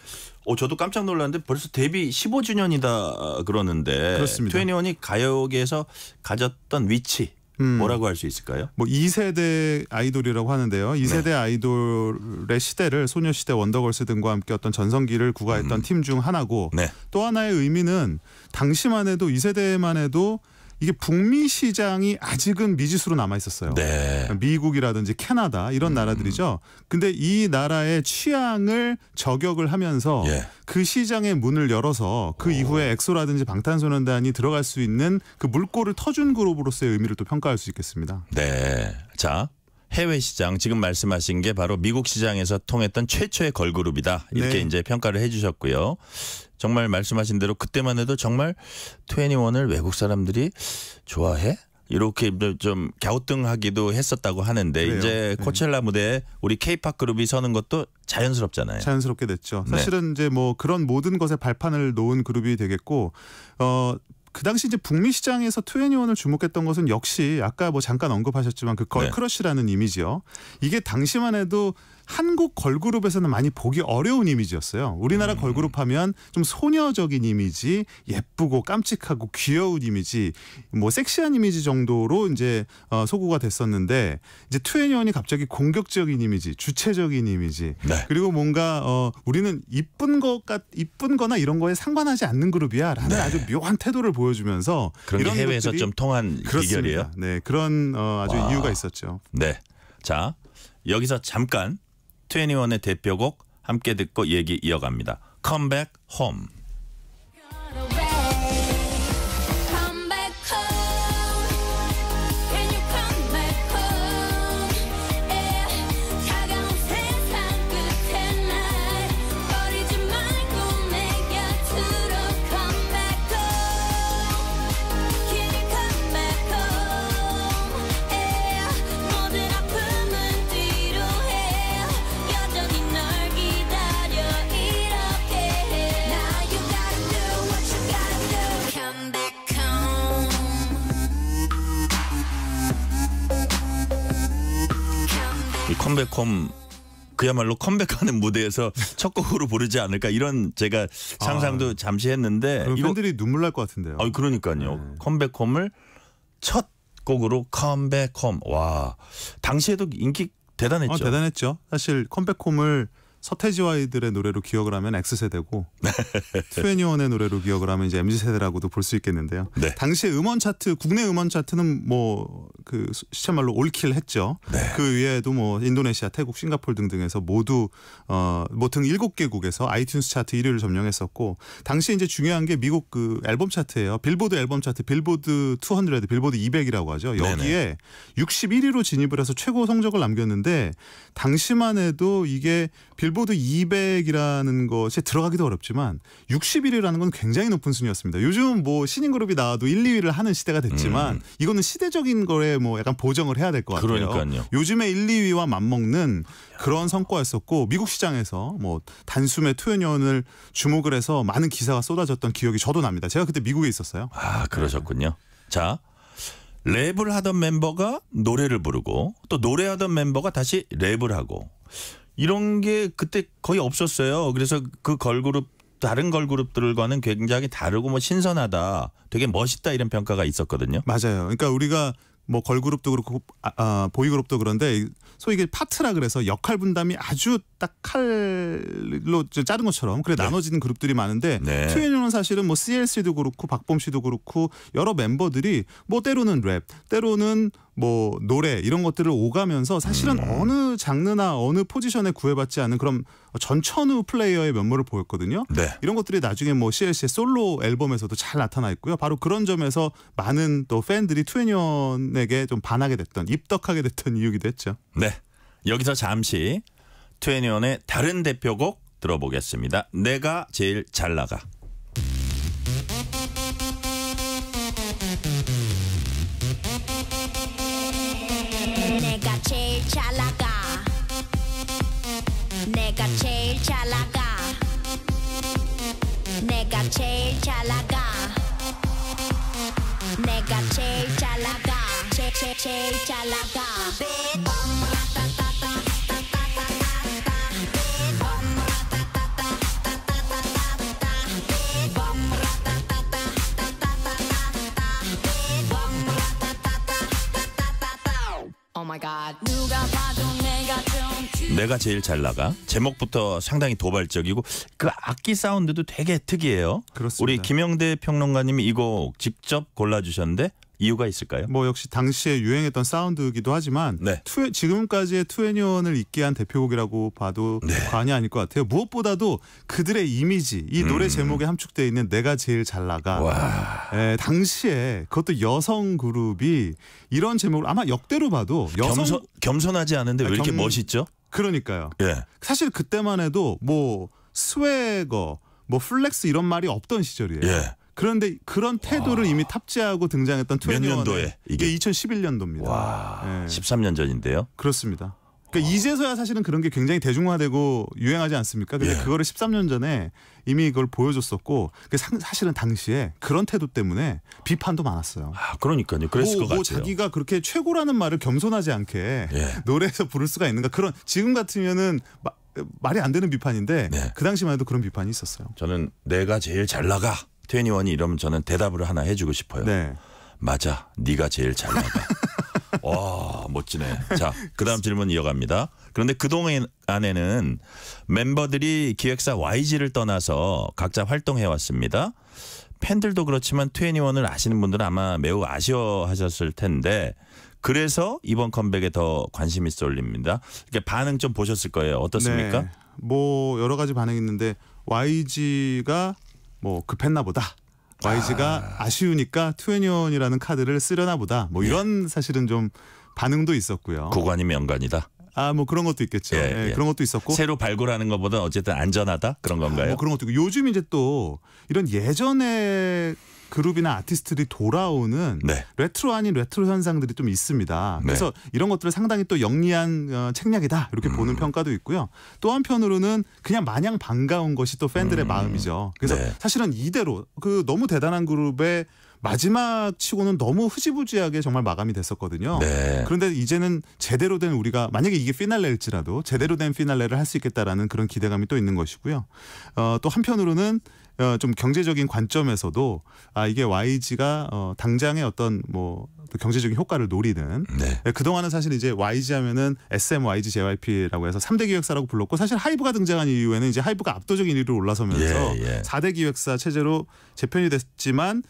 저도 깜짝 놀랐는데 벌써 데뷔 15주년이다 그러는데 그렇습니다. 21이 가요계에서 가졌던 위치 뭐라고 할 수 있을까요? 뭐 2세대 아이돌이라고 하는데요. 2세대 아이돌의 시대를 소녀시대, 원더걸스 등과 함께 어떤 전성기를 구가했던 팀 중 하나고 또 하나의 의미는 당시만 해도 2세대만 해도 이게 북미 시장이 아직은 미지수로 남아 있었어요. 네. 미국이라든지 캐나다 이런 나라들이죠. 근데 이 나라의 취향을 저격을 하면서 예. 그 시장의 문을 열어서 그 이후에 엑소라든지 방탄소년단이 들어갈 수 있는 그 물꼬를 터준 그룹으로서의 의미를 또 평가할 수 있겠습니다. 네. 자, 해외 시장 지금 말씀하신 게 바로 미국 시장에서 통했던 최초의 걸그룹이다. 이렇게 네. 이제 평가를 해 주셨고요. 정말 말씀하신 대로 그때만 해도 정말 21을 외국 사람들이 좋아해? 이렇게 좀 갸우뚱하기도 했었다고 하는데 그래요. 이제 네. 코첼라 무대에 우리 K-팝 그룹이 서는 것도 자연스럽잖아요. 자연스럽게 됐죠. 네. 사실은 이제 뭐 그런 모든 것에 발판을 놓은 그룹이 되겠고 그 당시 이제 북미 시장에서 21을 주목했던 것은 역시 아까 뭐 잠깐 언급하셨지만 그 걸크러쉬라는 이미지요. 이게 당시만 해도 한국 걸그룹에서는 많이 보기 어려운 이미지였어요. 우리나라 걸그룹 하면 좀 소녀적인 이미지, 예쁘고 깜찍하고 귀여운 이미지, 뭐 섹시한 이미지 정도로 이제 소구가 됐었는데 이제 21이 갑자기 공격적인 이미지, 주체적인 이미지, 네. 그리고 뭔가 우리는 이쁜거나 이런 거에 상관하지 않는 그룹이야라는 네. 아주 묘한 태도를 보여주면서 그런 게 해외에서 것들이 좀 통한 그렇습니다. 비결이에요. 네, 그런 아주 와. 이유가 있었죠. 네. 자, 여기서 잠깐 21의 대표곡 함께 듣고 얘기 이어갑니다. Come Back Home. 이 컴백홈 그야말로 컴백하는 무대에서 첫 곡으로 부르지 않을까 이런 제가 상상도 잠시 했는데 그럼 팬들이 눈물 날 것 같은데요. 그러니까요. 컴백홈을 첫 곡으로 컴백홈. 와, 당시에도 인기 대단했죠. 대단했죠. 사실 컴백홈을 서태지와 아이들의 노래로 기억을 하면 X세대고 21의 노래로 기억을 하면 이제 MZ세대라고도 볼 수 있겠는데요. 네. 당시에 음원 차트, 국내 음원 차트는 뭐 그 시체말로 올킬 했죠. 네. 그 외에도 뭐 인도네시아, 태국, 싱가포르 등등에서 모두 뭐 등 7개국에서 아이튠스 차트 1위를 점령했었고 당시에 이제 중요한 게 미국 그 앨범 차트예요. 빌보드 앨범 차트, 빌보드 200, 빌보드 200이라고 하죠. 여기에 네네. 61위로 진입을 해서 최고 성적을 남겼는데 당시만 해도 이게 빌보드 200이라는 것이 들어가기도 어렵지만 61위라는 건 굉장히 높은 순위였습니다. 요즘 뭐 신인 그룹이 나와도 1, 2위를 하는 시대가 됐지만 이거는 시대적인 거에 뭐 약간 보정을 해야 될 것 같아요. 그러니까요. 요즘에 1, 2위와 맞먹는 그런 성과였었고 미국 시장에서 뭐 단숨에 21을 주목을 해서 많은 기사가 쏟아졌던 기억이 저도 납니다. 제가 그때 미국에 있었어요. 아, 그러셨군요. 자, 랩을 하던 멤버가 노래를 부르고 또 노래하던 멤버가 다시 랩을 하고 이런 게 그때 거의 없었어요. 그래서 그 걸그룹 다른 걸그룹들과는 굉장히 다르고 뭐 신선하다, 되게 멋있다 이런 평가가 있었거든요. 맞아요. 그러니까 우리가 뭐 걸그룹도 그렇고 보이그룹도 그런데 소위 이게 파트라 그래서 역할 분담이 아주 딱 칼로 자른 것처럼 그래 나눠지는 그룹들이 많은데 네. 21은 사실은 뭐 CLC도 그렇고 박범 씨도 그렇고 여러 멤버들이 뭐 때로는 랩, 때로는 뭐 노래 이런 것들을 오가면서 사실은 어느 장르나 어느 포지션에 구애받지 않은 그런 전천후 플레이어의 면모를 보였거든요. 네. 이런 것들이 나중에 뭐 CLC의 솔로 앨범에서도 잘 나타나 있고요. 바로 그런 점에서 많은 또 팬들이 21에게 좀 반하게 됐던, 입덕하게 됐던 이유기도 했죠. 네, 여기서 잠시 21의 다른 대표곡 들어보겠습니다. 내가 제일 잘 나가. 내가 제일 잘 나가. 내가 제일 잘 나가. 내가 제일 잘 나가. 내가 제일 잘 나가. 제일 잘 나가. 내가 제일 잘 나가. 제목부터 상당히 도발적이고 그 악기 사운드도 되게 특이해요. 그렇습니다. 우리 김영대 평론가님이 이 곡 직접 골라주셨는데 이유가 있을까요? 뭐 역시 당시에 유행했던 사운드이기도 하지만 네. 지금까지의 2NE1을 잇게 한 대표곡이라고 봐도 네. 과언이 아닐 것 같아요. 무엇보다도 그들의 이미지, 이 노래 제목에 함축되어 있는 내가 제일 잘 나가. 당시에 그것도 여성 그룹이 이런 제목을 아마 역대로 봐도 겸손하지 않은데 왜 이렇게 멋있죠? 그러니까요. 예. 사실 그때만 해도 뭐 스웨거, 뭐 플렉스 이런 말이 없던 시절이에요. 예. 그런데 그런 태도를 이미 탑재하고 등장했던 2NE1의 몇 년도에 이게 2011년도입니다. 와, 예. 13년 전인데요. 그렇습니다. 그러니까 이제서야 사실은 그런 게 굉장히 대중화되고 유행하지 않습니까? 근데 그거를 13년 전에 이미 그걸 보여줬었고 사실은 당시에 그런 태도 때문에 비판도 많았어요. 그러니까요. 그랬을 것 같아요. 자기가 그렇게 최고라는 말을 겸손하지 않게 노래에서 부를 수가 있는가. 그런 지금 같으면은 말이 안 되는 비판인데 그 당시만 해도 그런 비판이 있었어요. 저는 내가 제일 잘 나가 2NE1이 이러면 저는 대답을 하나 해주고 싶어요. 네. 맞아, 네가 제일 잘 나가. 와, 멋지네. 자, 그다음 질문 이어갑니다. 그런데 그동안 안에는 멤버들이 기획사 YG를 떠나서 각자 활동해 왔습니다. 팬들도 그렇지만 2NE1을 아시는 분들은 아마 매우 아쉬워하셨을 텐데 그래서 이번 컴백에 더 관심이 쏠립니다. 이렇게 반응 좀 보셨을 거예요. 어떻습니까? 네. 뭐 여러 가지 반응이 있는데 YG가 뭐 급했나 보다. YG가 아쉬우니까 2NE1이라는 카드를 쓰려나 보다. 뭐 이런 사실은 좀 반응도 있었고요. 고관이 명관이다. 뭐 그런 것도 있겠죠. 그런 것도 있었고 새로 발굴하는 것보다 어쨌든 안전하다 그런 건가요? 뭐 그런 것도 있고 요즘 이제 또 이런 예전에 그룹이나 아티스트들이 돌아오는 레트로 아닌 레트로 현상들이 좀 있습니다. 그래서 이런 것들을 상당히 또 영리한 책략이다 이렇게 보는 평가도 있고요. 또 한편으로는 그냥 마냥 반가운 것이 또 팬들의 마음이죠. 그래서 사실은 이대로 그 너무 대단한 그룹의 마지막 치고는 너무 흐지부지하게 정말 마감이 됐었거든요. 그런데 이제는 제대로 된 우리가 만약에 이게 피날레일지라도 제대로 된 피날레를 할 수 있겠다라는 그런 기대감이 또 있는 것이고요. 또 한편으로는 좀 경제적인 관점에서도 이게 YG가 당장의 어떤 뭐 경제적인 효과를 노리는 그동안은 사실 이제 YG 하면은 SM, YG, JYP라고 해서 3대 기획사라고 불렀고 사실 하이브가 등장한 이후에는 이제 하이브가 압도적인 1위로 올라서면서 4대 기획사 체제로 재편이 됐지만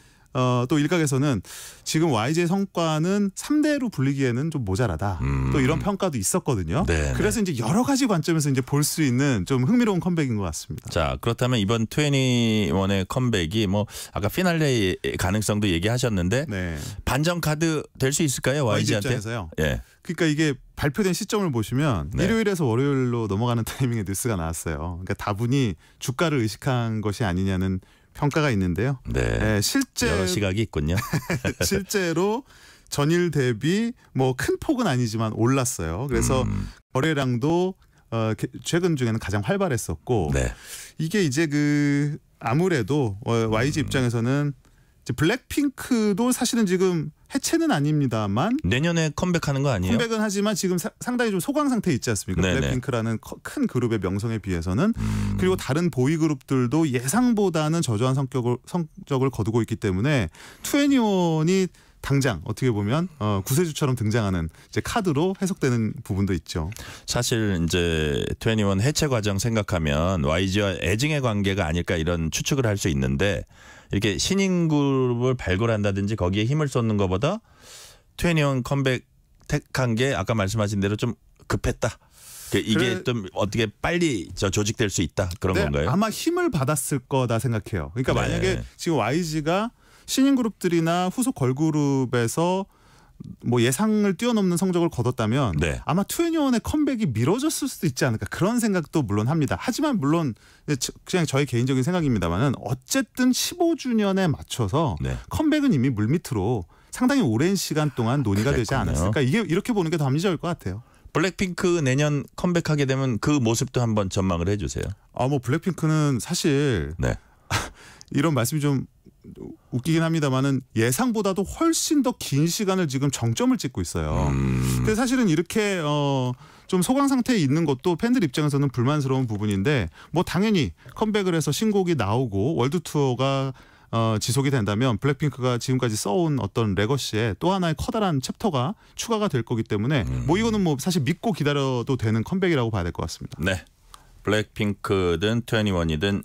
또 일각에서는 지금 YG의 성과는 3대로 불리기에는 좀 모자라다. 또 이런 평가도 있었거든요. 그래서 이제 여러 가지 관점에서 이제 볼 수 있는 좀 흥미로운 컴백인 것 같습니다. 자, 그렇다면 이번 2NE1의 컴백이 뭐 아까 피날레 가능성도 얘기하셨는데 반전 카드 될 수 있을까요? YG한테? 입장에서요. 그러니까 이게 발표된 시점을 보시면 일요일에서 월요일로 넘어가는 타이밍에 뉴스가 나왔어요. 그러니까 다분히 주가를 의식한 것이 아니냐는 평가가 있는데요. 실제 여러 시각이 있군요. 실제로 전일 대비 뭐 큰 폭은 아니지만 올랐어요. 그래서 거래량도 최근 중에는 가장 활발했었고 이게 이제 아무래도 YG 입장에서는 이제 블랙핑크도 사실은 지금 해체는 아닙니다만 내년에 컴백하는 거 아니에요? 컴백은 하지만 지금 상당히 좀 소강 상태에 있지 않습니까? 블랙핑크라는 큰 그룹의 명성에 비해서는 그리고 다른 보이 그룹들도 예상보다는 저조한 성적을 거두고 있기 때문에 2NE1이 당장 어떻게 보면 구세주처럼 등장하는 이제 카드로 해석되는 부분도 있죠. 사실 이제 2NE1 해체 과정 생각하면 YG와 애증의 관계가 아닐까 이런 추측을 할 수 있는데 이렇게 신인 그룹을 발굴한다든지 거기에 힘을 쏟는 것보다 2NE1 컴백 택한 게 아까 말씀하신 대로 좀 급했다. 이게 좀 어떻게 빨리 조직될 수 있다 그런 건가요? 아마 힘을 받았을 거다 생각해요. 그러니까 만약에 지금 YG가 신인 그룹들이나 후속 걸그룹에서 뭐 예상을 뛰어넘는 성적을 거뒀다면 아마 2NE1의 컴백이 미뤄졌을 수도 있지 않을까 그런 생각도 물론 합니다. 하지만 물론 그냥 저의 개인적인 생각입니다만은 어쨌든 15주년에 맞춰서 컴백은 이미 물밑으로 상당히 오랜 시간 동안 논의가 되지 않았을까. 이게 이렇게 보는 게 더 합리적일 것 같아요. 블랙핑크 내년 컴백하게 되면 그 모습도 한번 전망을 해주세요. 뭐 블랙핑크는 사실 이런 말씀이 좀 웃기긴 합니다만은 예상보다도 훨씬 더 긴 시간을 지금 정점을 찍고 있어요. 근데 사실은 이렇게 좀 소강 상태에 있는 것도 팬들 입장에서는 불만스러운 부분인데 뭐 당연히 컴백을 해서 신곡이 나오고 월드 투어가 지속이 된다면 블랙핑크가 지금까지 써온 어떤 레거시에 또 하나의 커다란 챕터가 추가가 될 거기 때문에 뭐 이거는 뭐 사실 믿고 기다려도 되는 컴백이라고 봐야 될 것 같습니다. 네, 블랙핑크든 2NE1이든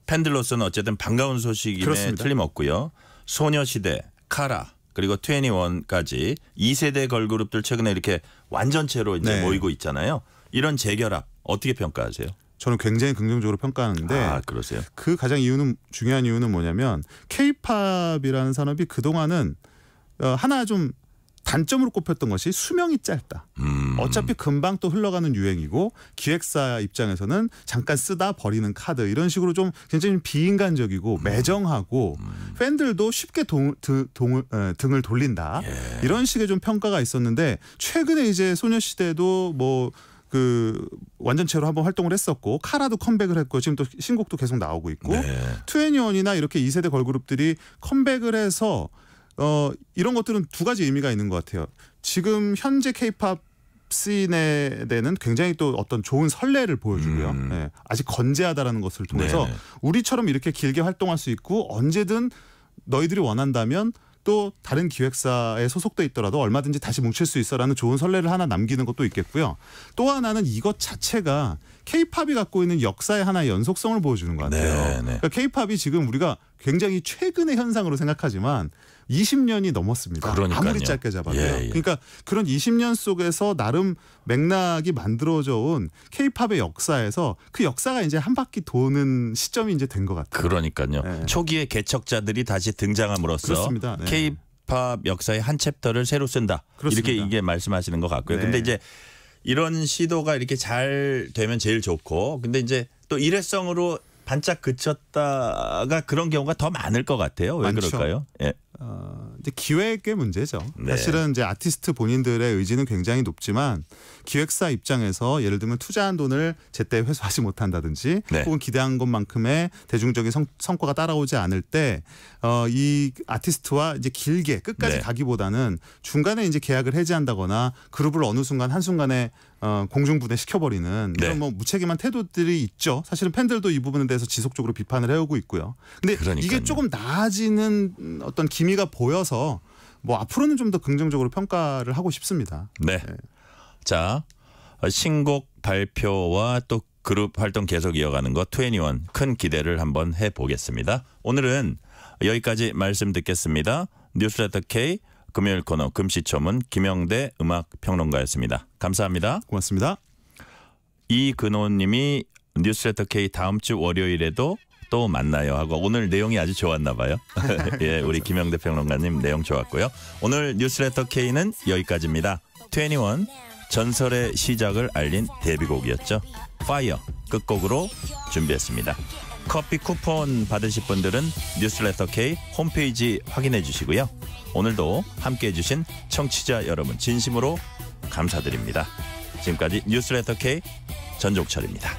팬들로서는 어쨌든 반가운 소식임에 틀림없고요. 소녀시대, 카라 그리고 21까지 2세대 걸그룹들 최근에 이렇게 완전체로 이제 네. 모이고 있잖아요. 이런 재결합 어떻게 평가하세요? 저는 굉장히 긍정적으로 평가하는데 그러세요? 그 가장 중요한 이유는 뭐냐면 K-팝이라는 산업이 그동안은 하나 좀 단점으로 꼽혔던 것이 수명이 짧다. 어차피 금방 또 흘러가는 유행이고 기획사 입장에서는 잠깐 쓰다 버리는 카드 이런 식으로 좀 굉장히 비인간적이고 매정하고 팬들도 쉽게 등을 돌린다. 이런 식의 좀 평가가 있었는데 최근에 이제 소녀시대도 뭐 완전체로 한번 활동을 했었고 카라도 컴백을 했고 지금 또 신곡도 계속 나오고 있고 21이나 이렇게 2세대 걸그룹들이 컴백을 해서 이런 것들은 두 가지 의미가 있는 것 같아요. 지금 현재 K-팝 씬에는 굉장히 또 어떤 좋은 선례를 보여주고요. 네, 아직 건재하다라는 것을 통해서 우리처럼 이렇게 길게 활동할 수 있고 언제든 너희들이 원한다면 또 다른 기획사에 소속돼 있더라도 얼마든지 다시 뭉칠 수 있어라는 좋은 선례를 하나 남기는 것도 있겠고요. 또 하나는 이것 자체가 K-팝이 갖고 있는 역사의 하나의 연속성을 보여주는 것 같아요. 그러니까 K-팝이 지금 우리가 굉장히 최근의 현상으로 생각하지만 20년이 넘었습니다. 그러니까요. 아무리 짧게 잡아도. 예. 그러니까 그런 20년 속에서 나름 맥락이 만들어져 온 K-팝의 역사에서 그 역사가 이제 한 바퀴 도는 시점이 이제 된 것 같아요. 그러니까요. 초기의 개척자들이 다시 등장함으로써 그렇습니다. 네. K-팝 역사의 한 챕터를 새로 쓴다. 그렇습니다. 이렇게 이게 말씀하시는 것 같고요. 네. 근데 이제 이런 시도가 이렇게 잘 되면 제일 좋고 근데 이제 또 일회성으로 반짝 그쳤다가 그런 경우가 더 많을 것 같아요. 왜 많죠. 그럴까요? 예. 이제 기획의 문제죠. 네. 사실은 이제 아티스트 본인들의 의지는 굉장히 높지만 기획사 입장에서 예를 들면 투자한 돈을 제때 회수하지 못한다든지 혹은 기대한 것만큼의 대중적인 성과가 따라오지 않을 때 이 아티스트와 이제 길게 끝까지 가기보다는 중간에 이제 계약을 해지한다거나 그룹을 어느 순간 한순간에 공중분해 시켜버리는 이런 뭐 무책임한 태도들이 있죠. 사실은 팬들도 이 부분에 대해서 지속적으로 비판을 해오고 있고요. 근데 이게 조금 나아지는 어떤 기미가 보여서 뭐 앞으로는 좀 더 긍정적으로 평가를 하고 싶습니다. 네. 자, 신곡 발표와 또 그룹 활동 계속 이어가는 거 21 큰 기대를 한번 해보겠습니다. 오늘은 여기까지 말씀 듣겠습니다. 뉴스레터 K 금요일 코너 금시초문 김영대 음악평론가였습니다. 감사합니다. 고맙습니다. 이근호님이 뉴스레터 K 다음 주 월요일에도 또 만나요 하고 오늘 내용이 아주 좋았나 봐요. 예, 우리 김영대 평론가님 내용 좋았고요. 오늘 뉴스레터 K는 여기까지입니다. 21 전설의 시작을 알린 데뷔곡이었죠. 파이어 끝곡으로 준비했습니다. 커피 쿠폰 받으실 분들은 뉴스레터 K 홈페이지 확인해 주시고요. 오늘도 함께해 주신 청취자 여러분 진심으로 감사드립니다. 지금까지 뉴스레터 K 전종철입니다.